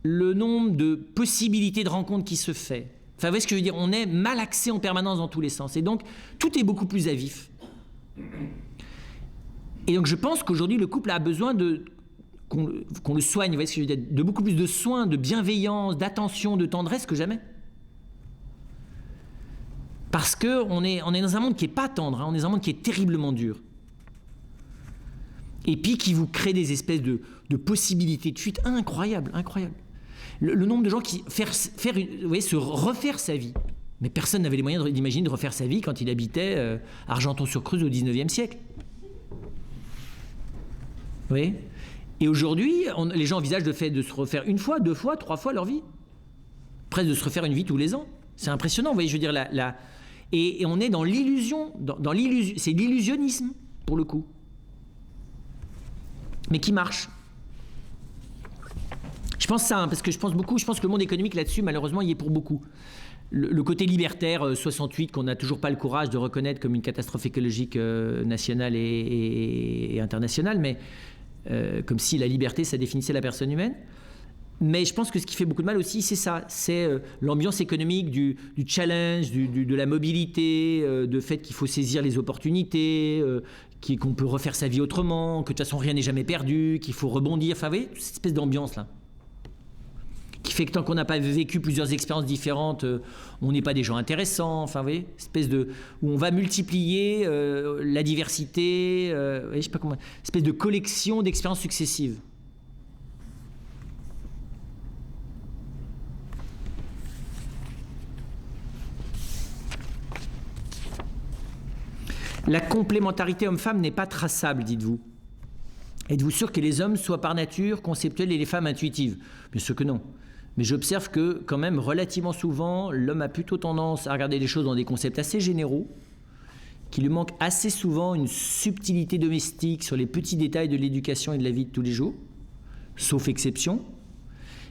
S1: le nombre de possibilités de rencontres qui se fait. Enfin, vous voyez ce que je veux dire? On est mal axé en permanence dans tous les sens. Et donc, tout est beaucoup plus à vif. Et donc, je pense qu'aujourd'hui, le couple a besoin qu'on le soigne, vous voyez ce que je veux dire? De beaucoup plus de soins, de bienveillance, d'attention, de tendresse que jamais. Parce qu'on est dans un monde qui n'est pas tendre, hein, on est dans un monde qui est terriblement dur. Et puis qui vous crée des espèces de possibilités de fuite incroyables, incroyables. Le nombre de gens qui vous voyez, se refaire sa vie. Mais personne n'avait les moyens d'imaginer de refaire sa vie quand il habitait Argenton-sur-Creuse au XIXe siècle. Vous voyez? Et aujourd'hui, les gens envisagent de se refaire une fois, 2 fois, 3 fois leur vie. Presque de se refaire une vie tous les ans. C'est impressionnant, vous voyez, je veux dire, et on est dans l'illusion, c'est l'illusionnisme, pour le coup. Mais qui marche. Je pense ça, hein, parce que je pense que le monde économique là-dessus, malheureusement, il y est pour beaucoup. Le côté libertaire, 68, qu'on n'a toujours pas le courage de reconnaître comme une catastrophe écologique nationale et internationale, mais comme si la liberté, ça définissait la personne humaine. Mais je pense que ce qui fait beaucoup de mal aussi, c'est ça, c'est l'ambiance économique du challenge, de la mobilité, de fait qu'il faut saisir les opportunités, qu'on peut refaire sa vie autrement, que de toute façon rien n'est jamais perdu, qu'il faut rebondir, enfin vous voyez, cette espèce d'ambiance-là. Qui fait que tant qu'on n'a pas vécu plusieurs expériences différentes, on n'est pas des gens intéressants, enfin vous voyez, où on va multiplier la diversité, je sais pas comment, espèce de collection d'expériences successives. La complémentarité homme-femme n'est pas traçable, dites-vous. Êtes-vous sûr que les hommes soient par nature conceptuels et les femmes intuitives? Bien sûr que non. Mais j'observe que, quand même, relativement souvent, l'homme a plutôt tendance à regarder les choses dans des concepts assez généraux, qu'il lui manque assez souvent une subtilité domestique sur les petits détails de l'éducation et de la vie de tous les jours, sauf exception,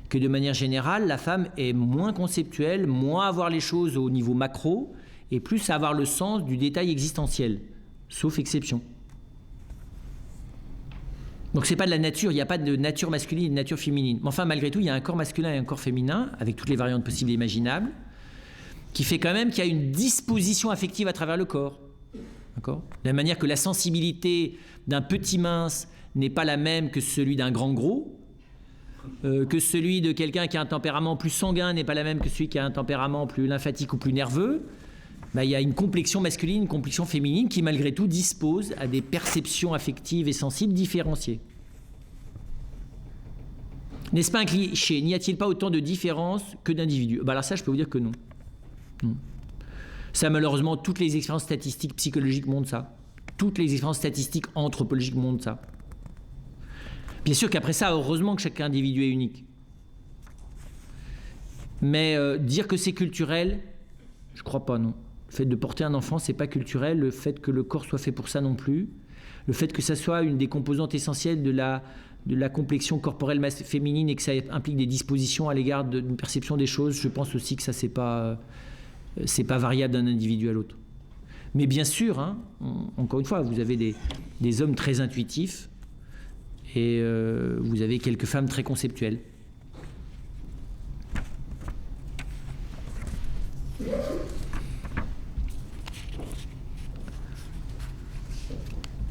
S1: que de manière générale, la femme est moins conceptuelle, moins à voir les choses au niveau macro, et plus à avoir le sens du détail existentiel, sauf exception. Donc c'est pas de la nature, il n'y a pas de nature masculine et de nature féminine. Mais enfin, malgré tout, il y a un corps masculin et un corps féminin, avec toutes les variantes possibles et imaginables, qui fait quand même qu'il y a une disposition affective à travers le corps. D'accord ? De la manière que la sensibilité d'un petit mince n'est pas la même que celui d'un grand gros, que celui de quelqu'un qui a un tempérament plus sanguin n'est pas la même que celui qui a un tempérament plus lymphatique ou plus nerveux, il y a une complexion masculine, une complexion féminine qui malgré tout dispose à des perceptions affectives et sensibles différenciées. N'est-ce pas un cliché? N'y a-t-il pas autant de différences que d'individus? Alors ça, je peux vous dire que non. Non. Ça, malheureusement, toutes les expériences statistiques psychologiques montrent ça. Toutes les expériences statistiques anthropologiques montrent ça. Bien sûr qu'après ça, heureusement que chaque individu est unique. Mais dire que c'est culturel, je ne crois pas, non. Le fait de porter un enfant, c'est pas culturel. Le fait que le corps soit fait pour ça non plus. Le fait que ça soit une des composantes essentielles de la complexion corporelle féminine et que ça implique des dispositions à l'égard d'une perception des choses, je pense aussi que ça, c'est pas variable d'un individu à l'autre. Mais bien sûr, hein, encore une fois, vous avez des hommes très intuitifs et vous avez quelques femmes très conceptuelles.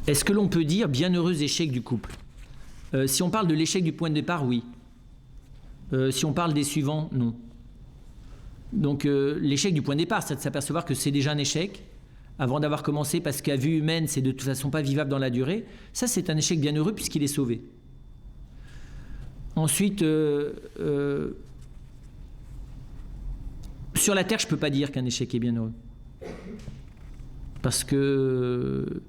S1: Est-ce que l'on peut dire bienheureux échec du couple? Si on parle de l'échec du point de départ, oui. Si on parle des suivants, non. Donc l'échec du point de départ, c'est de s'apercevoir que c'est déjà un échec, avant d'avoir commencé, parce qu'à vue humaine, c'est de toute façon pas vivable dans la durée. Ça, c'est un échec bienheureux puisqu'il est sauvé. Ensuite, sur la Terre, je ne peux pas dire qu'un échec est bienheureux. Parce que...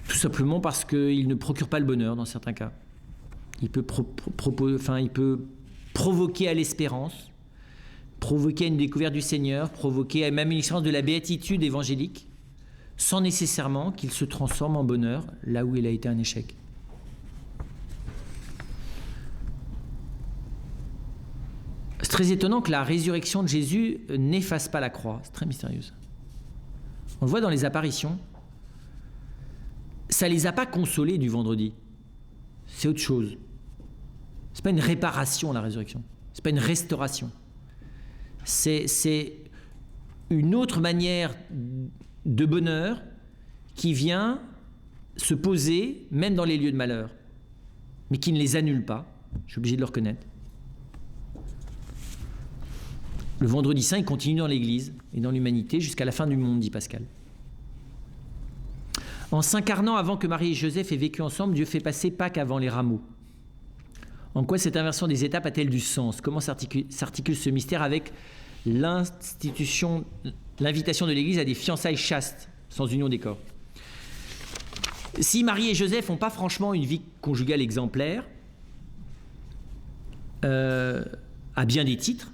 S1: Tout simplement parce qu'il ne procure pas le bonheur dans certains cas. Il peut, il peut provoquer à l'espérance, provoquer à une découverte du Seigneur, provoquer à même une expérience de la béatitude évangélique, sans nécessairement qu'il se transforme en bonheur là où il a été un échec. C'est très étonnant que la résurrection de Jésus n'efface pas la croix. C'est très mystérieux. On le voit dans les apparitions. Ça ne les a pas consolés du vendredi. C'est autre chose. Ce n'est pas une réparation, la résurrection. Ce n'est pas une restauration. C'est une autre manière de bonheur qui vient se poser, même dans les lieux de malheur, mais qui ne les annule pas. Je suis obligé de le reconnaître. Le vendredi saint, il continue dans l'Église et dans l'humanité jusqu'à la fin du monde, dit Pascal. En s'incarnant avant que Marie et Joseph aient vécu ensemble, Dieu fait passer Pâques avant les rameaux. En quoi cette inversion des étapes a-t-elle du sens? Comment s'articule ce mystère avec l'invitation de l'Église à des fiançailles chastes, sans union des corps? Si Marie et Joseph n'ont pas franchement une vie conjugale exemplaire, à bien des titres,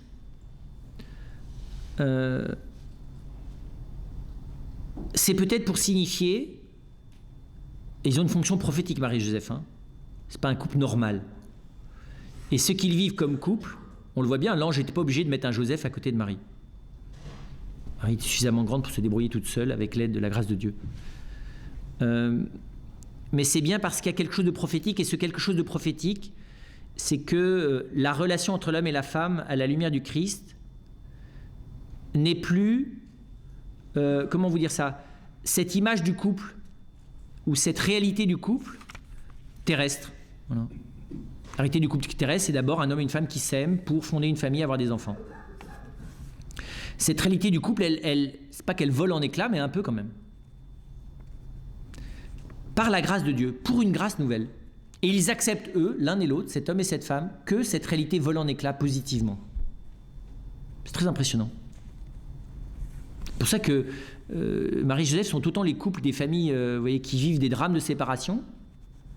S1: c'est peut-être pour signifier... Et ils ont une fonction prophétique, Marie et Joseph. Hein. Ce n'est pas un couple normal. Et ceux qu'ils vivent comme couple, on le voit bien, l'ange n'était pas obligé de mettre un Joseph à côté de Marie. Marie est suffisamment grande pour se débrouiller toute seule avec l'aide de la grâce de Dieu. Mais c'est bien parce qu'il y a quelque chose de prophétique, et ce quelque chose de prophétique, c'est que la relation entre l'homme et la femme, à la lumière du Christ, n'est plus, comment vous dire ça, cette image du couple, ou cette réalité du couple terrestre. Voilà. La réalité du couple terrestre, c'est d'abord un homme et une femme qui s'aiment pour fonder une famille et avoir des enfants. Cette réalité du couple, c'est pas qu'elle vole en éclats, mais un peu quand même. Par la grâce de Dieu, pour une grâce nouvelle. Et ils acceptent, eux, l'un et l'autre, cet homme et cette femme, que cette réalité vole en éclats positivement. C'est très impressionnant. pour ça que Marie et Joseph sont autant les couples des familles vous voyez, qui vivent des drames de séparation,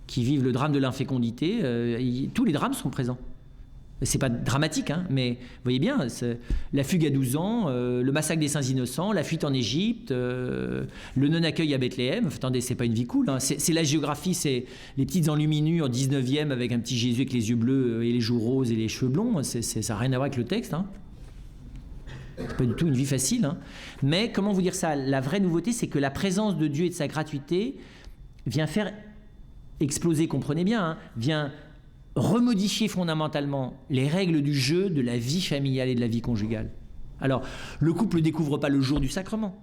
S1: qui vivent le drame de l'infécondité. Tous les drames sont présents. C'est pas dramatique, hein, mais vous voyez bien, la fugue à 12 ans, le massacre des saints innocents, la fuite en Égypte, le non-accueil à Bethléem. Attendez, c'est pas une vie cool. Hein. C'est la géographie, c'est les petites enluminures en 19e avec un petit Jésus avec les yeux bleus et les joues roses et les cheveux blonds. Ça n'a rien à voir avec le texte. Hein. C'est pas du tout une vie facile. Hein. Mais comment vous dire ça? La vraie nouveauté, c'est que la présence de Dieu et de sa gratuité vient faire exploser, comprenez bien, hein, vient remodifier fondamentalement les règles du jeu de la vie familiale et de la vie conjugale. Alors, le couple ne découvre pas le jour du sacrement.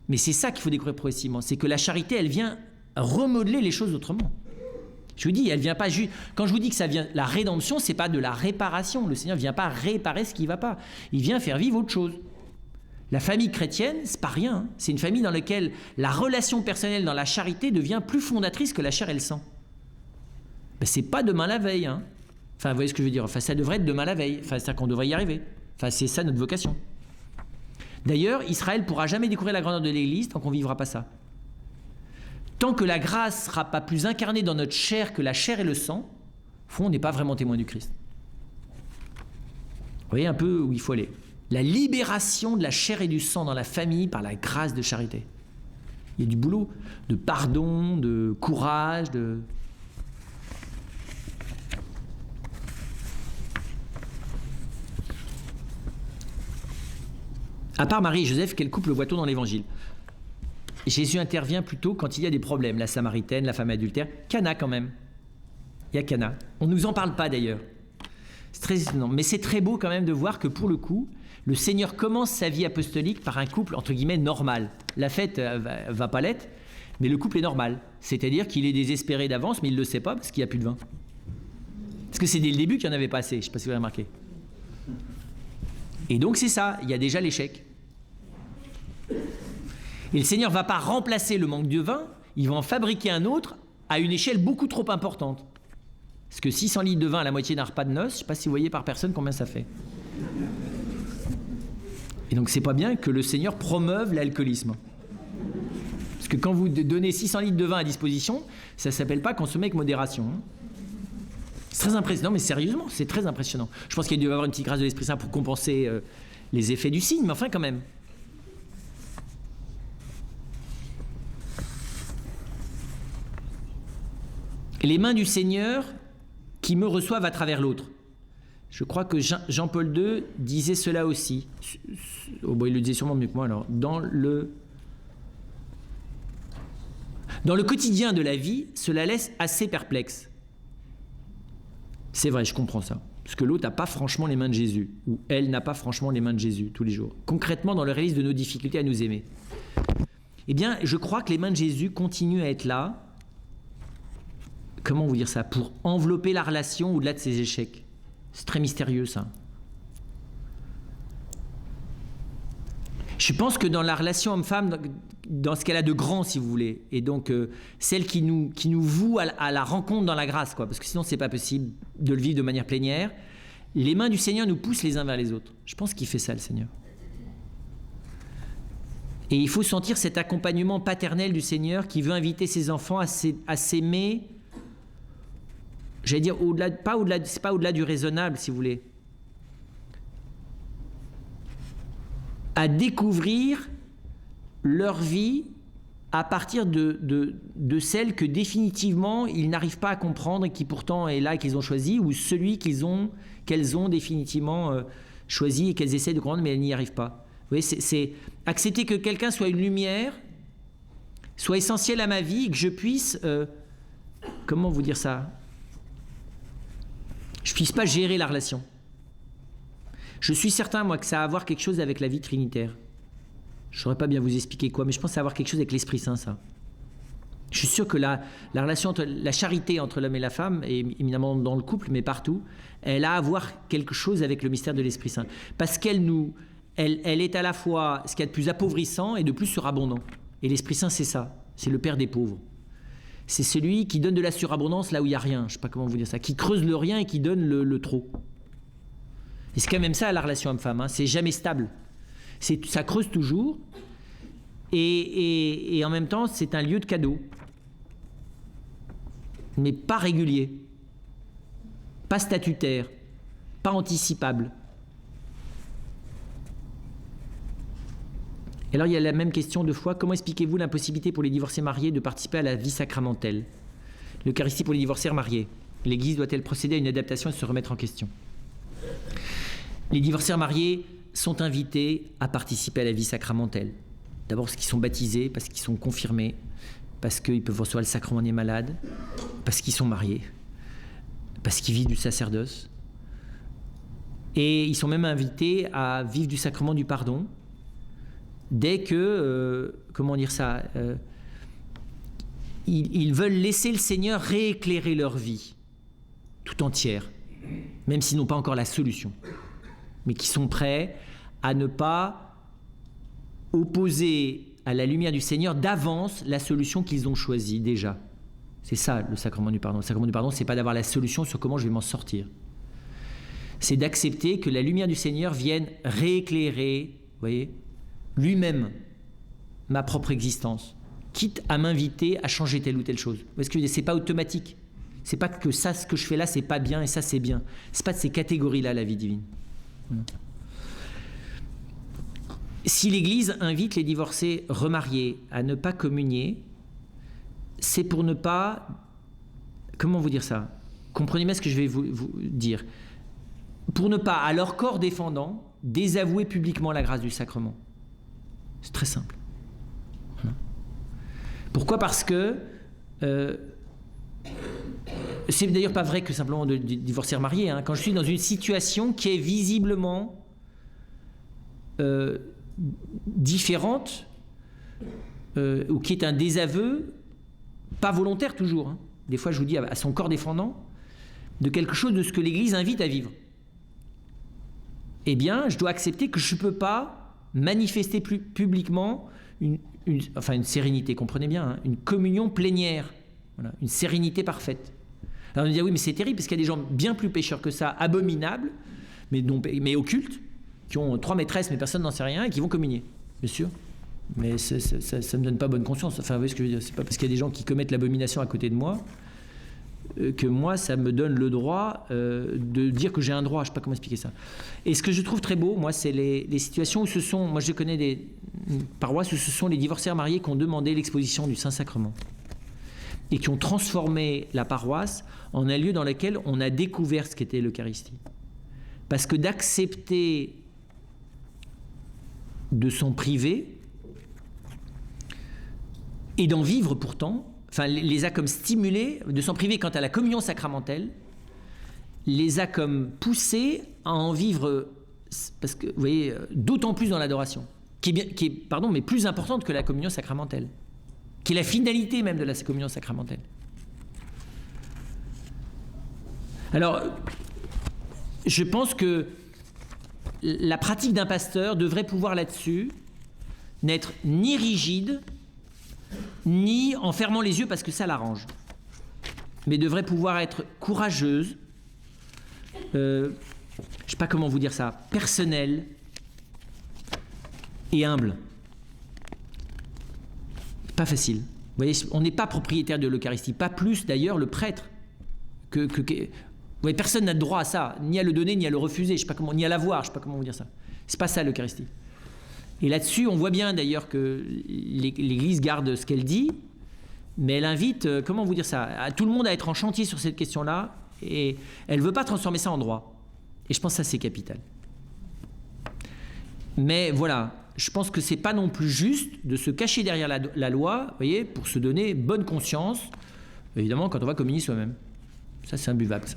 S1: Mais c'est ça qu'il faut découvrir progressivement. C'est que la charité, elle vient remodeler les choses autrement. Je vous dis, elle vient pas juste... Quand je vous dis que ça vient... La rédemption, c'est pas de la réparation. Le Seigneur ne vient pas réparer ce qui ne va pas. Il vient faire vivre autre chose. La famille chrétienne, c'est pas rien. Hein. C'est une famille dans laquelle la relation personnelle dans la charité devient plus fondatrice que la chair et le sang. Ben, c'est pas demain la veille. Hein. Enfin, vous voyez ce que je veux dire. Enfin, ça devrait être demain la veille. Enfin, c'est-à-dire qu'on devrait y arriver. Enfin, c'est ça notre vocation. D'ailleurs, Israël ne pourra jamais découvrir la grandeur de l'Église tant qu'on ne vivra pas ça. Tant que la grâce ne sera pas plus incarnée dans notre chair que la chair et le sang, au fond, on n'est pas vraiment témoin du Christ. Vous voyez un peu où il faut aller. La libération de la chair et du sang dans la famille par la grâce de charité. Il y a du boulot, de pardon, de courage, de... À part Marie et Joseph, quel couple voit-on dans l'Évangile? Jésus intervient plutôt quand il y a des problèmes. La Samaritaine, la femme adultère. Cana quand même. Il y a Cana. On ne nous en parle pas d'ailleurs. C'est très étonnant. Mais c'est très beau quand même de voir que pour le coup, le Seigneur commence sa vie apostolique par un couple entre guillemets normal. La fête va pas l'être, mais le couple est normal. C'est-à-dire qu'il est désespéré d'avance, mais il ne le sait pas parce qu'il n'y a plus de vin. Parce que c'est dès le début qu'il n'y en avait pas assez. Je ne sais pas si vous avez remarqué. Et donc c'est ça, il y a déjà l'échec. Et le Seigneur ne va pas remplacer le manque de vin, il va en fabriquer un autre à une échelle beaucoup trop importante. Parce que 600 litres de vin à la moitié d'un repas de noces, je ne sais pas si vous voyez par personne combien ça fait. Et donc c'est pas bien que le Seigneur promeuve l'alcoolisme. Parce que quand vous donnez 600 litres de vin à disposition, ça ne s'appelle pas consommer avec modération. Hein. C'est très impressionnant, mais sérieusement, c'est très impressionnant. Je pense qu'il doit y avoir une petite grâce de l'Esprit Saint pour compenser les effets du signe, mais enfin quand même. Les mains du Seigneur qui me reçoivent à travers l'autre. Je crois que Jean-Paul II disait cela aussi. Oh, bon, il le disait sûrement mieux que moi alors. Dans le quotidien de la vie, cela laisse assez perplexe. C'est vrai, je comprends ça. Parce que l'autre n'a pas franchement les mains de Jésus. Ou elle n'a pas franchement les mains de Jésus tous les jours. Concrètement, dans le réalisme de nos difficultés à nous aimer. Eh bien, je crois que les mains de Jésus continuent à être là. Comment vous dire ça? Pour envelopper la relation au-delà de ses échecs. C'est très mystérieux, ça. Je pense que dans la relation homme-femme, dans ce qu'elle a de grand, si vous voulez, et donc celle qui nous voue à la rencontre dans la grâce, quoi, parce que sinon, c'est pas possible de le vivre de manière plénière, les mains du Seigneur nous poussent les uns vers les autres. Je pense qu'il fait ça, le Seigneur. Et il faut sentir cet accompagnement paternel du Seigneur qui veut inviter ses enfants à s'aimer. J'allais dire, c'est pas au-delà du raisonnable, si vous voulez. À découvrir leur vie à partir de celle que définitivement ils n'arrivent pas à comprendre et qui pourtant est là et qu'ils ont choisi, ou celui qu'elles ont définitivement choisi et qu'elles essaient de comprendre mais elles n'y arrivent pas. Vous voyez, c'est accepter que quelqu'un soit une lumière, soit essentiel à ma vie et que je puisse, comment vous dire ça? Je ne puisse pas gérer la relation. Je suis certain, moi, que ça a à voir quelque chose avec la vie trinitaire. Je ne saurais pas bien vous expliquer quoi, mais je pense que ça a à voir quelque chose avec l'Esprit Saint, ça. Je suis sûr que la relation, la charité entre l'homme et la femme, et évidemment dans le couple, mais partout, elle a à voir quelque chose avec le mystère de l'Esprit Saint. Parce qu'elle est à la fois ce qu'il y a de plus appauvrissant et de plus surabondant. Et l'Esprit Saint, c'est ça. C'est le Père des pauvres. C'est celui qui donne de la surabondance là où il n'y a rien. Je ne sais pas comment vous dire ça. Qui creuse le rien et qui donne le trop. Et c'est quand même ça la relation homme-femme. Hein. C'est jamais stable. Ça creuse toujours, et en même temps, c'est un lieu de cadeau, mais pas régulier, pas statutaire, pas anticipable. Et alors, il y a la même question de foi. Comment expliquez-vous l'impossibilité pour les divorcés mariés de participer à la vie sacramentelle? L'Eucharistie pour les divorcés mariés. L'Église doit-elle procéder à une adaptation et se remettre en question? Les divorcés mariés sont invités à participer à la vie sacramentelle. D'abord parce qu'ils sont baptisés, parce qu'ils sont confirmés, parce qu'ils peuvent recevoir le sacrement des malades, parce qu'ils sont mariés, parce qu'ils vivent du sacerdoce. Et ils sont même invités à vivre du sacrement du pardon dès que, ils veulent laisser le Seigneur rééclairer leur vie tout entière, même s'ils n'ont pas encore la solution, mais qui sont prêts à ne pas opposer à la lumière du Seigneur d'avance la solution qu'ils ont choisie déjà. C'est ça le sacrement du pardon. Le sacrement du pardon, c'est pas d'avoir la solution sur comment je vais m'en sortir. C'est d'accepter que la lumière du Seigneur vienne rééclairer, vous voyez, lui-même ma propre existence, quitte à m'inviter à changer telle ou telle chose. Vous voyez ce que je veux dire? C'est pas automatique. C'est pas que ça, ce que je fais là, c'est pas bien et ça, c'est bien. C'est pas de ces catégories-là, la vie divine. Voilà. Si l'Église invite les divorcés remariés à ne pas communier, c'est pour ne pas... Comment vous dire ça? Comprenez bien ce que je vais vous dire. Pour ne pas, à leur corps défendant, désavouer publiquement la grâce du sacrement. C'est très simple. Voilà. Pourquoi? Parce que... c'est d'ailleurs pas vrai que simplement de divorcer remarié. Quand je suis dans une situation qui est visiblement différente, ou qui est un désaveu, pas volontaire toujours, des fois je vous dis à son corps défendant, de quelque chose de ce que l'Église invite à vivre, eh bien je dois accepter que je ne peux pas manifester plus publiquement une sérénité, comprenez bien, une communion plénière, voilà, une sérénité parfaite. Alors on dit oui mais c'est terrible parce qu'il y a des gens bien plus pécheurs que ça, abominables, mais occultes, qui ont 3 maîtresses mais personne n'en sait rien et qui vont communier, bien sûr. Mais ça ne me donne pas bonne conscience. Enfin, vous voyez ce que je veux dire? C'est pas parce qu'il y a des gens qui commettent l'abomination à côté de moi que moi, ça me donne le droit de dire que j'ai un droit. Je ne sais pas comment expliquer ça. Et ce que je trouve très beau, moi, c'est les situations où ce sont... Moi, je connais des paroisses où ce sont les divorcés mariés qui ont demandé l'exposition du Saint-Sacrement et qui ont transformé la paroisse en un lieu dans lequel on a découvert ce qu'était l'Eucharistie. Parce que d'accepter de s'en priver et d'en vivre pourtant, les a comme stimulés, de s'en priver quant à la communion sacramentelle, les a comme poussés à en vivre, parce que, vous voyez, d'autant plus dans l'adoration, qui est, mais plus importante que la communion sacramentelle, qui est la finalité même de la communion sacramentelle. Alors, je pense que la pratique d'un pasteur devrait pouvoir là-dessus n'être ni rigide, ni en fermant les yeux parce que ça l'arrange, mais devrait pouvoir être courageuse, je ne sais pas comment vous dire ça, personnelle et humble. Pas facile. Vous voyez, on n'est pas propriétaire de l'Eucharistie, pas plus d'ailleurs le prêtre. Vous voyez, personne n'a de droit à ça, ni à le donner, ni à le refuser, je sais pas comment, ni à l'avoir, je ne sais pas comment vous dire ça. C'est pas ça l'Eucharistie. Et là-dessus, on voit bien d'ailleurs que l'Église garde ce qu'elle dit, mais elle invite, comment vous dire ça, à tout le monde à être en chantier sur cette question-là, et elle ne veut pas transformer ça en droit. Et je pense que ça, c'est capital. Mais voilà, je pense que ce n'est pas non plus juste de se cacher derrière la loi, vous voyez, pour se donner bonne conscience, évidemment, quand on va communier soi-même. Ça, c'est imbuvable, ça.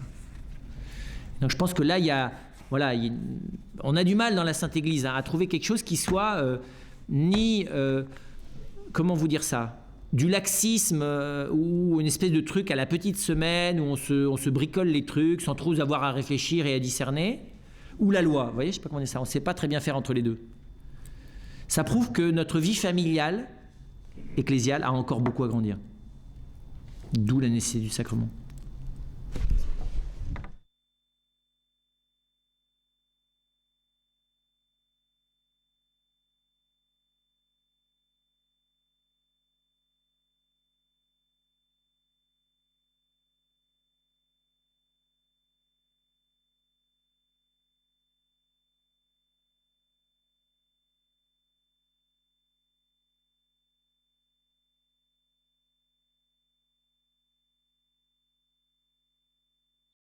S1: Donc je pense que là, on a du mal dans la Sainte Église à trouver quelque chose qui soit comment vous dire ça, du laxisme ou une espèce de truc à la petite semaine où on se bricole les trucs sans trop avoir à réfléchir et à discerner, ou la loi. Vous voyez, je ne sais pas comment dire ça, on ne sait pas très bien faire entre les deux. Ça prouve que notre vie familiale, ecclésiale, a encore beaucoup à grandir. D'où la nécessité du sacrement.